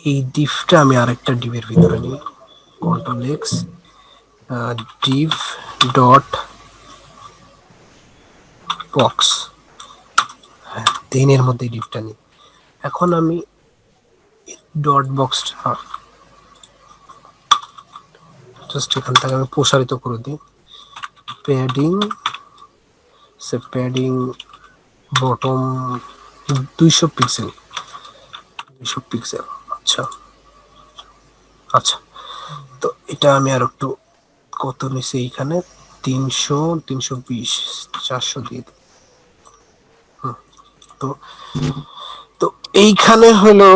S1: এই ডিভটা আমি আরেকটা ডিভের ভিতরে নিই, control x, Depp dot box, হ্যাঁ 10 এর মধ্যে ডিভটা নিই। এখন আমি ডট বক্সটা জাস্ট এখান থেকে আমি প্রসারিত করে দিই, প্যাডিং বটম 200 পিক্সেল, 200 পিক্সেল। আচ্ছা আচ্ছা, তো এটা আমি আর একটু কত নিছি এইখানে 300 320 400 দিয়ে দিই। তো তো এইখানে হলো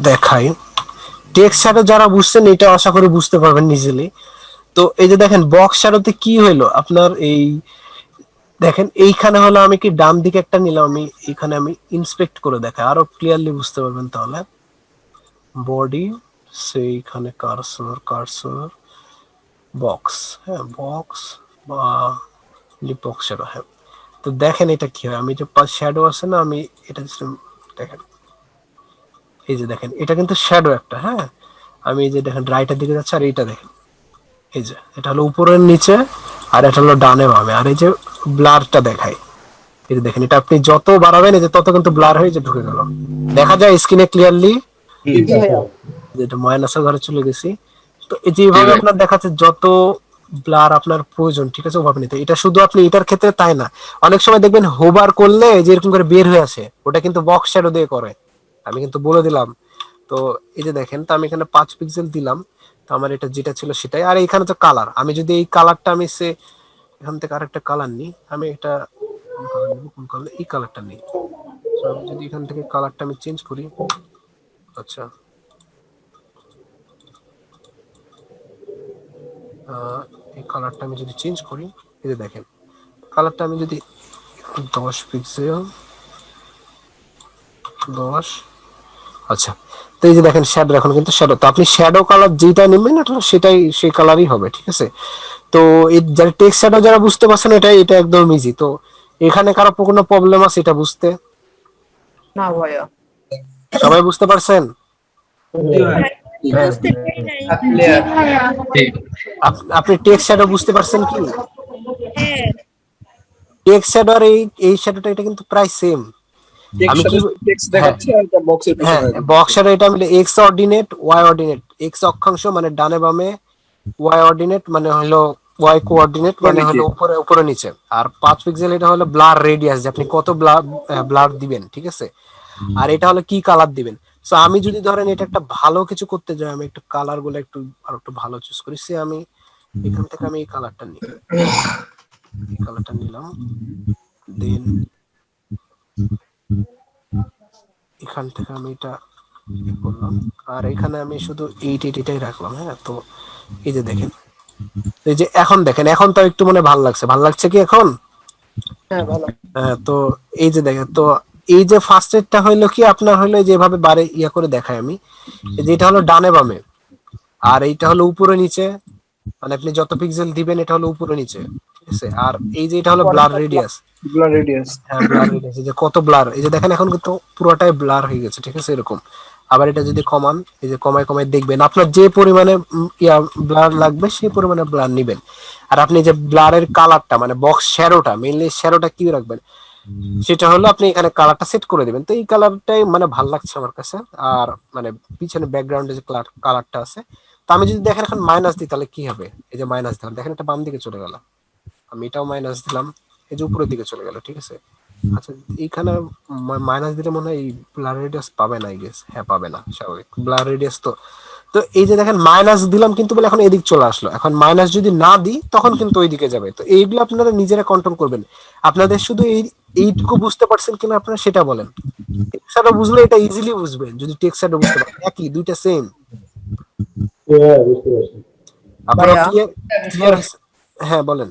S1: দেখাই টেক্সট শ্যাডো যারা বুঝছেন এটা আশা করি বুঝতে পারবেন নিজেলি। তো এই যে দেখেন বক্স শ্যাডোতে কি হলো আপনার, এই দেখেন এইখানে হলো আমি কি ডান দিকে একটা নিলাম, আমি এখানে আমি ইন্সপেক্ট করে দেখাই আরো ক্লিয়ারলি বুঝতে পারবেন। তাহলে বডি সেইখানে কার্সর কার্সর বক্স, হ্যাঁ বক্স বা বক্স শ্যাডো, হ্যাঁ। তো দেখেন এটা কি হয়, আমি যে শ্যাডো আছে না, আমি এটা দেখেন এই যে দেখেন এটা কিন্তু শ্যাডো একটা, হ্যাঁ। আমি এই যে দেখেন রাইটের দিকে যাচ্ছে আর এইটা দেখেন এই যে এটা হলো উপরের নিচে আর এটা হলো ডানে বামে, আর এই যে ব্লারটা দেখাই এই যে দেখেন এটা আপনি যত বাড়াবেন এই যে তত কিন্তু ব্লার হয়ে যে ঢুকে গেল, দেখা যায় স্ক্রিনে ক্লিয়ারলি। যেটা মাইনাসের ঘরে চলে গেছি। তো এই যে এইভাবে আপনার দেখাচ্ছে যত ব্লার আপনার প্রয়োজন, ঠিক আছে ওভাবে নিতে। এটা শুধু আপনি এটার ক্ষেত্রে তাই না, অনেক সময় দেখবেন হোভার করলে যে এরকম করে বের হয়ে আসে, ওটা কিন্তু বক্স শ্যাডো দিয়ে করে, আমি কিন্তু বলে দিলাম। তো এই যে দেখেন, তো আমি এখানে 5 পিক্সেল দিলাম, তো আমার এটা যেটা ছিল সেটাই। আর এখানে তো কালার, আমি যদি এই কালারটা আমি সে এখান থেকে আরেকটা কালার নিই, আমি এটা কোন কালার নিব, কোন কালার, এই কালারটা নিই। তো আমি যদি এখান থেকে কালারটা আমি চেঞ্জ করি, আচ্ছা এই কালারটা আমি যদি চেঞ্জ করি, এই যে দেখেন কালারটা আমি যদি 10 পিক্সেল 10, আচ্ছা। তো এই যে দেখেন শ্যাডো, এখন কিন্তু শ্যাডো, তো আপনি শ্যাডো কালার যেটা নেবেন এটা সেটাই সেই কালারই হবে, ঠিক আছে। তো এই যারা টেক্সট শ্যাডো যারা বুঝতে পারছেন এটা এটা একদম ইজি। তো এখানে কারো কোনো প্রবলেম আছে এটা বুঝতে?
S7: না ভাইয়া,
S1: সবাই বুঝতে পারছেন?
S9: বুঝতে পারি নাই।
S1: আপনি টেক্সট শ্যাডো বুঝতে পারছেন কি?
S9: হ্যাঁ
S1: টেক্সট শ্যাডো আর এই শ্যাডোটা এটা কিন্তু প্রায় সেম। আমি কি
S6: টেক্সট দেখাচ্ছে আর এটা বক্সের
S1: হ্যাঁ
S6: পিছনে
S1: বক্সের এটা মিলে X ordinate Y ordinate, X অক্ষাংশ মানে ডানে বামে, ওয়াই অর্ডিনেট মানে হলো ওয়াই কোঅর্ডিনেট মানে হলো উপরে উপরে নিচে, আর 5 পিক্সেল এটা হলো ব্লার রেডিয়াস, যে আপনি কত ব্লার দিবেন, ঠিক আছে। আর এটা হলো কি কালার দিবেন। সো আমি যদি ধরেন এটা একটা ভালো কিছু করতে যাই, আমি একটু কালার গুলো একটু আর একটু ভালো চুজ করি, সে আমি এখান থেকে আমি এই কালারটা নিই, এই কালারটা নিলাম, দেন এখান থেকে আমি এটা করলাম, আর এখানে আমি শুধু এইটাই রাখলাম, হ্যাঁ। তো এই যে দেখেন, এই যে এখন দেখেন, এখন তো একটু মনে ভালো লাগছে, ভালো লাগছে কি এখন?
S7: হ্যাঁ ভালো।
S1: হ্যাঁ, তো এই যে দেখেন, তো এই যে ফার্স্ট এডটা হইলো কি আপনার হইলো যেভাবে বারে ইয়া করে দেখাই আমি, এই যে এটা হলো ডানে বামে, আর এইটা হলো উপরে নিচে, মানে আপনি যত পিক্সেল দিবেন এটা হলো উপরে নিচে, ঠিক আছে। আর এই যে এটা হলো ব্লার রেডিয়াস,
S6: ব্লার রেডিয়াস।
S1: হ্যাঁ ব্লার রেডিয়াস, এই যে কত ব্লার, এই যে দেখেন এখন কিন্তু পুরোটাই ব্লার হয়ে গেছে, ঠিক আছে এরকম। আবার এটা যদি কমান, এই যে কমায় কমায় দেখবেন আপনার যে পরিমাণে ইয়া ব্লার লাগবে সেই পরিমাণে ব্লার নিবেন। আর আপনি যে ব্লারের কালারটা মানে বক্স শ্যাডোটা, মেইনলি শ্যাডোটা কি রাখবেন সেটা হলো আপনি এখানে কালারটা সেট করে দিবেন। তো এই কালারটাই মানে ভালো লাগছে আমার কাছে। আর মানে পিছনে ব্যাকগ্রাউন্ডে যে কালারটা আছে, তো আমি যদি দেখেন এখন মাইনাস দিই তাহলে কি হবে, এই যে মাইনাস দিলাম, দেখেন এটা বাম দিকে চলে গেল, আমি এটাও মাইনাস দিলাম, এই যে উপরের দিকে চলে গেল, ঠিক আছে। আচ্ছা এইখানে মাইনাস দিলে মনে হয় এই ব্লার রেডিয়াস পাবে না, আই গেস, হ্যাঁ পাবে না, স্বাভাবিক ব্লার রেডিয়াস। তো তো এই যে দেখেন মাইনাস দিলাম কিন্তু বলে এখন এদিক চলে আসলো, এখন মাইনাস যদি না দিই তখন কিন্তু ওইদিকে যাবে। তো এইগুলো আপনারা নিজেরা কন্ট্রোল করবেন। আপনাদের শুধু এইটুকু বুঝতে পারছেন কিনা আপনারা সেটা বলেন। টেক্সট বুঝলে এটা ইজিলি বুঝবেন, যদি টেক্সট বুঝতে পারেন, একই দুইটা সেম। আপনারা ক্লিয়ার? হ্যাঁ বলেন।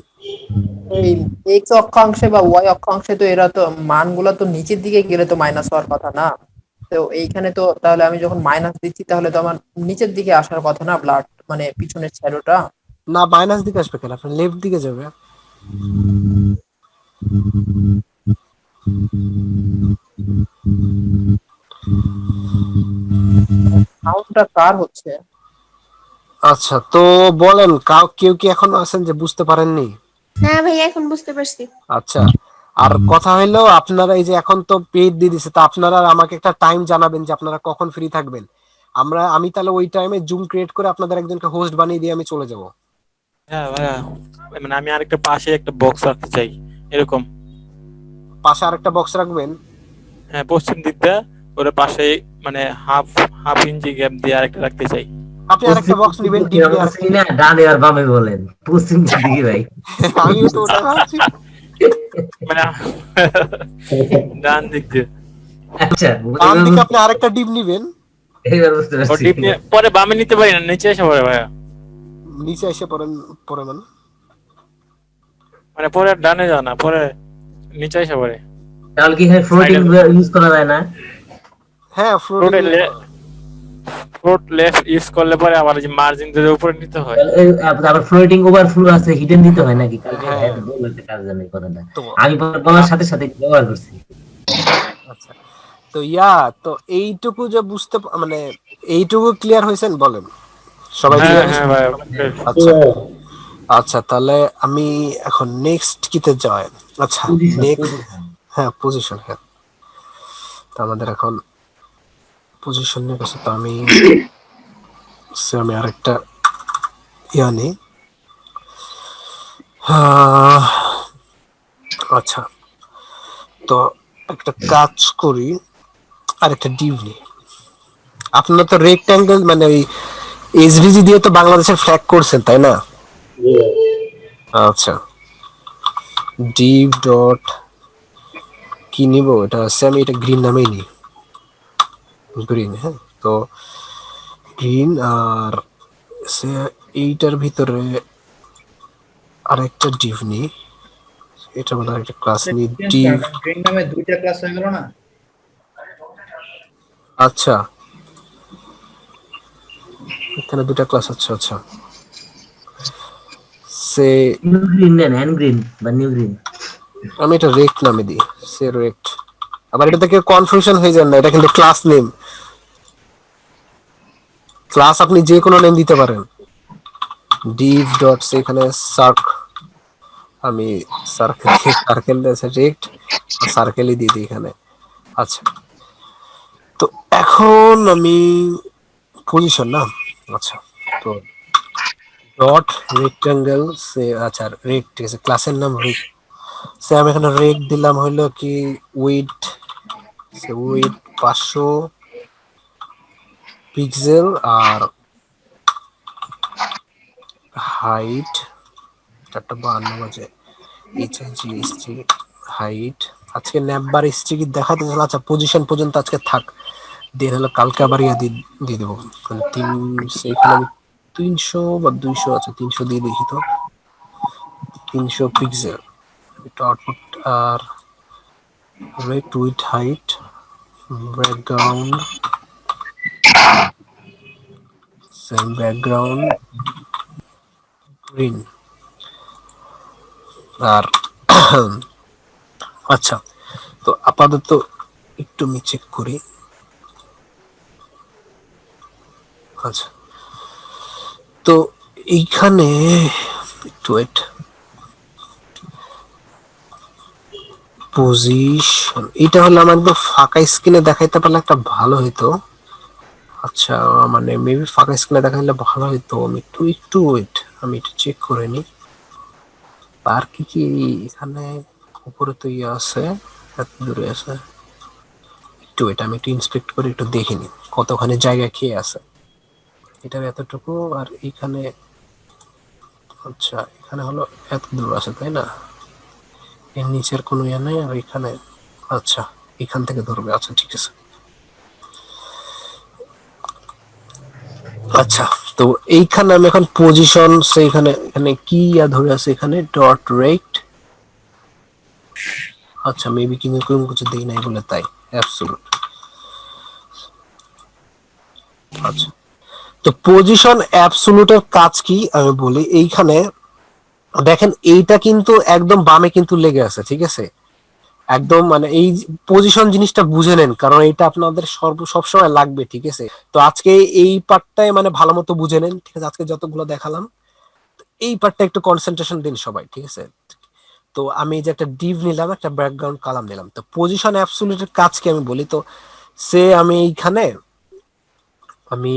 S7: এই এক্স অক্ষাংশে বা ওয়াই অক্ষাংশে তো এরা তো মানগুলো তো নিচের দিকে গেলে তো মাইনাস হওয়ার কথা না। তো এইখানে তো তাহলে আমি যখন মাইনাস দিচ্ছি তাহলে তো আমার নিচের দিকে আসার কথা না, ব্লাড মানে পিছনের শ্যাডোটা।
S1: না মাইনাস দিকে আসবে কেন, আপনার লেফট দিকে যাবে।
S7: সাউন্ডটা কার হচ্ছে?
S1: আচ্ছা তো বলেন, কেউ কি এখন আছেন যে বুঝতে পারেননি?
S9: হ্যাঁ ভাইয়া এখন বুঝতে পারছি।
S1: আচ্ছা, আর কথা হইলো আপনারা এই যে এখন তো পেইড দিয়ে দিছে, তো আপনারা আমাকে একটা টাইম জানাবেন যে আপনারা কখন ফ্রি থাকবেন। আমি তাহলে ওই টাইমে জুম ক্রিয়েট করে আপনাদের একজনকে হোস্ট বানিয়ে দিয়ে আমি চলে যাব।
S4: হ্যাঁ ভাইয়া, মানে আমি আরেকটা পাশে একটা বক্স রাখতে চাই এরকম।
S1: পাশে আরেকটা বক্স রাখবেন।
S4: হ্যাঁ, পশ্চিম দিকটা ওর পাশে মানে হাফ ইঞ্চি গ্যাপ দিয়ে আরেকটা রাখতে চাই।
S1: আপনি আরেকটা বক্স নেবেন, ডিপ দিয়ে আরেকটা।
S3: না, ডানে আর বামে বলেন, পশ্চিম দিকে ভাই।
S1: আমিও তো ওটা ভাবছি।
S4: মানে ডান দিক দিয়ে।
S3: আচ্ছা,
S1: বাম দিকে আপনি আরেকটা ডিপ নেবেন,
S3: এবার বুঝতে
S4: ও
S3: পারছি।
S4: ডিপ নিয়ে পরে বামে নিতে পারি না, নিচে এসে পড়ে ভাইয়া।
S1: নিচে এসে পড়েন, পরে মানে
S4: মানে পরে ডানে যাও না, পরে নিচে এসে পড়ে।
S3: তাহলে কি হয়, ফ্লোটিং ইউজ করা যায় না?
S1: হ্যাঁ
S4: ফ্লোট লেফট ইউজ করলে পরে আবার যে মার্জিন দিয়ে উপরে নিতে হয়।
S3: আবার ফ্লোটিং ওভারফ্লো আছে, হিডেন দিতে হয় নাকি? কালকে
S1: হ্যাঁ।
S3: হ্যাঁ বলতে কাজ জানি কথাটা।
S1: তো
S3: আমি বলার সাথে সাথে ব্যবহার করছি।
S1: আচ্ছা, তো তো এইটুকু যে বুঝতে মানে এইটুকু ক্লিয়ার হয়েছেন বলেন সবাই?
S4: হ্যাঁ
S1: ক্লিয়ার?
S4: হ্যাঁ ভাইয়া।
S1: আচ্ছা আচ্ছা, তাহলে আমি এখন নেক্সট কিতে যাই। আচ্ছা নেক্সট, হ্যাঁ পজিশন, হ্যাঁ। তো আমাদের এখন পজিশন নিয়ে গেছে, তো আমি আরেকটা নেই। আচ্ছা, তো একটা কাজ করি, আরেকটা ডিভ নিই। আপনারা তো রেক্ট্যাঙ্গেল মানে ওই এসভিজি দিয়ে তো বাংলাদেশের ফ্ল্যাগ করছেন তাই না? আচ্ছা, ডিভ ডট কি নিব, এটা হচ্ছে আমি এটা গ্রিন নামেই নিই, গ্রিন। হ্যাঁ, তো গ্রিন, আর এইটার ভিতরে আরেকটা ডিভ নিই, এটা মধ্যে আরেকটা ক্লাস নিই, ডিভ।
S8: গ্রিন নামে দুইটা ক্লাস হয়ে গেল না?
S1: আচ্ছা, এখানে দুটা ক্লাস। আচ্ছা আচ্ছা,
S3: নিউ গ্রিন নেন, হ্যান্ড গ্রিন বা নিউ গ্রিন।
S1: আমি এটা রেক্ট নামে দিই, রেক্ট। আবার এটা থেকে কনফিউশন হয়ে যায় না, এটা কিন্তু ক্লাস নেম। ক্লাস আপনি যে কোনো নেম দিতে পারেন। div ডট এখানে সার্ক, আমি সার্কেল আছে রেক্ট, সার্কেলই দিয়ে দিই এখানে। আচ্ছা, তো এখন আমি পজিশন না, আচ্ছা তো ডট রেক্টেঙ্গেল আচ্ছা রেক্ট, ঠিক আছে, ক্লাসের নাম রেক্ট। আমি এখানে রেক্ট দিলাম হইলো কি উইড 500 পিক্সেল, আর হাইট 452 বাজে, HIGST হাইট। আজকে ন্যাপবার স্ট্রিক দেখাতে চলো। আচ্ছা, পজিশন পর্যন্ত আজকে থাক, দিয়ে হলো কালকে আবার দিয়ে দেবো। মানে 300 বা 200 আছে, 300 দিয়ে দেখি তো, 300 পিক্সেল এটা আউটপুট। আর rate with height, background same, background green. আর আচ্ছা, তো আপাতত একটু আমি চেক করি। আচ্ছা, তো এইখানে একটু ওয়েট, পজিশন এটা হলো আমার একদম ফাঁকা স্ক্রিনে দেখাইতে পারলে একটা ভালো হইতো। আচ্ছা, মানে মেবি ফাঁকা স্ক্রিনে দেখাইলে ভালো হইতো। আমি একটু ওয়েট, আমি একটু চেক করে নিই। আর কি কি এখানে উপরে তো ইয়ে আছে, এত দূরে আছে। একটু ওয়েট, আমি একটু ইন্সপেক্ট করে একটু দেখে নিই কতখানি জায়গা খেয়ে আছে। এটা এতটুকু, আর এখানে আচ্ছা এখানে হলো এত দূর আছে তাই না? এর নিচের কোনো ইয়ে নেই, আর এখানে আচ্ছা এখান থেকে ধরবে। আচ্ছা ঠিক আছে। আচ্ছা, তো এইখানে আমি এখন পজিশন, সেইখানে এখানে কি ধরে আছে, এখানে ডট রেক্ট। আচ্ছা, মেবি কিন্তু কোনো কিছু দেই নাই বলে তাই অ্যাবসলিউট। আচ্ছা, তো পজিশন অ্যাবসলিউটের কাজ কি আমি বলি। এইখানে দেখেন এইটা কিন্তু একদম বামে কিন্তু লেগে আছে, ঠিক আছে, একদম মানে এই পজিশন জিনিসটা বুঝে নেন, কারণ এটা আপনাদের সবসময় লাগবে, ঠিক আছে। তো আজকে এই পার্টটাই মানে ভালো মতো বুঝে নেন, ঠিক আছে। আজকে যতগুলো দেখালাম এই পার্টটা একটু কনসেন্ট্রেশন দিন সবাই, ঠিক আছে। তো আমি যে একটা ডিভ নিলাম, একটা ব্যাকগ্রাউন্ড কালাম নিলাম, তো পজিশন অ্যাবসলিউটের কাজ কি আমি বলি। তো আমি এইখানে আমি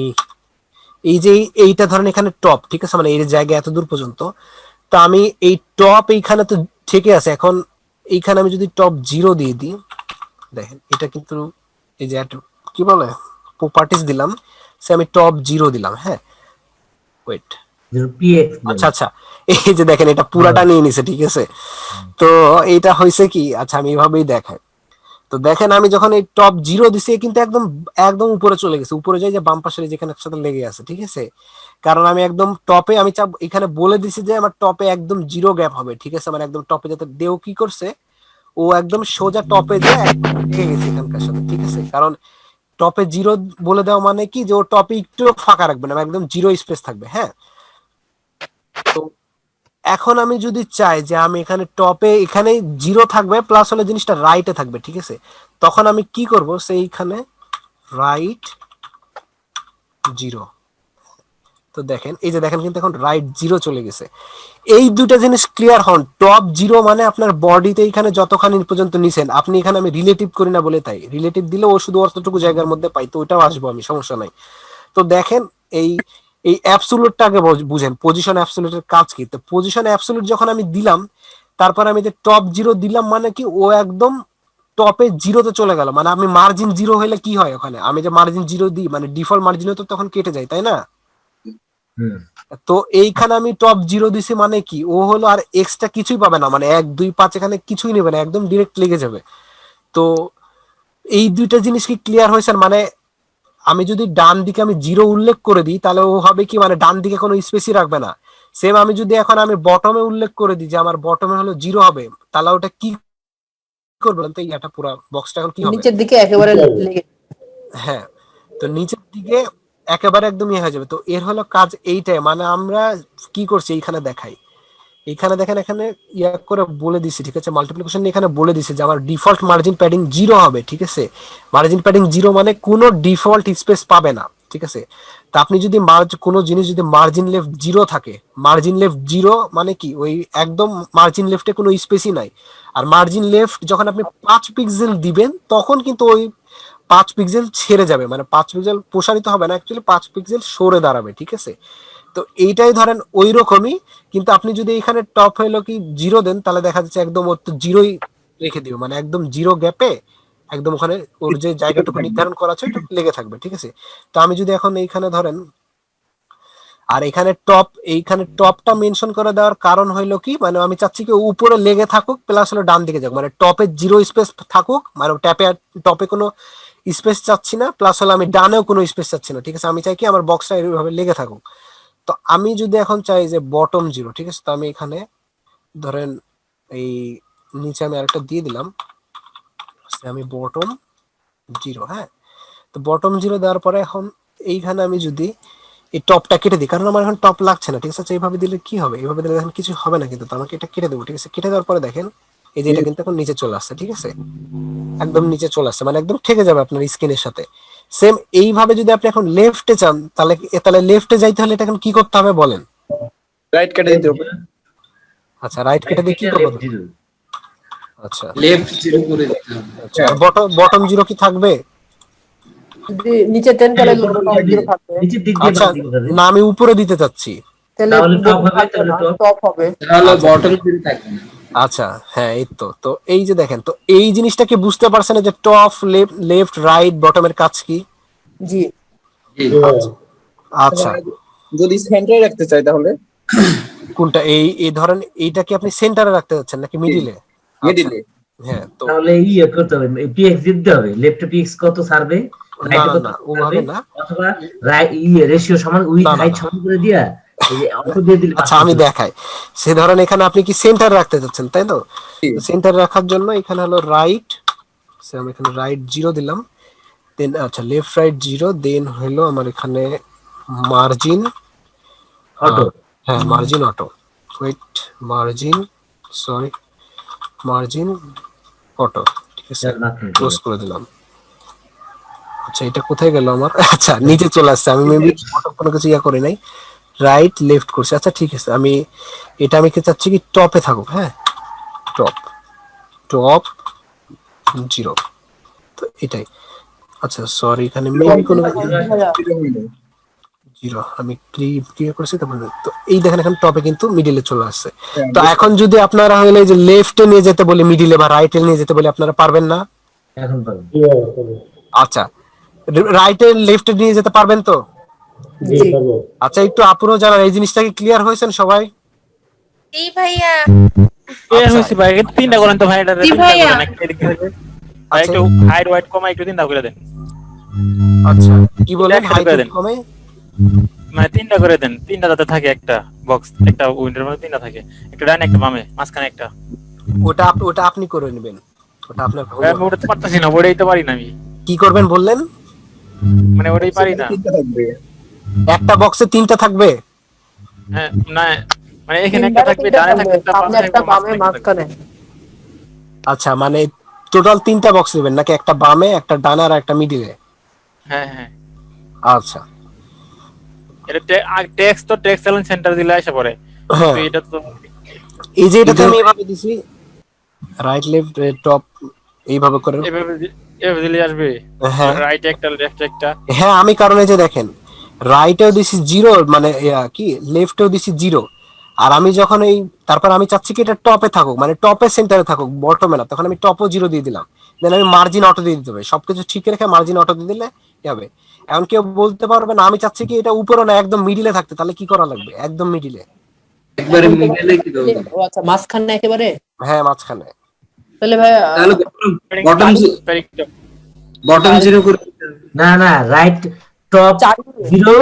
S1: এই যে এইটা ধরেন এখানে টপ, ঠিক আছে, মানে এই জায়গা এত দূর পর্যন্ত। তো আমি এই টপ এইখানে তো ঠিকই আছে। এখন এইখানে আমি যদি টপ 0 দিয়ে দিই, দেখেন এটা কিন্তু এই যে কি বলে প্রপার্টিজ দিলাম, সে আমি টপ 0 দিলাম। হ্যাঁ ওয়েট,
S3: পিএক্স
S1: আচ্ছা আচ্ছা, এই যে দেখেন এটা পুরাটা নিয়ে নিছে, ঠিক আছে। তো এইটা হয়েছে কি, আচ্ছা আমি এইভাবেই দেখাই। তো দেখেন আমি যখন এই টপ 0 দিছি কিন্তু একদম একদম উপরে চলে গেছে, উপরে যাই যে বাম পাশে যেখানে সাথে লেগে আছে, ঠিক আছে। কারণ আমি একদম টপে, আমি এখানে বলে দিছি যে আমার টপে একদম 0 গ্যাপ হবে, ঠিক আছে। মানে একদম টপে যাতে দেও কি করছে, ও একদম সোজা টপে যে একদম লেগে গেছে এখানকার সাথে, ঠিক আছে। কারণ টপে 0 বলে দেওয়া মানে কি, যে ও টপে একটু ফাঁকা রাখবে না, একদম 0 স্পেস থাকবে। হ্যাঁ, তো এখন আমি যদি চাই যে আমি এখানে টপে এখানে 0 থাকবে প্লাস হলে জিনিসটা রাইটে থাকবে, ঠিক আছে। তখন আমি কি করব, সেইখানে রাইট 0। তো দেখেন এই যে দেখেন কিন্তু এখন রাইট 0 চলে গেছে। এই দুটো জিনিস ক্লিয়ার হন। টপ 0 মানে আপনার বডিতে এখানে যতখানি পর্যন্ত নিছেন আপনি, এখানে আমি রিলেটিভ করি না বলে তাই, রিলেটিভ দিলে ও শুধু অতটুকু জায়গার মধ্যে পাই, তো ওটাও আসবো আমি, সমস্যা নাই। তো দেখেন এই এই অ্যাবসোলুটটা আগে বুঝেন, পজিশন অ্যাবসোলুটের কাজ কি। তো পজিশন অ্যাবসোলুট যখন আমি দিলাম, তারপর আমি যে টপ 0 দিলাম মানে কি, ও একদম টপে 0-তে চলে গেল। মানে আমি মার্জিন 0 হলে কি হয়, ওখানে আমি যে মার্জিন 0 দিই মানে ডিফল্ট মার্জিনও তো তখন কেটে যায়, তাই না। তো এইখানে আমি টপ 0 দিছি মানে কি, ও হলো আর এক্সট্রা কিছুই পাবে না, মানে 1 2 5 এখানে কিছুই নেবে না, একদম ডিরেক্ট লেগে যাবে। তো এই দুইটা জিনিস কি ক্লিয়ার হয়েছে? মানে আমি যদি ডান দিকে আমি 0 উল্লেখ করে দিই তাহলে ও হবে কি, মানে ডান দিকে কোনো স্পেসই রাখবে না। সেম আমি যদি এখন আমি বটমে উল্লেখ করে দিই যে আমার বটমে হলো 0 হবে, তাহলে ওটা কি করবে, তো এটা পুরো বক্সটা এখন কি হবে,
S7: নিচের দিকে একেবারে লেগে।
S1: হ্যাঁ, তো নিচের দিকে একেবারে একদম ইয়ে হয়ে যাবে। তো এর হলো কাজ এইটাই, মানে আমরা কি করছি এইখানে দেখাই, এখানে দেখেন এখানে ইয়া করে বলে দিছি, ঠিক আছে। মাল্টিপ্লিকেশন এখানে বলে দিছি যে আমার ডিফল্ট মার্জিন প্যাডিং 0 হবে, ঠিক আছে। মার্জিন প্যাডিং 0 মানে কোনো ডিফল্ট স্পেস পাবে না, ঠিক আছে। তা আপনি যদি কোনো জিনিস যদি মার্জিন লেফট 0 থাকে, মার্জিন লেফট 0 মানে কি, ওই একদম মার্জিন লেফটে কোনো স্পেসই নাই। আর মার্জিন লেফট যখন আপনি 5 পিক্সেল দিবেন তখন কিন্তু ওই 5 পিক্সেল ছেড়ে যাবে, মানে 5 পিক্সেল প্রসারিত হবে না, অ্যাকচুয়ালি 5 পিক্সেল সরে দাঁড়াবে, ঠিক আছে। তো এইটাই ধরেন ওই রকমই, কিন্তু আপনি যদি এখানে টপ হইলো কি 0 দেন, তাহলে দেখা যাচ্ছে একদম ওর তো 0ই রেখে দিবে, মানে একদম 0 গ্যাপে একদম ওখানে ওর যে জায়গাটুকু নির্ধারণ করা আছে ওটা লেগে থাকবে, ঠিক আছে। তো আমি যদি এখন এইখানে ধরেন, আর এখানে এইখানে টপটা মেনশন করে দেওয়ার কারণ হইলো কি, মানে আমি চাচ্ছি কি উপরে লেগে থাকুক প্লাস হলো ডান দিকে যাক, মানে টপে 0 স্পেস থাকুক, মানে টপে কোনো স্পেস চাচ্ছি না, প্লাস হলো আমি ডানেও কোনো স্পেস চাচ্ছি না, ঠিক আছে। আমি চাই কি আমার বক্সটা এইভাবে লেগে থাকুক। তো আমি যদি এখন চাই যে বটম 0, ঠিক আছে, তো আমি এখানে ধরেন এই নিচে আমি আরেকটা দিয়ে দিলাম, আমি বটম 0। হ্যাঁ, তো বটম 0 দেওয়ার পরে এখন এইখানে আমি যদি এই টপটা কেটে দিই, কারণ আমার এখন টপ লাগছে না, ঠিক আছে। এইভাবে দিলে কি হবে, এইভাবে দিলে এখন কিছু হবে না, কিন্তু তো আমাকে এটা কেটে দেবো, ঠিক আছে। কেটে দেওয়ার পরে দেখেন এই যে এটা কিন্তু এখন নিচে চলে আসছে, ঠিক আছে, একদম নিচে চলে আসছে, মানে একদম ঠেকে যাবে আপনার স্ক্রিনের সাথে। সেম এইভাবে যদি আপনি এখন লেফটে চান, তাহলে লেফটে যাইতে হলে এটা এখন কি করতে হবে বলেন?
S6: রাইট কেটে দিতে হবে।
S1: আচ্ছা, রাইট কেটে দিয়ে কি করবো? আচ্ছা,
S8: লেফট 0 করে দিতে হবে।
S1: আচ্ছা, আর বটম 0 কি থাকবে?
S7: যদি নিচে টেন তাহলে বটম 0 থাকবে।
S3: নিচের দিক দিয়ে
S1: আচ্ছা,
S3: বাদ দিতে হবে।
S1: না আমি উপরে দিতে চাচ্ছি।
S7: তাহলে
S3: তাহলে টপ
S7: bottom
S3: হবে,
S7: থাকবে
S3: তাহলে
S7: না,
S3: টপ।
S7: টপ হবে।
S8: তাহলে বটম 0 থাকবে না।
S1: আচ্ছা, হ্যাঁ, এই তো এই যে দেখেন, তো এই জিনিসটা কি বুঝতে পারছেন যে টপ লেফট রাইট বটমের কাজ কি?
S7: জি।
S8: জি।
S1: আচ্ছা,
S6: যদি সেন্টারে রাখতে চাই তাহলে
S1: কোনটা, এই ধরেন এইটা কি আপনি সেন্টারে রাখতে যাচ্ছেন নাকি মিডিলে?
S6: মিডিলে।
S1: হ্যাঁ, তো
S3: তাহলে ইয়ে করতে হবে, পিএক্স দিতে হবে, লেফটে পিএক্স কত ছাড়বে,
S1: না
S3: রাইটে কত
S1: না
S3: ছাড়বে,
S1: ওভাবে না।
S3: অথবা রেশিও সমান উইথ
S1: না, না,
S3: হাইট
S1: না।
S3: সমান করে দিয়া এই যে অটো দিয়ে দিলে
S1: আচ্ছা, আমি দেখাই। সে ধরেন এখানে আপনি কি সেন্টার রাখতে যাচ্ছেন, তাই তো? সেন্টার রাখার জন্য এখানে হলো রাইট, আমি এখানে রাইট 0 দিলাম, দেন আচ্ছা লেফট রাইট 0, দেন হলো আমার এখানে মার্জিন
S3: অটো।
S1: হ্যাঁ, margin auto, wait, margin, sorry, margin auto, ঠিক আছে, ক্লোজ করে দিলাম। আচ্ছা, এটা কোথায় গেল আমার? আচ্ছা, নিচে চলে আসছে, আমি মেবি কোনো কিছু ইয়া করি নাই, রাইট লেফট করছি। আচ্ছা, ঠিক আছে, আমি কি চাচ্ছি কি টপে থাকুক। হ্যাঁ, টপ 0, তো এটাই। আচ্ছা, সরি, এখানে মেবি কোনো জিরো আমি ক্লিয়ার করেছি। তারপরে তো এই দেখেন এখন টপে কিন্তু মিডিলে চলে আসছে। তো এখন যদি আপনারা হইলে যে লেফটে নিয়ে যেতে বলি মিডিলে বা রাইটে নিয়ে যেতে বলি আপনারা পারবেন না?
S3: এখন পাবেন।
S1: আচ্ছা, রাইটে লেফটে নিয়ে যেতে পারবেন তো?
S7: জি
S1: আচ্ছা, একটু আপনারাও জানান এই জিনিসটা কি ক্লিয়ার হয়েছেন সবাই?
S9: জি ভাইয়া।
S4: ক্লিয়ার
S1: আচ্ছা।
S4: হইছে ভাই, তিনটা করেন তো ভাই, এটা
S5: জি
S4: তিনটা
S5: ভাইয়া।
S4: করেন একটা এদিকে থেকে। ভাই
S1: আচ্ছা।
S4: একটু হাইট ওয়াইট কমা একটু তিনটা করে দেন,
S1: আচ্ছা, কি বলেন?
S4: একসাথে
S1: হাইট
S4: করে দেন।
S1: কমে
S4: মানে তিনটা করে দেন, তিনটা যাতে থাকে, একটা বক্স একটা উইন্ডোর মধ্যে তিনটা থাকে, একটা ডান একটা বামে মাঝখানে একটা।
S1: ওটা আপনি করে নেবেন, ওটা আপনার
S4: ভাই আমি ওটা তো পারতাছি না, ওটাই তো পারি না আমি,
S1: কি করবেন বললেন?
S4: মানে ওটাই পারি না।
S6: তিনটা থাকবে।
S1: একটা বক্সে তিনটা থাকবে?
S4: হ্যাঁ না, মানে এখানে একটা থাকবে, ডানে থাকবে একটা,
S7: সামনে একটা বামে মাঝখানে।
S1: আচ্ছা, মানে টোটাল তিনটা বক্স নেবেন নাকি একটা বামে একটা ডানে আর একটা মিডিলে?
S4: হ্যাঁ হ্যাঁ,
S1: আচ্ছা,
S4: এটা টেক্সট তো টেক্সট এলাইন সেন্টার দিলে আসে পড়ে,
S1: হ্যাঁ
S4: তো এটা তো
S1: এই যে এটাতে আমি এইভাবে দিছি রাইট লেফট টপ এইভাবে করে।
S4: এভাবে দিলে আসবে,
S1: হ্যাঁ
S4: রাইট একটা লেফট একটা।
S1: হ্যাঁ, আমি কারণ এই যে দেখেন রাইটেও দিছি জিরো, মানে কি লেফটেও দিছি জিরো, আর আমি যখন এই তারপর আমি চাচ্ছি কি এটা টপে থাকুক, মানে টপে সেন্টারে থাকুক, বটমে না, তখন আমি টপও জিরো দিয়ে দিলাম, দেন আমি মার্জিন অটো দিয়ে দিতে হবে, সবকিছু ঠিক রেখে মার্জিন অটো দিয়ে দিলে কি হবে। এখন কেউ বলতে পারবে না আমি চাচ্ছি কি এটা উপরে না একদম মিডিলে থাকতে, তাহলে কি করা লাগবে? একদম মিডিলে।
S8: একবারে মিডলে কি দেবো?
S7: ও আচ্ছা, মাঝখানে একেবারে।
S1: হ্যাঁ, মাঝখানে।
S7: তাহলে ভাই
S8: তাহলে বটম জিরো করে দিতে হবে।
S3: না না, right top zero,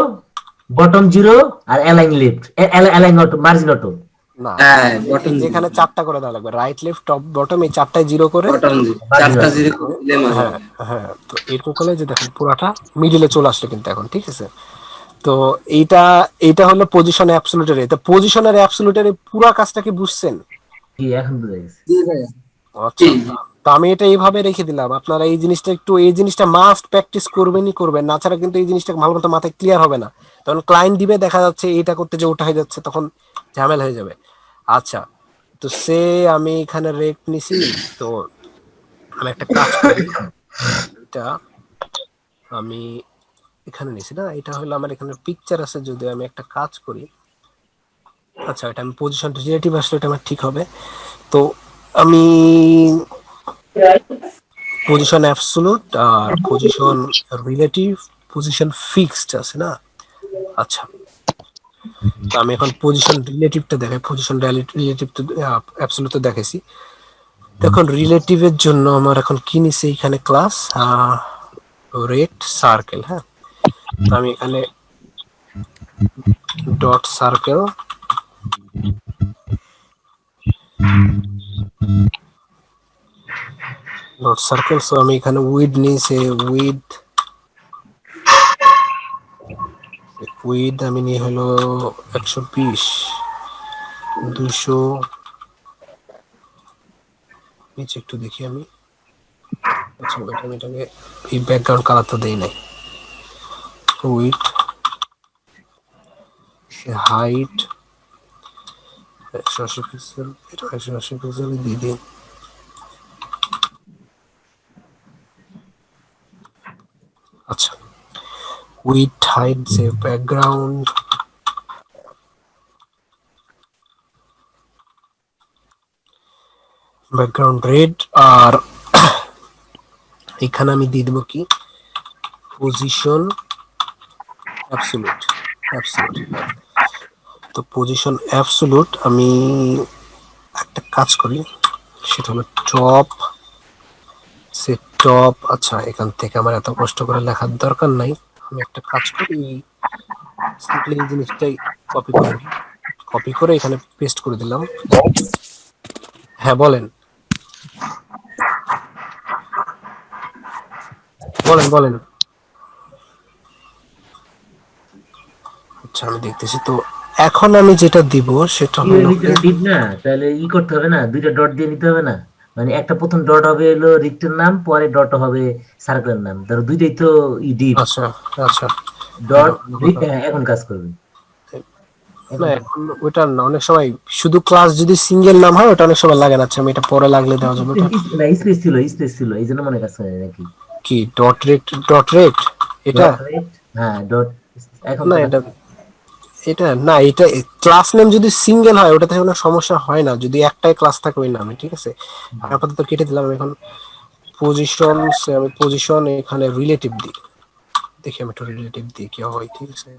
S3: bottom zero, আর align left, align auto, margin auto.
S1: না,
S8: হ্যাঁ, বটম
S1: এখানে চারটা করে দেওয়া লাগবে, রাইট লেফট টপ বটম, এই চারটায় জিরো করে।
S8: বটম জিরো, চারটা জিরো করে দিলে মানে
S1: হ্যাঁ হ্যাঁ, তো এরকম করলে যে দেখেন পুরাটা মিডিলে চলে আসলো কিন্তু এখন, ঠিক আছে। তো এইটা হলো পজিশন অ্যাবসলিউটের। তো পজিশনের অ্যাবসলিউটের পুরো কাজটা কি বুঝছেন?
S3: কি এখন বুঝে গেছে?
S8: জি ভাইয়া।
S1: আচ্ছা, তো আমি এটা এইভাবে রেখে দিলাম, আপনারা এই জিনিসটা মাস্ট প্র্যাকটিস করবেনই করবেন, না ছাড়া কিন্তু এই জিনিসটা ভালো মতো মাথায় ক্লিয়ার হবে না। তখন ক্লায়েন্ট দিবে, দেখা যাচ্ছে এটা করতে যে ওটা হয়ে যাচ্ছে, তখন ঝামেলা হয়ে যাবে। আচ্ছা, তো আমি এখানে রেট নিছি, তো আমি একটা কাজ করি, এটা আমি এখানে নিছি না, এটা হলো আমার এখানে পিকচার আছে, যদি আমি একটা কাজ করি, আচ্ছা এটা আমি পজিশন রিলেটিভ আসলে এটা আমার ঠিক হবে। তো আমি পজিশন অ্যাবসলিউট আর পজিশন রিলেটিভ, পজিশন ফিক্সড আছে না। আচ্ছা, তো আমি এখন পজিশন রিলেটিভটা দেখাই, পজিশন রিলেটিভ তো অ্যাবসলিউট তো দেখাইছি। এখন রিলেটিভের জন্য আমার এখন কি নিছে এখানে ক্লাস রেট সার্কেল। হ্যাঁ, তো আমি এখানে ডট সার্কেল সো আমি এখানে উইড নিয়েছি, উইড আমি নিয়ে হলো 120 200 নিচে একটু দেখি আমি। আচ্ছা, আমি এটাকে এই ব্যাকগ্রাউন্ড কালার তো দেই নাই। উইড হাইট 180 পিক্সেল, এটা 180 পিক্সেল দিয়ে দিন। আচ্ছা, উইড হাইট যে ব্যাকগ্রাউন্ড, রেড, আর এখানে আমি দিয়ে দেবো কি পজিশন অ্যাবসলিউট। তো পজিশন অ্যাবসলিউট আমি একটা কাজ করি, সেটা হলো টপ। আচ্ছা, এখান থেকে আমার এত কষ্ট করে লেখার দরকার নাই, আমি একটা কাজ করি, সিম্পলি এই জিনিসটাই কপি করে এখানে পেস্ট করে দিলাম। হ্যাঁ বলেন বলেন। আচ্ছা, আমি দেখতেছি। তো এখন আমি যেটা দিব সেটা হলো
S3: ডিপ না, তাহলে করতে হবে না, দুইটা ডট দিয়ে নিতে হবে না, মানে একটা প্রথম ডট হবে হলো রিক্টের নাম, পরে ডট হবে সার্কেলের নাম, ধরো দুইটাই তো ডিপ।
S1: আচ্ছা
S3: ডট এখন কাজ করবে
S1: না, এখন ওটা না, অনেক সময় শুধু ক্লাস যদি সিঙ্গেল নাম হয় ওটা অনেক সময় লাগে না। আচ্ছা, আমি এটা পরে লাগলে দেওয়া যাবে।
S3: না, স্পেস ছিল এই জন্য মনে কাজ করে নাকি
S1: কি ডট রেট এটা?
S3: হ্যাঁ, ডট এখন
S1: না
S3: তো
S1: এটা এটা না, এটা ক্লাস নেম যদি সিঙ্গেল হয় ওটাতে কোনো সমস্যা হয় না, যদি একটাই ক্লাস থাকে ওই নামে, ঠিক আছে। আমি আপাতত কেটে দিলাম। এখন পজিশন, আমি পজিশন এখানে রিলেটিভ দিই, দেখি আমি একটু রিলেটিভ দিই কি হয়, ঠিক আছে।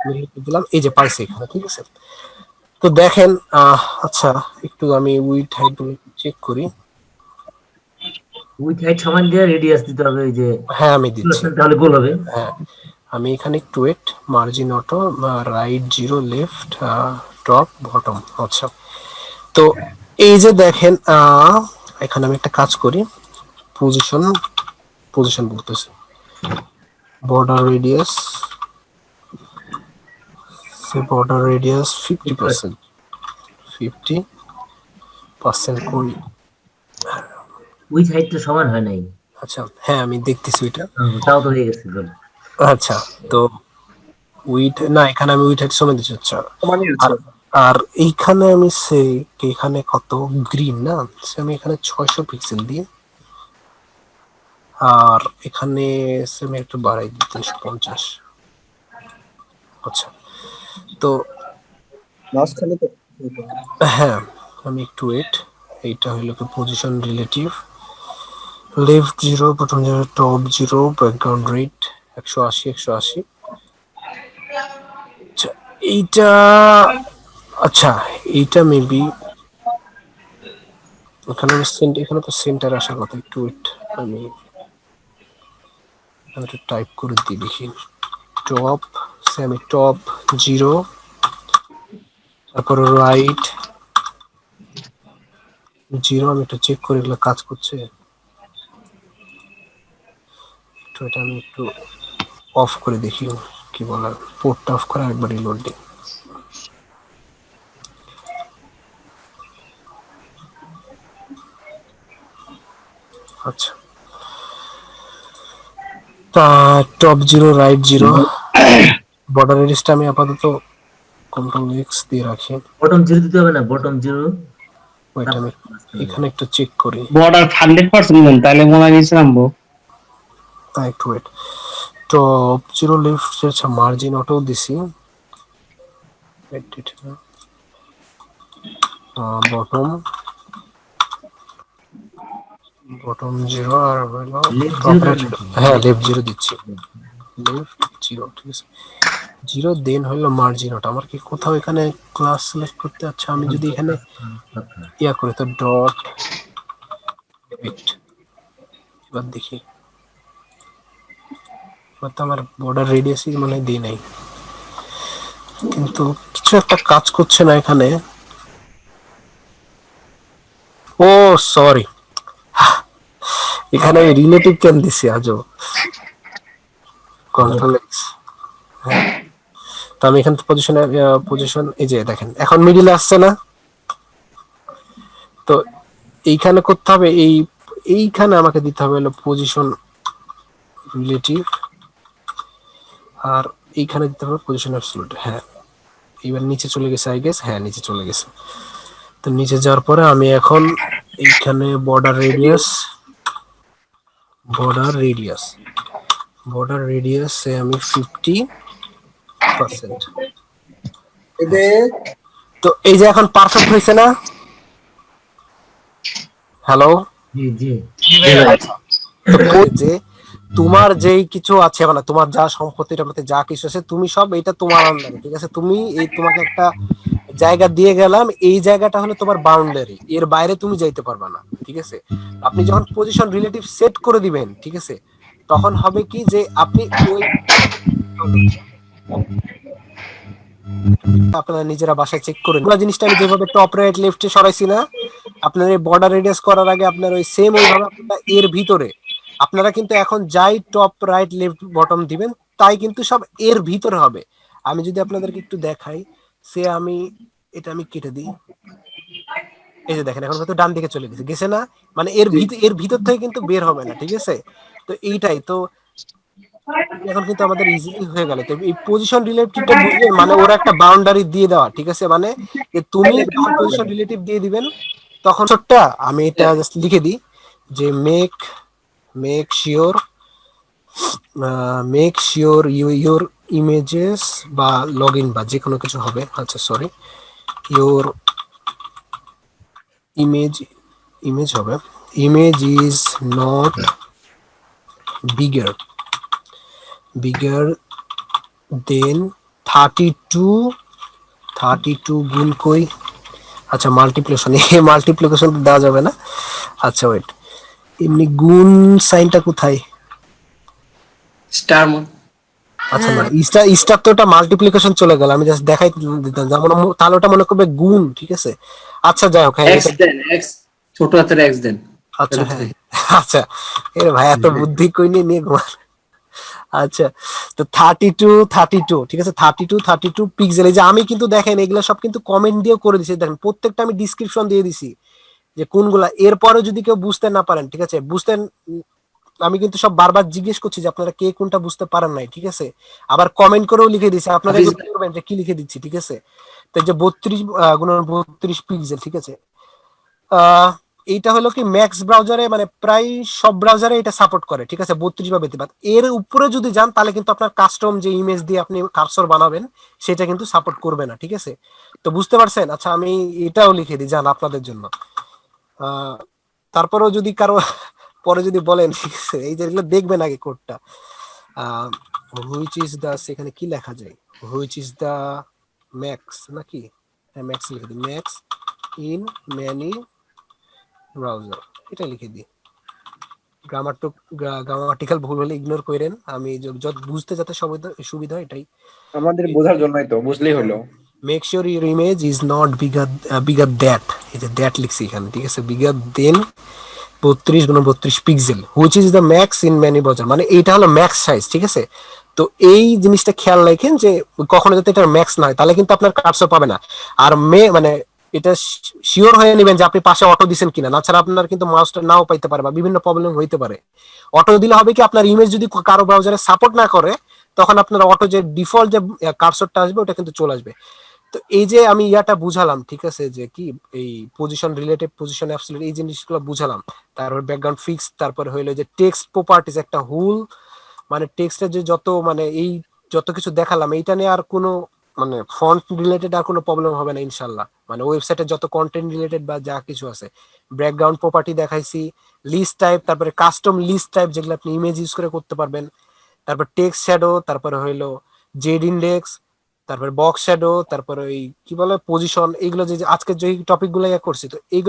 S1: রিলেটিভ দিলাম, এই যে পাইছে এখানে, ঠিক আছে। তো দেখেন আচ্ছা একটু আমি উইডথ হাইট গুলো চেক করি।
S3: উইথ হাইট সমান দিয়ে রেডিয়াস দিতে হবে, ওই যে
S1: হ্যাঁ আমি দিচ্ছি,
S3: তাহলে গোল হবে।
S1: হ্যাঁ আমি এখানে একটু wait, margin auto, right 0, left top bottom. আচ্ছা তো এই যে দেখেন এখানে আমি একটা কাজ করি, পজিশন পজিশন বলতেছি, বর্ডার রেডিয়াস, বর্ডার রেডিয়াস 50%, 50% করি।
S3: উইথ হাইট তো সমান হয় নাই।
S1: আচ্ছা হ্যাঁ আমি দেখতেছি এটা।
S3: তাও তো হয়ে গেছে গোল।
S1: আচ্ছা তো উইথ না, এখানে আমি উইথ হাইট সময় দিচ্ছি। আচ্ছা
S6: সমানই
S1: আর
S6: আছে।
S1: আর এইখানে আমি সে এখানে কত গ্রিন না, আমি এখানে 600 পিক্সেল দিই, আর এখানে আমি একটু বাড়াই দিই 350। আচ্ছা তো
S6: মাঝখানে তো
S1: হ্যাঁ আমি একটু ওয়েট, এইটা হইলো কি position relative, left 0, bottom 0, top 0, background rate 180 180। আচ্ছা এইটা, আচ্ছা এইটা মেবি এখানে এখানে তো সেন্টার আসার কথা, একটু ওয়েট আমি একটু টাইপ করে দিই দেখি। টপ, আমি টপ 0, তারপর রাইট 0, আমি একটু চেক করে এগুলো কাজ করছে। তো এটা আমি একটু অফ করে দেখি কি বলার, পোর্টটা অফ করে একবার রিলোড দিই। আচ্ছা তা টপ 0, রাইট 0, বর্ডার রেডিয়াসটা আমি আপাতত কন্ট্রোল এক্স দিয়ে রাখি।
S3: বটম জিরো দিতে হবে না, বটম জিরো।
S1: ওইটা আমি এখানে একটু চেক করি,
S11: বর্ডার 100% দেন, তাহলে মনে নিচে নামবো।
S1: তাই একটু ওয়েট। টপ 0 লেফট, আচ্ছা মার্জিন অটো দিছি, বটম বটম 0, আর হলো
S3: লেফট
S1: টপ
S3: জিরো
S1: রাইট, হ্যাঁ লেফট 0 দিচ্ছি, লেফট 0, ঠিক আছে 0, দেন হলো মার্জিন অটো। আমার কি কোথাও এখানে ক্লাস সিলেক্ট করতে, আচ্ছা আমি যদি এখানে ইয়া করি তো ডট ওয়েট, এবার দেখি তো আমার বর্ডার রেডিয়াসই মানে দিই নাই, কিন্তু কিছু একটা কাজ করছে না এখানে। ও সরি, এখানে রিলেটিভ কেন দিছি আজও, কন্ট্রোল এক্স। হ্যাঁ তো আমি এখানে পজিশন এই যে দেখেন এখন মিডিলে আসছে না, তো এইখানে করতে হবে, এইখানে আমাকে দিতে হবে হলো পজিশন রিলেটিভ, আর এইখানে দিতে হবে পজিশন অ্যাবসলিউট। হ্যাঁ এবার নিচে চলে গেছে আই গেস, হ্যাঁ নিচে চলে গেছে। তো নিচে যাওয়ার পরে আমি এখন এইখানে বর্ডার রেডিয়াসে আমি 50%। তো এই যে এখন পারফেক্ট হয়েছে না? হ্যালো
S3: জি জি।
S1: যে তোমার যেই কিছু আছে মানে তোমার যা সম্পত্তির মধ্যে যা কিছু আছে তুমি সব এটা তোমার আন্ডারে, ঠিক আছে। তুমি এই তোমাকে একটা জায়গা দিয়ে গেলাম, এই জায়গাটা হলো তোমার বাউন্ডারি, এর বাইরে তুমি যাইতে পারবে না, ঠিক আছে। আপনি যখন পজিশন রিলেটিভ সেট করে দিবেন, ঠিক আছে, তখন হবে কি যে আপনি ওই আপনারা নিজেরা বাসায় চেক করেন। পুরো জিনিসটা আমি যেভাবে টপ রাইট লেফটে সরাইছি না, আপনার এই বর্ডার রেডিয়াস করার আগে আপনার ওই সেম ওইভাবে আপনারা এর ভিতরে আপনারা কিন্তু এখন যাই টপ রাইট লেফট বটম দিবেন তাই কিন্তু সব এর ভিতরে হবে। আমি যদি আপনাদেরকে একটু দেখাই, সে আমি এটা আমি কেটে দিই, এই যে দেখেন এখন হয়তো ডান দিকে চলে গেছে না, মানে এর ভিতর থেকে কিন্তু বের হবে না, ঠিক আছে। তো এইটাই তো এখন কিন্তু আমাদের ইজিলি হয়ে গেল। তো এই পজিশন রিলেটিভটা বুঝলেন, মানে ওরা একটা বাউন্ডারি দিয়ে দেওয়া, ঠিক আছে, মানে তুমি যখন পজিশন রিলেটিভ দিয়ে দিবেন তখন ছোটটা আমি এটা জাস্ট লিখে দিই যে মেক শিওর ইউর ইমেজেস বা লগ ইন বা যে কোনো কিছু হবে। আচ্ছা সরি, ইউর ইমেজ হবে, image is not bigger than 32 গুণ কই, আচ্ছা মাল্টিপ্লিকেশন, এই মাল্টিপ্লিকেশন দেওয়া যাবে না। আচ্ছা ওয়েট, এমনি গুণ সাইনটা কোথায়?
S8: স্টার
S1: আচ্ছা না, স্টার তো ওটা মাল্টিপ্লিকেশন চলে গেল, আমি জাস্ট দেখাই দিতাম যেমন, তাহলে ওটা মনে করবে গুণ, ঠিক আছে। আচ্ছা যাই হোক, হ্যাঁ
S8: এক্স দেন, এক্স ছোট হাতের এক্স দেন।
S1: আচ্ছা হ্যাঁ আচ্ছা, এর ভাই এত বুদ্ধি কই নিয়ে ঘুমান। আচ্ছা তো 32 ঠিক আছে, 32 পিক্সেল। এই যে আমি কিন্তু দেখেন এগুলা সব কিন্তু কমেন্ট দিয়ে করে দিছি, দেখেন প্রত্যেকটা আমি ডিসক্রিপশন দিয়ে দিছি যে কোনগুলা। এরপরে যদি কেউ বুঝতে না পারেন, ঠিক আছে, আমি কিন্তু সব বারবার জিজ্ঞেস করছি যে আপনারা কে কোনটা বুঝতে পারেন নাই, ঠিক আছে। আবার কমেন্ট করেও লিখে দিছি, আপনারা এগুলো করবেন যে কি লিখে দিচ্ছি, ঠিক আছে। তো যে 32 পিক্সেল, ঠিক আছে। এইটা হলো কি ম্যাক্স ব্রাউজারে, মানে প্রায় সব ব্রাউজারে এটা সাপোর্ট করে, ঠিক আছে, 32 বা 32। এর উপরে যদি যান তাহলে কিন্তু আপনার কাস্টম যে ইমেজ দিয়ে আপনি কার্সর বানাবেন সেটা কিন্তু সাপোর্ট করবে না, ঠিক আছে। তো বুঝতে পারছেন? আচ্ছা আমি এটাও লিখে দিই জান আপনাদের জন্য। তারপরেও যদি কারো পরে যদি বলেন, ঠিক আছে, এই যেগুলো দেখবেন আগে কোডটা, হুইচ ইজ দা, সেখানে কি লেখা যায়, হুইচ ইজ দা ম্যাক্স নাকি, হ্যাঁ ম্যাক্স লিখে দিই, ম্যাক্স ইন ম্যানি ব্রাউজার, এটা লিখে দিই। গ্রামাটিক্যাল ভুল হলে ইগনোর করেন, আমি যত বুঝতে যাতে সুবিধা হয় এটাই।
S6: আমাদের বোঝার জন্যই তো, বুঝলেই হলো।
S1: Make sure your image is not bigger that, এই যে দ্যাট লিখছি এখানে, ঠিক আছে, bigger than 32 pixel, which is the max in many browser, মানে এইটা হলো ম্যাক্স সাইজ, ঠিক আছে। তো এই জিনিসটা খেয়াল রাখেন যে কখনো যাতে এটা ম্যাক্স না হয়, তাহলে কিন্তু আপনার কার্সর পাবে না। আর মানে এটা শিওর হয়ে নেবেন যে আপনি পাশে অটো দিবেন কিনা, না ছাড়া আপনার কিন্তু মাউসটা নাও পাইতে পারে বা বিভিন্ন প্রবলেম হইতে পারে। অটো দিলে হবে কি, আপনার ইমেজ যদি কারো ব্রাউজারে সাপোর্ট না করে তখন আপনার অটো যে ডিফল্ট যে কার্সরটা আসবে ওটা কিন্তু চলে আসবে। তো এই যে আমি ইয়াটা বুঝালাম, ঠিক আছে, যে কি এই পজিশন রিলেটিভ, পজিশন অ্যাবসলিউট, এই জিনিসগুলো বুঝালাম। তারপর ব্যাকগ্রাউন্ড ফিক্স, তারপরে হইলো যে টেক্সট প্রপার্টিজ, একটা হুল মানে টেক্সটের যে যত মানে এই যত কিছু দেখালাম, এইটা নিয়ে আর কোনো মানে ফন্ট রিলেটেড আর কোনো প্রবলেম হবে না ইনশাল্লাহ। মানে ওয়েবসাইটে যত কন্টেন্ট রিলেটেড বা যা কিছু আছে, ব্যাকগ্রাউন্ড প্রপার্টি দেখাইছি, লিস্ট টাইপ, তারপরে কাস্টম লিস্ট টাইপ যেগুলো আপনি ইমেজ ইউজ করে করতে পারবেন, তারপর টেক্সট শ্যাডো, তারপরে হইলো জেড ইন্ডেক্স, তারপরে বক্স শ্যাডো, তারপরে ওই কি বলে পজিশন, এইগুলো যে আজকের যে টপিক গুলো করছি, তো এইগুলো